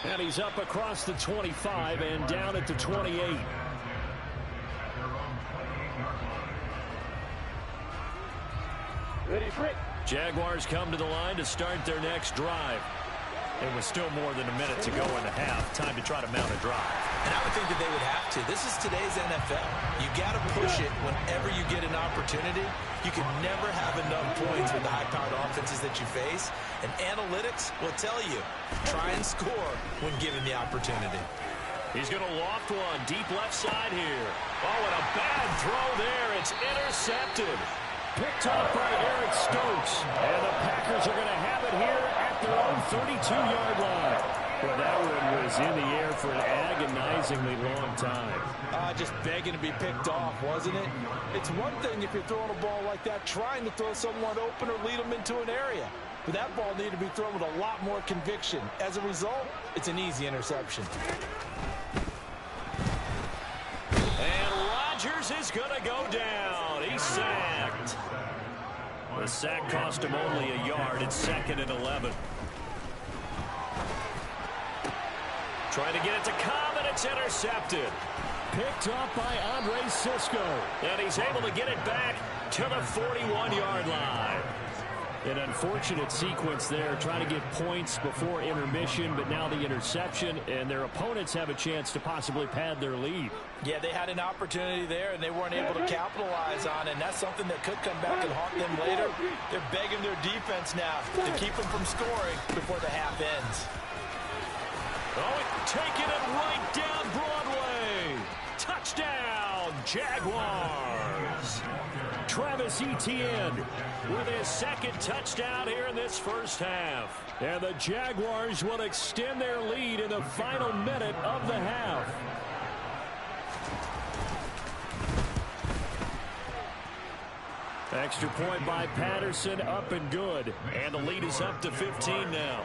And he's up across the 25 and down at the 28. Ready, Frick. Jaguars come to the line to start their next drive. It was still more than a minute to go in the half. Time to try to mount a drive. And I would think that they would have to. This is today's NFL. You got to push it whenever you get an opportunity. You can never have enough points with the high-powered offenses that you face. And analytics will tell you, try and score when given the opportunity. He's going to loft one deep left side here. Oh, and a bad throw there. It's intercepted. Picked off by Eric Stokes. And the Packers are going to have it here at their own 32-yard line. Well, that one was in the air for an agonizingly long time. Just begging to be picked off, wasn't it? It's one thing if you're throwing a ball like that, trying to throw someone open or lead them into an area. But that ball needed to be thrown with a lot more conviction. As a result, it's an easy interception. And Rodgers is going to go down. He's sacked. The sack cost him only a yard. It's 2nd and 11. Trying to get it to Cobb, and it's intercepted. Picked up by Andre Sisco. And he's able to get it back to the 41-yard line. An unfortunate sequence there, trying to get points before intermission, but now the interception, and their opponents have a chance to possibly pad their lead. Yeah, they had an opportunity there, and they weren't able to capitalize on it, and that's something that could come back and haunt them later. They're begging their defense now to keep them from scoring before the half ends. Oh, taking it right down Broadway. Touchdown, Jaguars. Travis Etienne with his second touchdown here in this first half. And the Jaguars will extend their lead in the final minute of the half. Extra point by Patterson, up and good. And the lead is up to 15 now.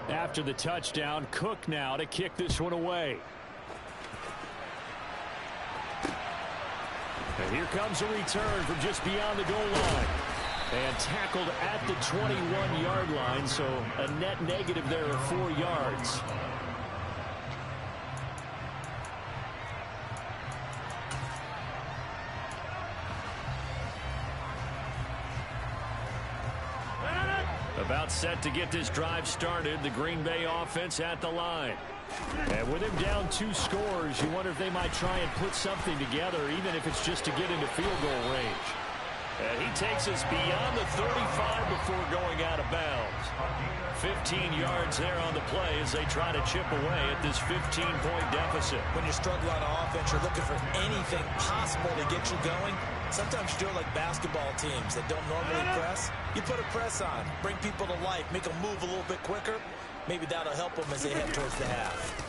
After the touchdown, Cook now to kick this one away. And here comes a return from just beyond the goal line. And tackled at the 21-yard line, so a net negative there of 4 yards. About set to get this drive started. The Green Bay offense at the line. And with him down 2 scores, you wonder if they might try and put something together, even if it's just to get into field goal range. And he takes us beyond the 35 before going out of bounds. 15 yards there on the play as they try to chip away at this 15-point deficit. When you're struggling on offense, you're looking for anything possible to get you going. Sometimes you do it like basketball teams that don't normally press. You put a press on, bring people to life, make them move a little bit quicker. Maybe that'll help them as they head towards the half.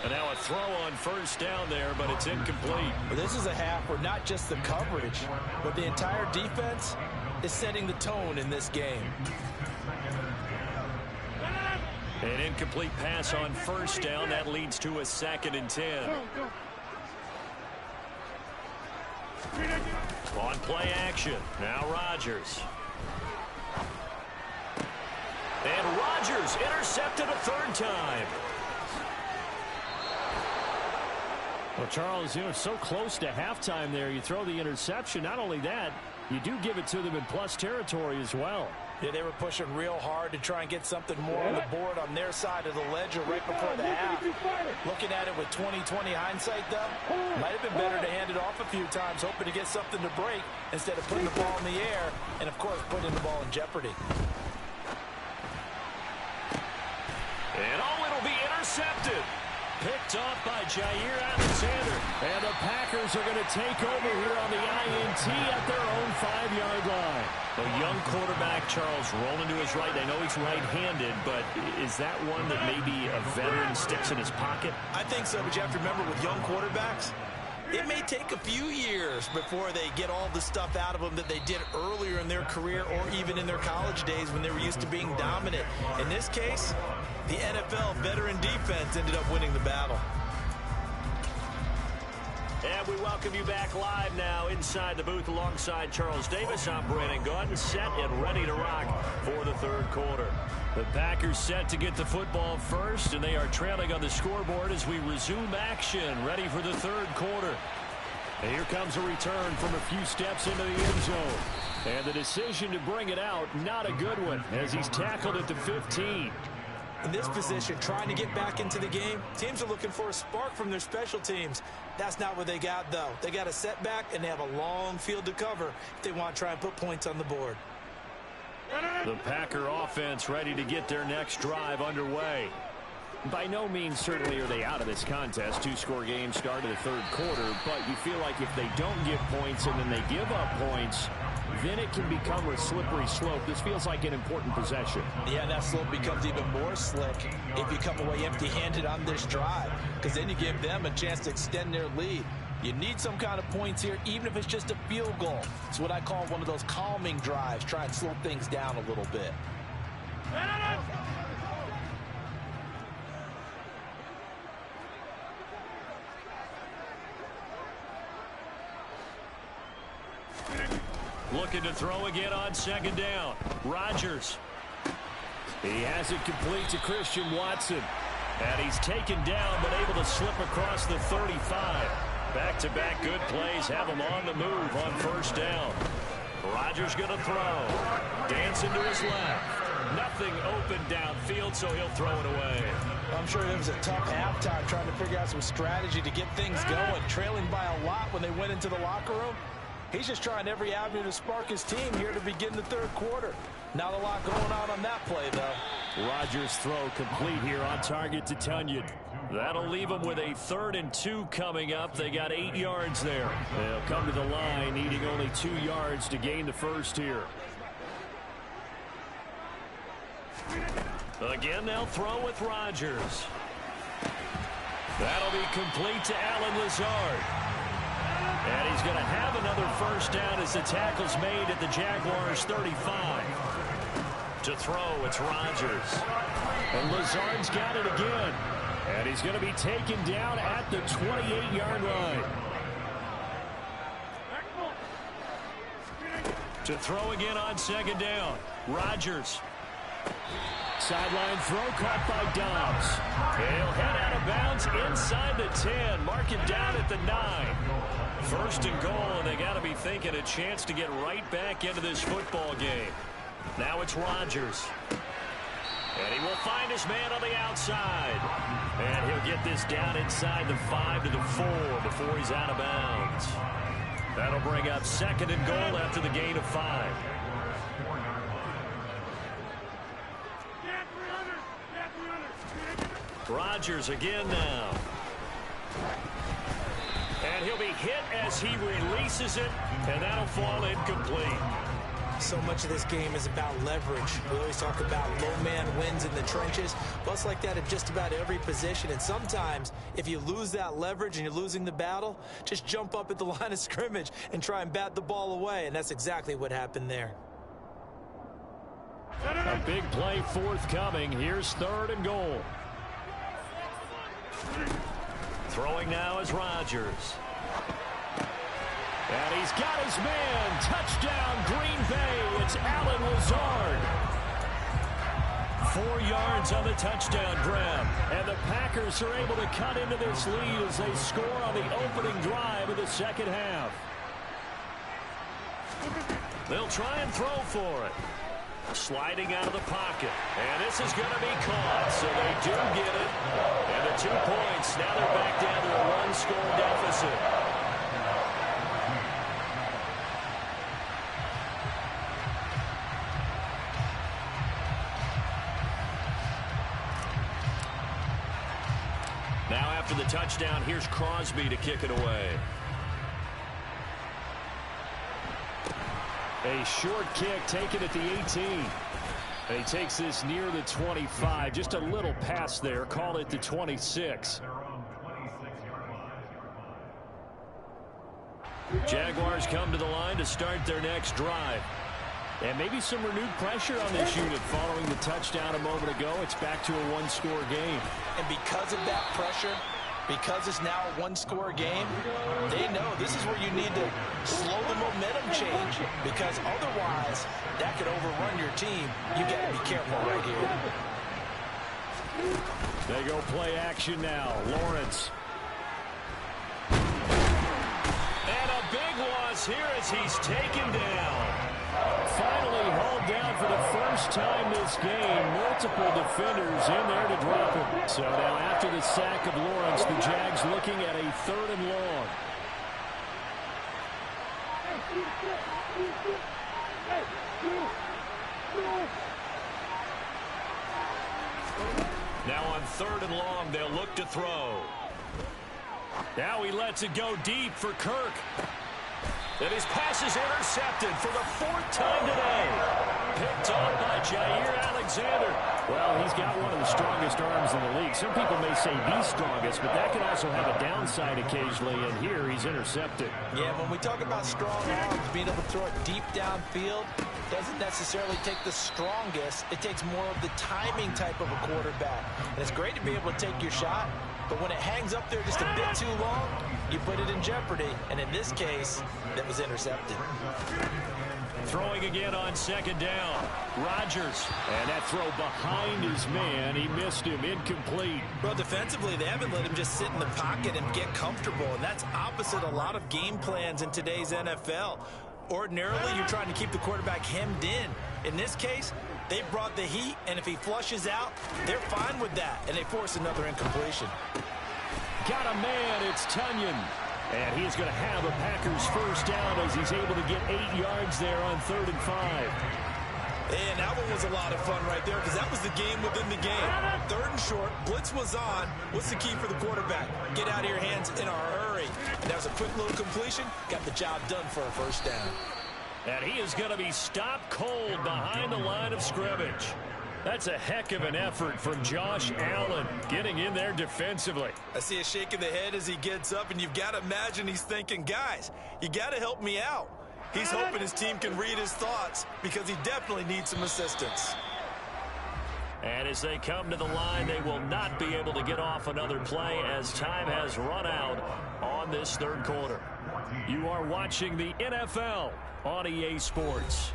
And now a throw on first down there, but it's incomplete. Well, this is a half where not just the coverage, but the entire defense is setting the tone in this game. An incomplete pass on first down. That leads to a 2nd and 10. On play action. Now Rodgers. And Rodgers intercepted a 3rd time. Well, Charles, you know, so close to halftime there. You throw the interception. Not only that, you do give it to them in plus territory as well. Yeah, they were pushing real hard to try and get something more on the board on their side of the ledger right before the half. Looking at it with 20/20 hindsight, though, might have been better to hand it off a few times, hoping to get something to break instead of putting the ball in the air and, of course, putting the ball in jeopardy. And it'll be intercepted. Picked off by Jair Alexander. And the Packers are going to take over here on the INT at their own 5-yard line. A young quarterback, Charles, rolling to his right. I know he's right-handed, but is that one that maybe a veteran sticks in his pocket? I think so, but you have to remember with young quarterbacks, it may take a few years before they get all the stuff out of them that they did earlier in their career or even in their college days when they were used to being dominant. In this case, the NFL veteran defense ended up winning the battle. And we welcome you back live now inside the booth alongside Charles Davis. I'm Brandon Gaudin, set and ready to rock for the 3rd quarter. The Packers set to get the football first, and they are trailing on the scoreboard as we resume action, ready for the 3rd quarter. And here comes a return from a few steps into the end zone. And the decision to bring it out, not a good one, as he's tackled at the 15. In this position, trying to get back into the game, teams are looking for a spark from their special teams. That's not what they got, though. They got a setback, and they have a long field to cover if they want to try and put points on the board. The Packer offense ready to get their next drive underway. By no means certainly are they out of this contest. 2-score game start of the 3rd quarter, but you feel like if they don't get points and then they give up points, then it can become a slippery slope. This feels like an important possession. Yeah, that slope becomes even more slick if you come away empty-handed on this drive, because then you give them a chance to extend their lead. You need some kind of points here, even if it's just a field goal. It's what I call one of those calming drives. Try and slow things down a little bit. Looking to throw again on 2nd down. Rodgers. He has it complete to Christian Watson. And he's taken down, but able to slip across the 35. Back-to-back good plays have him on the move on 1st down. Rodgers going to throw. Dancing to his left. Nothing open downfield, so he'll throw it away. I'm sure it was a tough halftime trying to figure out some strategy to get things going. Trailing by a lot when they went into the locker room. He's just trying every avenue to spark his team here to begin the 3rd quarter. Not a lot going on that play, though. Rodgers' throw complete here on target to Tonyan. That'll leave them with a 3rd and 2 coming up. They got 8 yards there. They'll come to the line needing only 2 yards to gain the first here. Again, they'll throw with Rodgers. That'll be complete to Allen Lazard. And he's going to have another first down as the tackle's made at the Jaguars' 35. To throw, it's Rodgers. And Lazard's got it again. And he's going to be taken down at the 28-yard line. To throw again on 2nd down. Rodgers. Sideline throw caught by Dobbs. He'll head out of bounds inside the 10. Mark it down at the 9. 1st and goal, and they got to be thinking a chance to get right back into this football game. Now it's Rodgers. And he will find his man on the outside. And he'll get this down inside the 5 to the 4 before he's out of bounds. That'll bring up 2nd and goal after the gain of 5. Rodgers again now. And he'll be hit as he releases it, and that'll fall incomplete. So much of this game is about leverage. We always talk about low man wins in the trenches. Well, it's like that at just about every position. And sometimes, if you lose that leverage and you're losing the battle, just jump up at the line of scrimmage and try and bat the ball away. And that's exactly what happened there. A big play forthcoming. Here's 3rd and goal. Throwing now is Rodgers. And he's got his man. Touchdown, Green Bay. It's Allen Lazard. 4 yards on the touchdown grab. And the Packers are able to cut into this lead as they score on the opening drive of the 2nd half. They'll try and throw for it. Sliding out of the pocket. And this is going to be caught, so they do get it. And the 2 points, now they're back down to a 1-score deficit. Now after the touchdown, here's Crosby to kick it away. A short kick taken at the 18. And he takes this near the 25. Just a little pass there. Call it the 26. Jaguars come to the line to start their next drive. And maybe some renewed pressure on this unit following the touchdown a moment ago. It's back to a 1-score game. And because of that pressure, because it's now a 1-score game, they know this is where you need to slow the momentum change, because otherwise that could overrun your team. You got to be careful right here. They go play action now. Lawrence. And a big loss here as he's taken down. Finally hauled down for the first time this game. Multiple defenders in there to drop him. So now after the sack of Lawrence, the Jags looking at a 3rd and long. Now on 3rd and long, they'll look to throw. Now he lets it go deep for Kirk. And his pass is intercepted for the 4th time today. Picked off by Jair Alexander. Well, he's got one of the strongest arms in the league. Some people may say the strongest, but that can also have a downside occasionally, and here he's intercepted. Yeah, when we talk about strong arms, being able to throw it deep downfield doesn't necessarily take the strongest. It takes more of the timing type of a quarterback. And it's great to be able to take your shot, but when it hangs up there just a bit too long, you put it in jeopardy. And in this case, that was intercepted. Throwing again on 2nd down. Rodgers. And that throw behind his man. He missed him. Incomplete. Well, defensively, they haven't let him just sit in the pocket and get comfortable. And that's opposite a lot of game plans in today's NFL. Ordinarily, you're trying to keep the quarterback hemmed in. In this case, they brought the heat, and if he flushes out, they're fine with that, and they force another incompletion. Got a man. It's Tonyan. And he's going to have a Packers first down as he's able to get 8 yards there on 3rd and 5. And that one was a lot of fun right there because that was the game within the game. 3rd and short, blitz was on. What's the key for the quarterback? Get out of your hands in a hurry. And that was a quick little completion. Got the job done for a first down. And he is going to be stopped cold behind the line of scrimmage. That's a heck of an effort from Josh Allen getting in there defensively. I see a shake of the head as he gets up, and you've got to imagine he's thinking, guys, you got to help me out. He's hoping his team can read his thoughts because he definitely needs some assistance. And as they come to the line, they will not be able to get off another play as time has run out on this 3rd quarter. You are watching the NFL on EA Sports.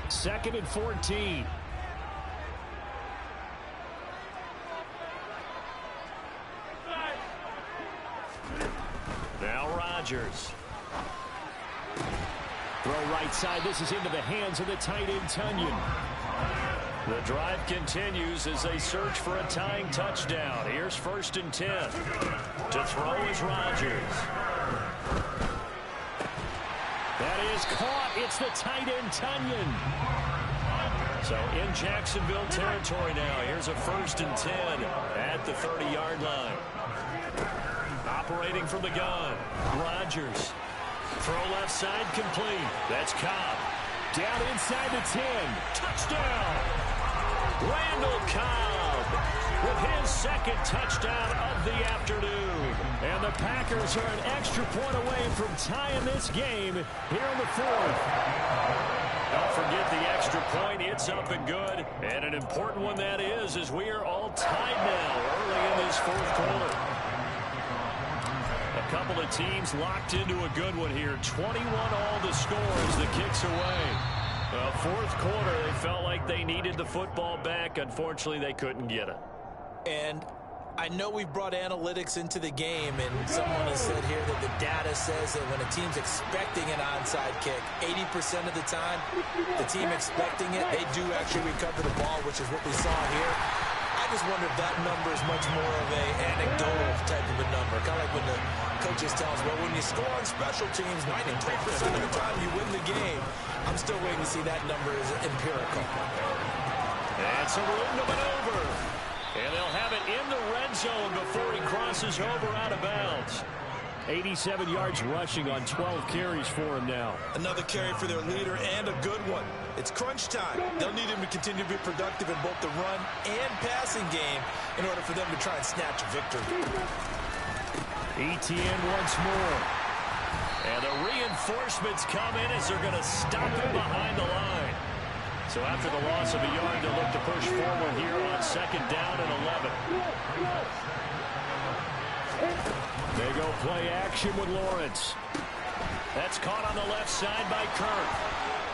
Second and 14. Now Rodgers. Throw right side. This is into the hands of the tight end, Tunyon. The drive continues as they search for a tying touchdown. Here's 1st and 10. To throw is Rodgers. That is caught. It's the tight end, Tunyon. So in Jacksonville territory now. Here's a 1st and 10 at the 30-yard line. Operating from the gun, Rodgers. Throw left side complete. That's Cobb. Down inside the 10. Touchdown. Randall Cobb with his 2nd touchdown of the afternoon. And the Packers are an extra point away from tying this game here in the 4th. Don't forget the extra point. It's up and good. And an important one that is, as we are all tied now early in this 4th quarter. A couple of teams locked into a good one here. 21 all the score as the kick's away. 4th quarter, they felt like they needed the football back. Unfortunately, they couldn't get it. And I know we've brought analytics into the game, and someone has said here that the data says that when a team's expecting an onside kick, 80% of the time, the team expecting it, they do actually recover the ball, which is what we saw here. I just wonder if that number is much more of an anecdotal type of a number. Kind of like when the coaches tell us, well, when you score on special teams, 93% of the time you win the game. I'm still waiting to see that number is empirical. That's a room to maneuver. And they'll have it in the red zone before he crosses over out of bounds. 87 yards rushing on 12 carries for him now. Another carry for their leader and a good one. It's crunch time. They'll need him to continue to be productive in both the run and passing game in order for them to try and snatch a victory. ETN once more. And the reinforcements come in as they're going to stop him behind the line. So after the loss of a yard, they'll look to push forward here on 2nd down and 11. They go play action with Lawrence. That's caught on the left side by Kirk.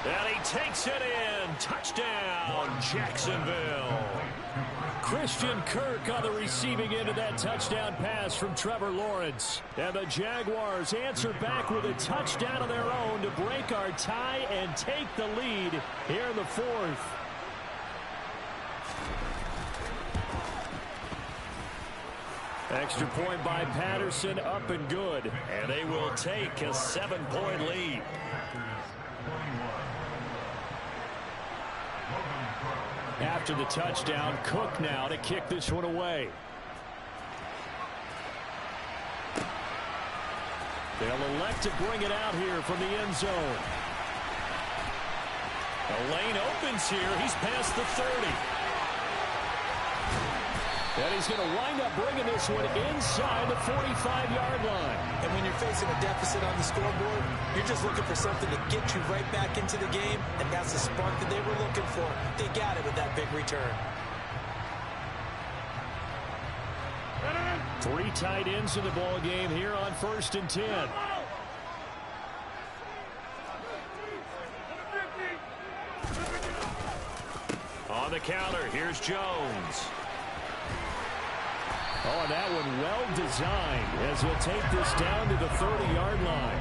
And he takes it in. Touchdown, Jacksonville. Christian Kirk on the receiving end of that touchdown pass from Trevor Lawrence. And the Jaguars answer back with a touchdown of their own to break our tie and take the lead here in the 4th. Extra point by Patterson, up and good. And they will take a 7-point lead. After the touchdown, Cook now to kick this one away. They'll elect to bring it out here from the end zone. A lane opens here. He's past the 30. And he's going to wind up bringing this one inside the 45-yard line. And when you're facing a deficit on the scoreboard, you're just looking for something to get you right back into the game, and that's the spark that they were looking for. They got it with that big return. 3 tight ends in the ball game here on 1st and 10. On the counter, here's Jones. Oh, and that one well designed as he'll take this down to the 30-yard line.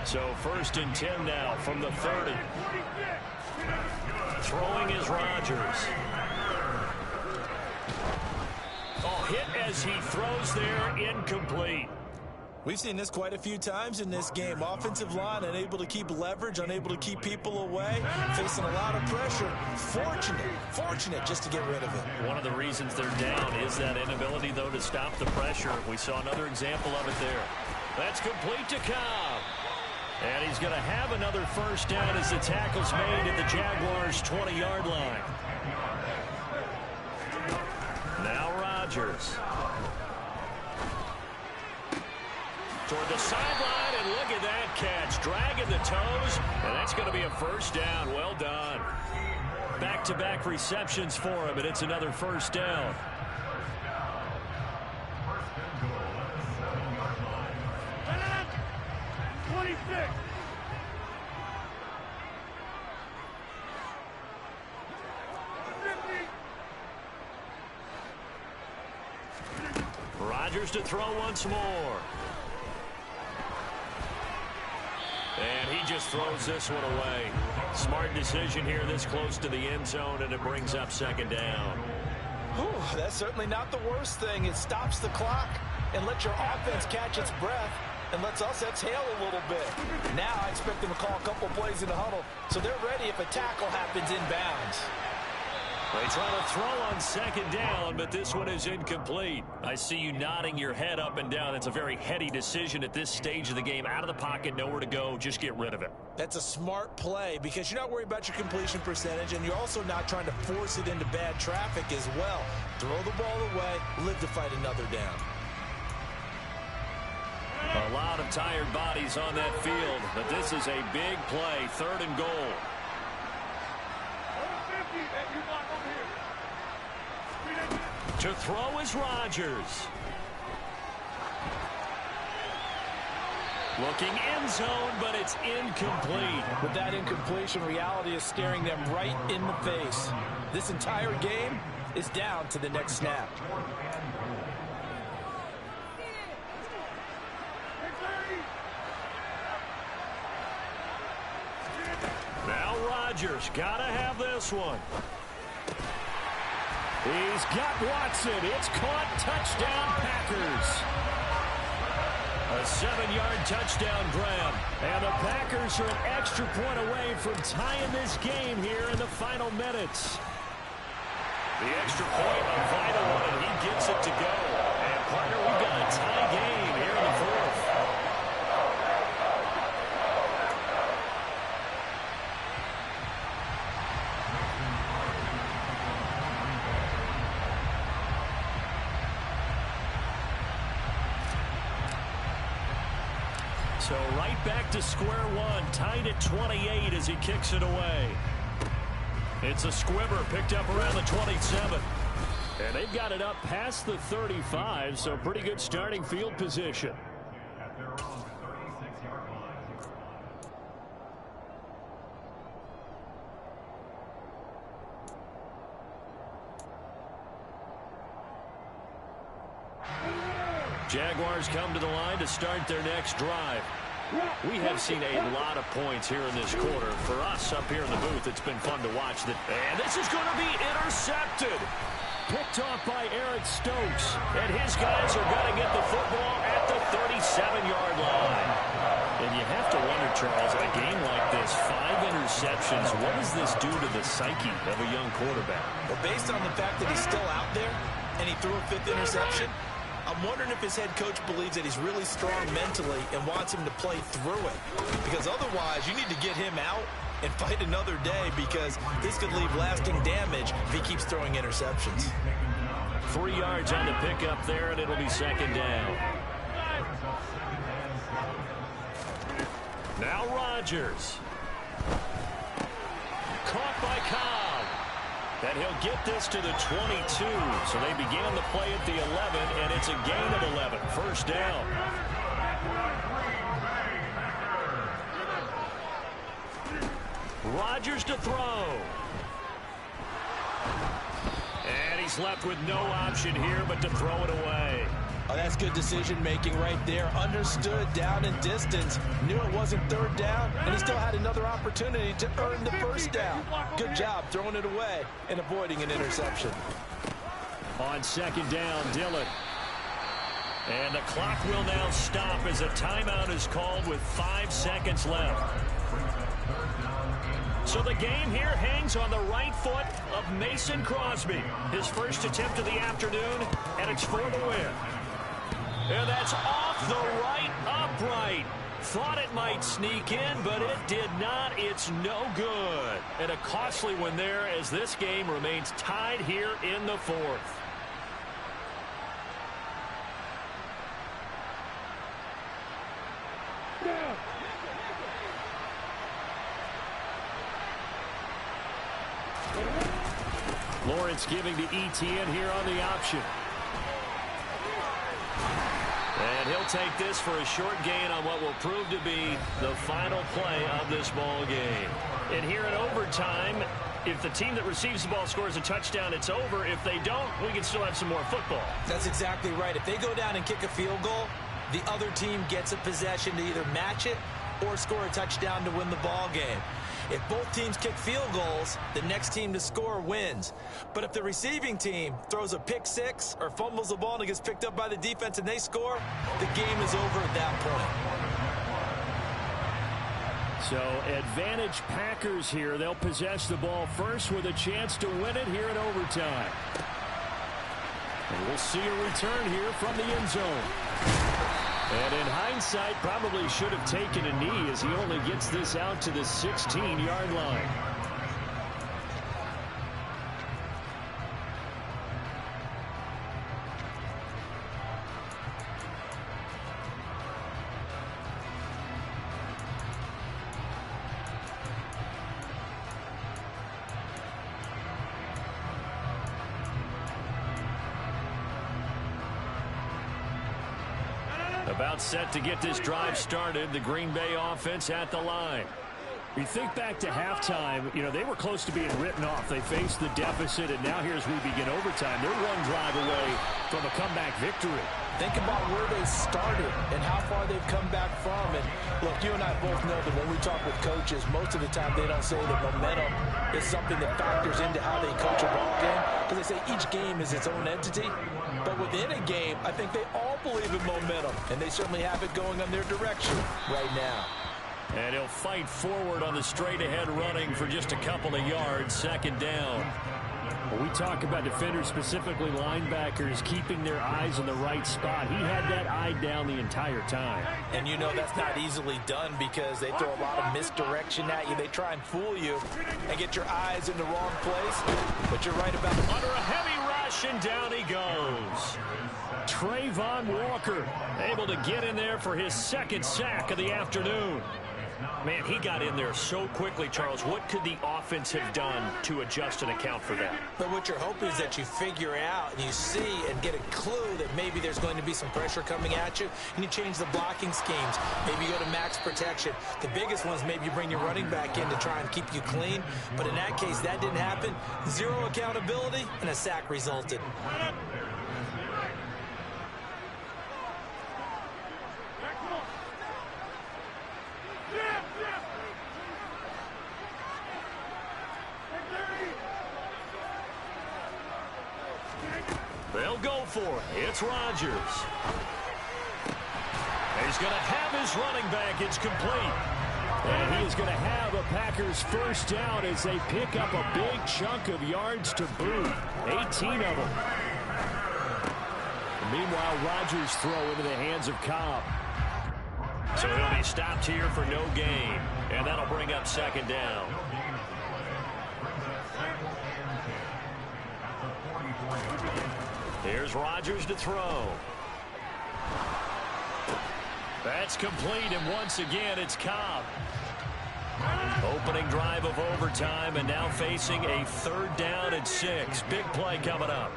So 1st and 10 now from the 30. Throwing is Rodgers. Oh, hit as he throws there, incomplete. We've seen this quite a few times in this game. Offensive line unable to keep leverage, unable to keep people away, facing a lot of pressure. Fortunate just to get rid of it. One of the reasons they're down is that inability, though, to stop the pressure. We saw another example of it there. That's complete to Cobb. And he's going to have another first down as the tackle's made at the Jaguars' 20-yard line. Now Rodgers. Toward the sideline, and look at that catch. Dragging the toes, and that's going to be a first down. Well done. Back-to-back receptions for him, and it's another first down. First and goal at the 7-yard line. 26. Rodgers to throw once more. And he just throws this one away. Smart decision here this close to the end zone, and it brings up second down. Whew, that's certainly not the worst thing. It stops the clock and lets your offense catch its breath and lets us exhale a little bit. Now I expect them to call a couple plays in the huddle so they're ready if a tackle happens inbounds. They try to throw on second down, but this one is incomplete. I see you nodding your head up and down. It's a very heady decision at this stage of the game. Out of the pocket, nowhere to go. Just get rid of it. That's a smart play because you're not worried about your completion percentage, and you're also not trying to force it into bad traffic as well. Throw the ball away, live to fight another down. A lot of tired bodies on that field, but this is a big play. 3rd and goal. To throw is Rodgers. Looking end zone, but it's incomplete. With that incompletion, reality is staring them right in the face. This entire game is down to the next snap. Now Rodgers, gotta have this one. He's got Watson. It's caught. Touchdown, Packers. A 7-yard touchdown grab. And the Packers are an extra point away from tying this game here in the final minutes. The extra point, a vital one, and he gets it to go. And, partner, we've got a tie game here in the 4th. So right back to square one, tied at 28 as he kicks it away. It's a squibber picked up around the 27. And they've got it up past the 35, so pretty good starting field position. At their own 36-yard line. Jaguars come to the line to start their next drive. We have seen a lot of points here in this quarter. For us up here in the booth, it's been fun to watch. And this is going to be intercepted. Picked off by Eric Stokes. And his guys are going to get the football at the 37-yard line. And you have to wonder, Charles, in a game like this, 5 interceptions, what does this do to the psyche of a young quarterback? Well, based on the fact that he's still out there and he threw a 5th interception, I'm wondering if his head coach believes that he's really strong mentally and wants him to play through it. Because otherwise, you need to get him out and fight another day because this could leave lasting damage if he keeps throwing interceptions. 3 yards on the pickup there, and it'll be second down. Now Rodgers. Caught by Cobb. And he'll get this to the 22. So they began the play at the 11, and it's a gain of 11. First down. Rodgers to throw. And he's left with no option here but to throw it away. Oh, that's good decision-making right there. Understood down and distance. Knew it wasn't third down, and he still had another opportunity to earn the first down. Good job throwing it away and avoiding an interception. On second down, Dillon. And the clock will now stop as a timeout is called with 5 seconds left. So the game here hangs on the right foot of Mason Crosby. His first attempt of the afternoon, and it's for the win. And that's off the right upright. Thought it might sneak in, but it did not. It's no good. And a costly one there as this game remains tied here in the fourth. Lawrence giving to Etienne here on the option. And he'll take this for a short gain on what will prove to be the final play of this ball game. And here in overtime, if the team that receives the ball scores a touchdown, it's over. If they don't, we can still have some more football. That's exactly right. If they go down and kick a field goal, the other team gets a possession to either match it or score a touchdown to win the ball game. If both teams kick field goals, the next team to score wins. But if the receiving team throws a pick six or fumbles the ball and it gets picked up by the defense and they score, the game is over at that point. So advantage Packers here. They'll possess the ball first with a chance to win it here in overtime. And we'll see a return here from the end zone. And in hindsight, probably should have taken a knee as he only gets this out to the 16-yard line. About set to get this drive started, the Green Bay offense at the line. You think back to halftime, they were close to being written off. They faced the deficit, and now here as we begin overtime, they're one drive away from a comeback victory. Think about where they started and how far they've come back from. And look, you and I both know that when we talk with coaches, most of the time they don't say that momentum is something that factors into how they coach a ball game, because they say each game is its own entity. But within a game, I think they all believe in momentum, and they certainly have it going on their direction right now. And he'll fight forward on the straight-ahead running for just a couple of yards, second down. When we talk about defenders, specifically linebackers, keeping their eyes in the right spot, he had that eye down the entire time. And that's not easily done because they throw a lot of misdirection at you. They try and fool you and get your eyes in the wrong place. But you're right about under a heavy rush, and down he goes. Trayvon Walker able to get in there for his second sack of the afternoon. Man, he got in there so quickly, Charles. What could the offense have done to adjust and account for that? But what you're hoping is that you figure out and you see and get a clue that maybe there's going to be some pressure coming at you, and you change the blocking schemes. Maybe you go to max protection. The biggest ones, maybe you bring your running back in to try and keep you clean. But in that case, that didn't happen. Zero accountability, and a sack resulted. They'll go for it. It's Rodgers. He's going to have his running back. It's complete. And he is going to have a Packers first down as they pick up a big chunk of yards to boot. 18 of them. Meanwhile, Rodgers throw into the hands of Cobb. So he'll be stopped here for no gain. And that'll bring up second down. Here's Rodgers to throw. That's complete, and once again, it's Cobb. Opening drive of overtime, and now facing a third down and 6. Big play coming up.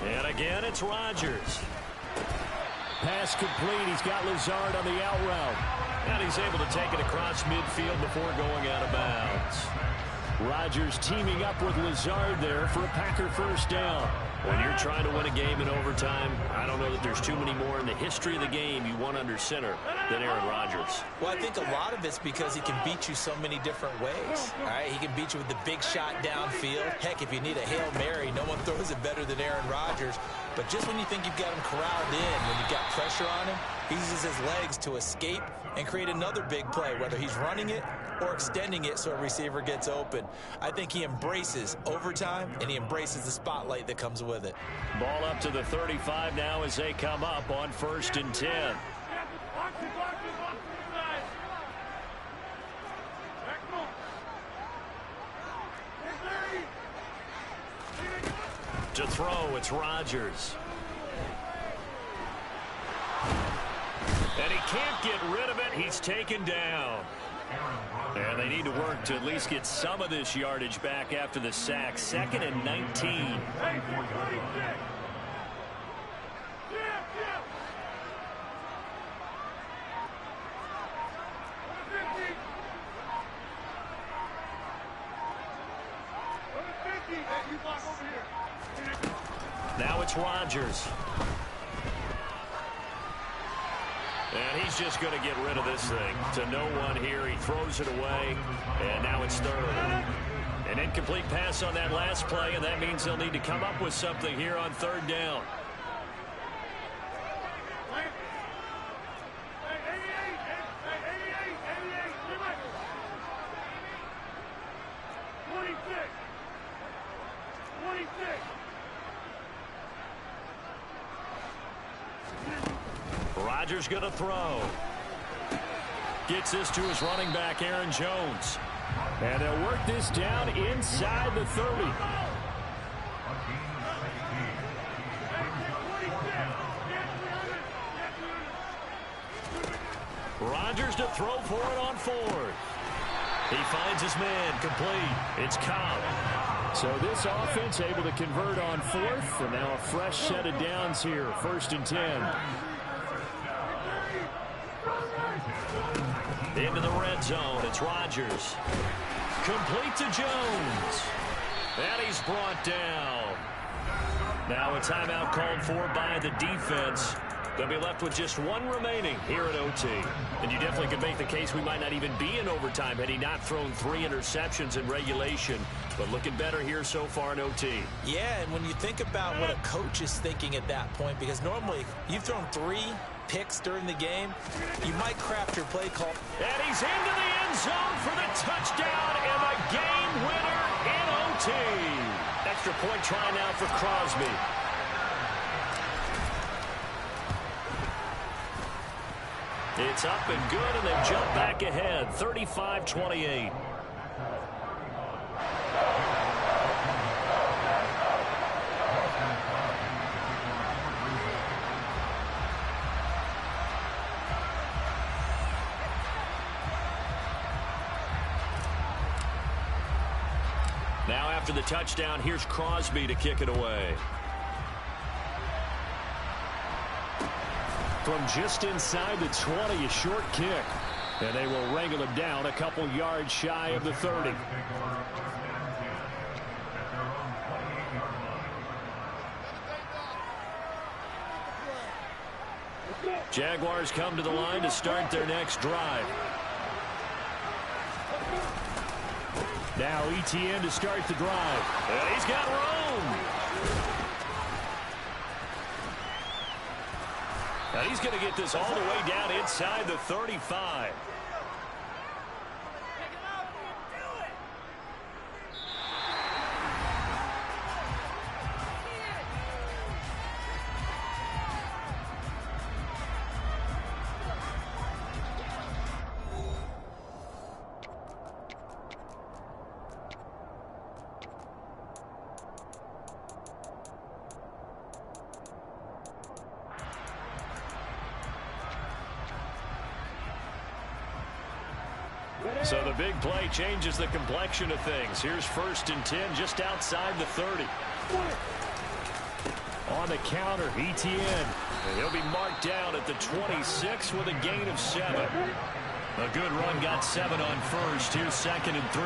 And again, it's Rodgers. Pass complete. He's got Lazard on the out route. And he's able to take it across midfield before going out of bounds. Rodgers teaming up with Lazard there for a Packer first down. When you're trying to win a game in overtime, I don't know that there's too many more in the history of the game you want under center than Aaron Rodgers. Well, I think a lot of it's because he can beat you so many different ways. All right, he can beat you with the big shot downfield. Heck, if you need a Hail Mary, no one throws it better than Aaron Rodgers. But just when you think you've got him corralled in, when you've got pressure on him, he uses his legs to escape and create another big play, whether he's running it or extending it so a receiver gets open. I think he embraces overtime, and he embraces the spotlight that comes with it. Ball up to the 35 now as they come up on 1st and 10. To throw, it's Rodgers. And he can't get rid of it. He's taken down. And they need to work to at least get some of this yardage back after the sack. 2nd and 19. Now it's Rodgers. And he's just going to get rid of this thing. To no one here. He throws it away. And now it's 3rd. An incomplete pass on that last play, and that means they'll need to come up with something here on 3rd down. Rodgers going to throw. Gets this to his running back, Aaron Jones. And they'll work this down inside the 30. Rodgers to throw for it on 4th. He finds his man, complete. It's Cobb. So this offense able to convert on 4th, and now a fresh set of downs here, 1st and 10. Into the red zone, it's Rodgers. Complete to Jones. And he's brought down. Now a timeout called for by the defense. They'll be left with just one remaining here at OT. And you definitely could make the case we might not even be in overtime had he not thrown 3 interceptions in regulation. But looking better here so far in OT. Yeah, and when you think about what a coach is thinking at that point, because normally you've thrown 3 picks during the game, you might craft your play call. And he's into the end zone for the touchdown and the game winner in OT. Extra point try now for Crosby. It's up and good, and they've jumped back ahead, 35-28. Now after the touchdown, here's Crosby to kick it away. From just inside the 20, a short kick. And they will wrangle him down a couple yards shy of the 30. Jaguars come to the line to start their next drive. Now ETN to start the drive. And he's got room. And he's going to get this all the way down inside the 35. So the big play changes the complexion of things. Here's 1st and 10 just outside the 30. on the counter. ETN. And he'll be marked down at the 26 with a gain of 7. A good run, got 7 on first. Here's 2nd and 3.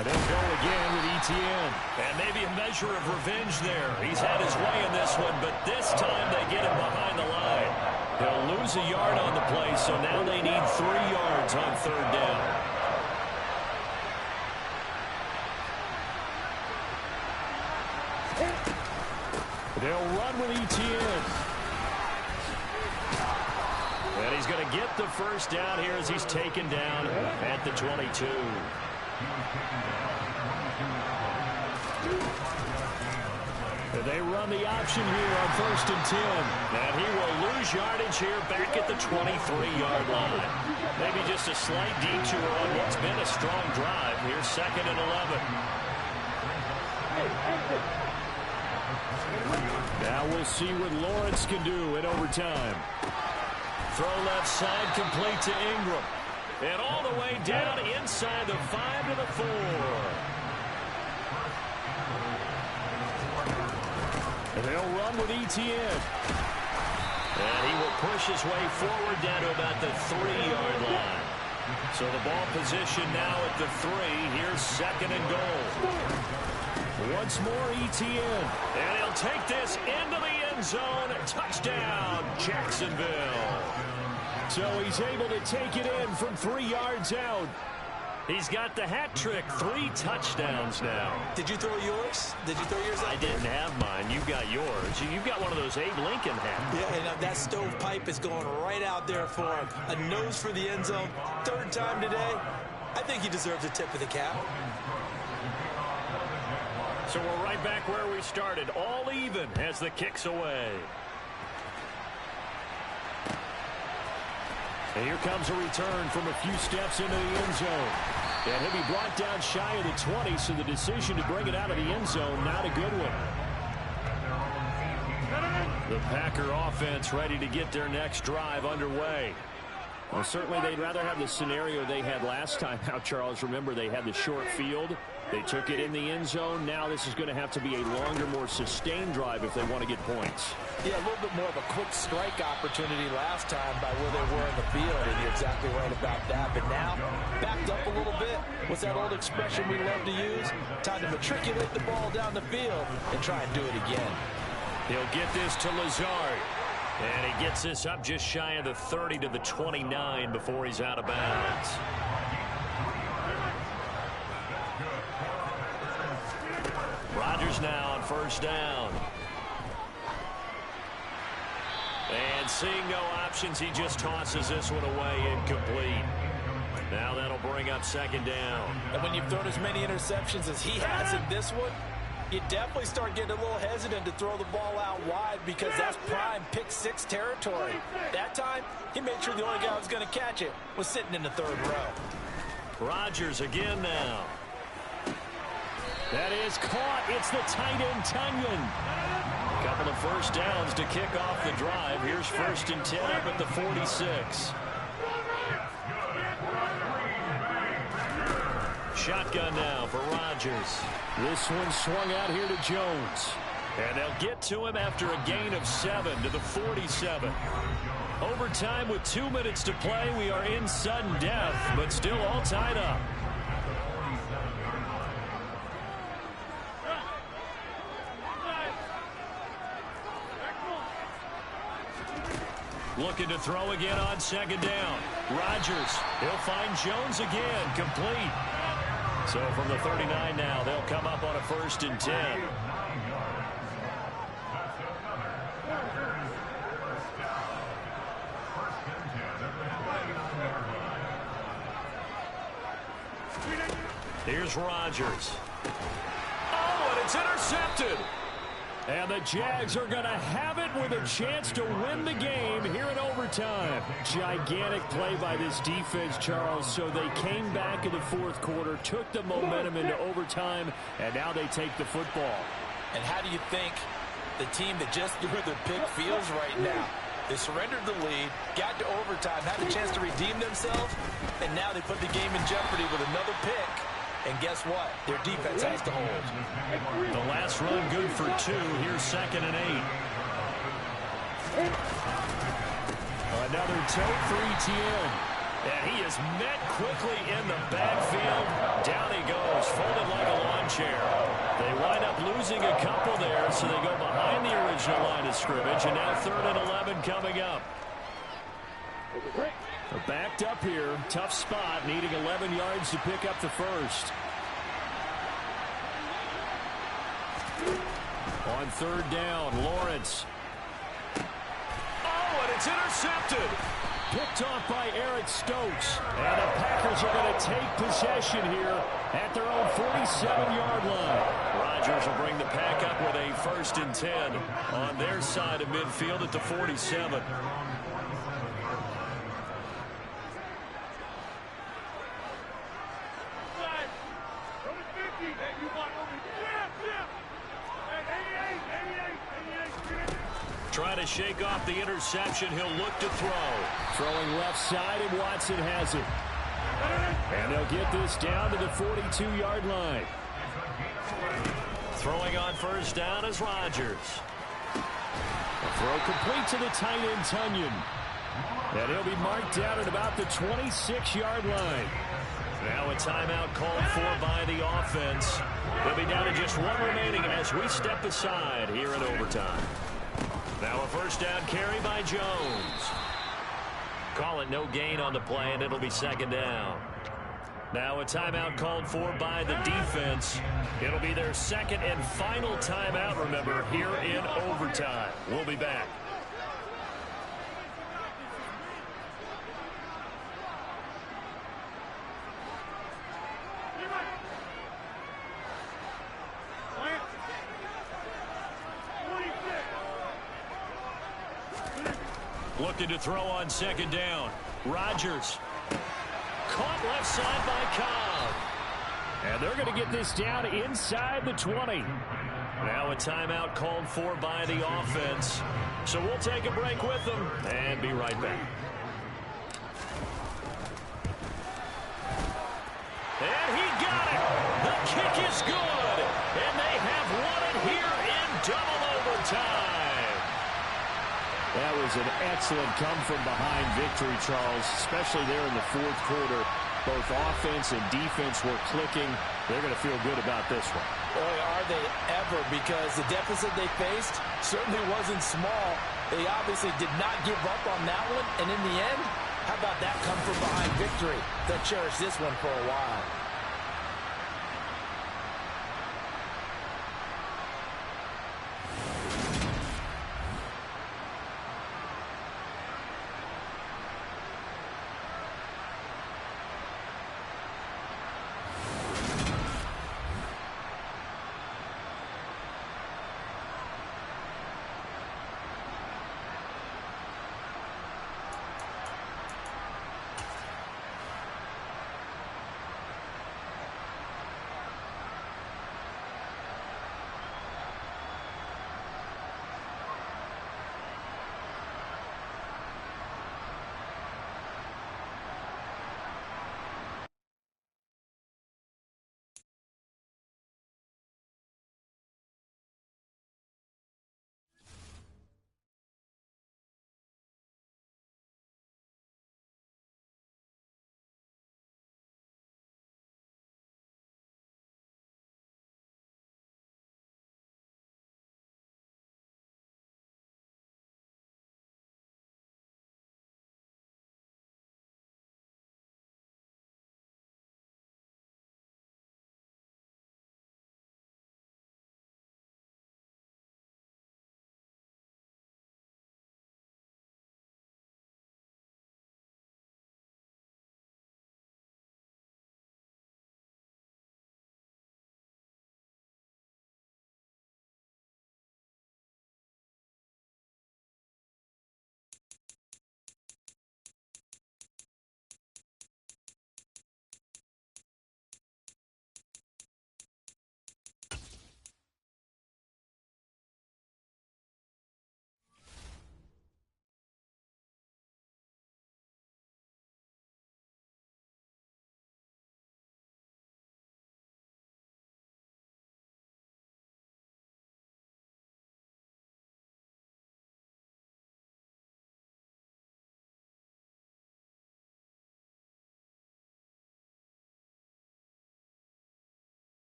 And they'll go again with ETN. And maybe a measure of revenge there. He's had his way in this one, but this time they get him behind the line. He'll lose a yard on the play, so now they need 3 yards on 3rd down. They'll run with ETN. And he's going to get the first down here as he's taken down at the 22. And they run the option here on 1st and 10. And he will lose yardage here back at the 23-yard line. Maybe just a slight detour on what's been a strong drive. Here's 2nd and 11. Now we'll see what Lawrence can do in overtime. Throw left side, complete to Ingram. And all the way down inside the 5 to the 4. And they'll run with ETN. And he will push his way forward down to about the 3-yard line. So the ball position now at the 3. Here's 2nd and goal. Once more ETN. And he'll take this into the end zone. Touchdown, Jacksonville. So he's able to take it in from 3 yards out. He's got the hat trick. 3 touchdowns now. Did you throw yours? Did you throw yours out? I didn't have mine. You got yours. You've got one of those Abe Lincoln hats. Yeah, and that stovepipe is going right out there for him. A nose for the end zone. 3rd time today. I think he deserves a tip of the cap. So we're right back where we started. All even as the kick's away. And here comes a return from a few steps into the end zone. And he'll be brought down shy of the 20, so the decision to bring it out of the end zone, not a good one. The Packer offense ready to get their next drive underway. Well, certainly they'd rather have the scenario they had last time out, Charles. Remember, they had the short field. They took it in the end zone. Now this is going to have to be a longer, more sustained drive if they want to get points. Yeah, a little bit more of a quick strike opportunity last time by where they were in the field, and you're exactly right about that. But now, backed up a little bit. What's that old expression we love to use? Time to matriculate the ball down the field and try and do it again. He'll get this to Lazard. And he gets this up just shy of the 30 to the 29 before he's out of bounds. Rodgers now on 1st down. And seeing no options, he just tosses this one away incomplete. Now that'll bring up 2nd down. And when you've thrown as many interceptions as he has in this one, you definitely start getting a little hesitant to throw the ball out wide because that's prime pick-6 territory. That time, he made sure the only guy who was going to catch it was sitting in the 3rd row. Rodgers again now. That is caught. It's the tight end, Tunyon. A couple of 1st downs to kick off the drive. Here's 1st and 10 up at the 46. Shotgun now for Rodgers. This one swung out here to Jones. And they'll get to him after a gain of 7 to the 47. Overtime with 2 minutes to play. We are in sudden death, but still all tied up. Looking to throw again on 2nd down. Rodgers, he'll find Jones again, complete. So from the 39 now, they'll come up on a 1st and 10. Here's Rodgers. Oh, and it's intercepted. And the Jags are going to have it with a chance to win the game here in overtime. Gigantic play by this defense, Charles. So they came back in the 4th quarter, took the momentum into overtime, and now they take the football. And how do you think the team that just threw their pick feels right now? They surrendered the lead, got to overtime, had a chance to redeem themselves, and now they put the game in jeopardy with another pick And guess what? Their defense has to hold. The last run good for 2. Here's 2nd and 8. Another toe for Etienne. And he is met quickly in the backfield. Down he goes, folded like a lawn chair. They wind up losing a couple there, so they go behind the original line of scrimmage. And now 3rd and 11 coming up. They're backed up here. Tough spot, needing 11 yards to pick up the first. On 3rd down, Lawrence. Oh, and it's intercepted. Picked off by Eric Stokes. And the Packers are going to take possession here at their own 47-yard line. Rodgers will bring the pack up with a 1st and 10 on their side of midfield at the 47. Trying to shake off the interception. He'll look to throw. Throwing left side, and Watson has it. And they'll get this down to the 42-yard line. Throwing on 1st down is Rodgers. A throw complete to the tight end, Tunyon. And he'll be marked down at about the 26-yard line. Now a timeout called for by the offense. They'll be down to just 1 remaining as we step aside here in overtime. Now a 1st down carry by Jones. Call it no gain on the play, and it'll be 2nd down. Now a timeout called for by the defense. It'll be their 2nd and final timeout, remember, here in overtime. We'll be back. Looking to throw on 2nd down. Rodgers. Caught left side by Cobb. And they're going to get this down inside the 20. Now a timeout called for by the offense. So we'll take a break with them and be right back. And he got it. The kick is good. And they have won it here in double overtime. That was an excellent come-from-behind victory, Charles, especially there in the 4th quarter. Both offense and defense were clicking. They're going to feel good about this one. Boy, are they ever, because the deficit they faced certainly wasn't small. They obviously did not give up on that one, and in the end, how about that come-from-behind victory? They'll cherish this one for a while.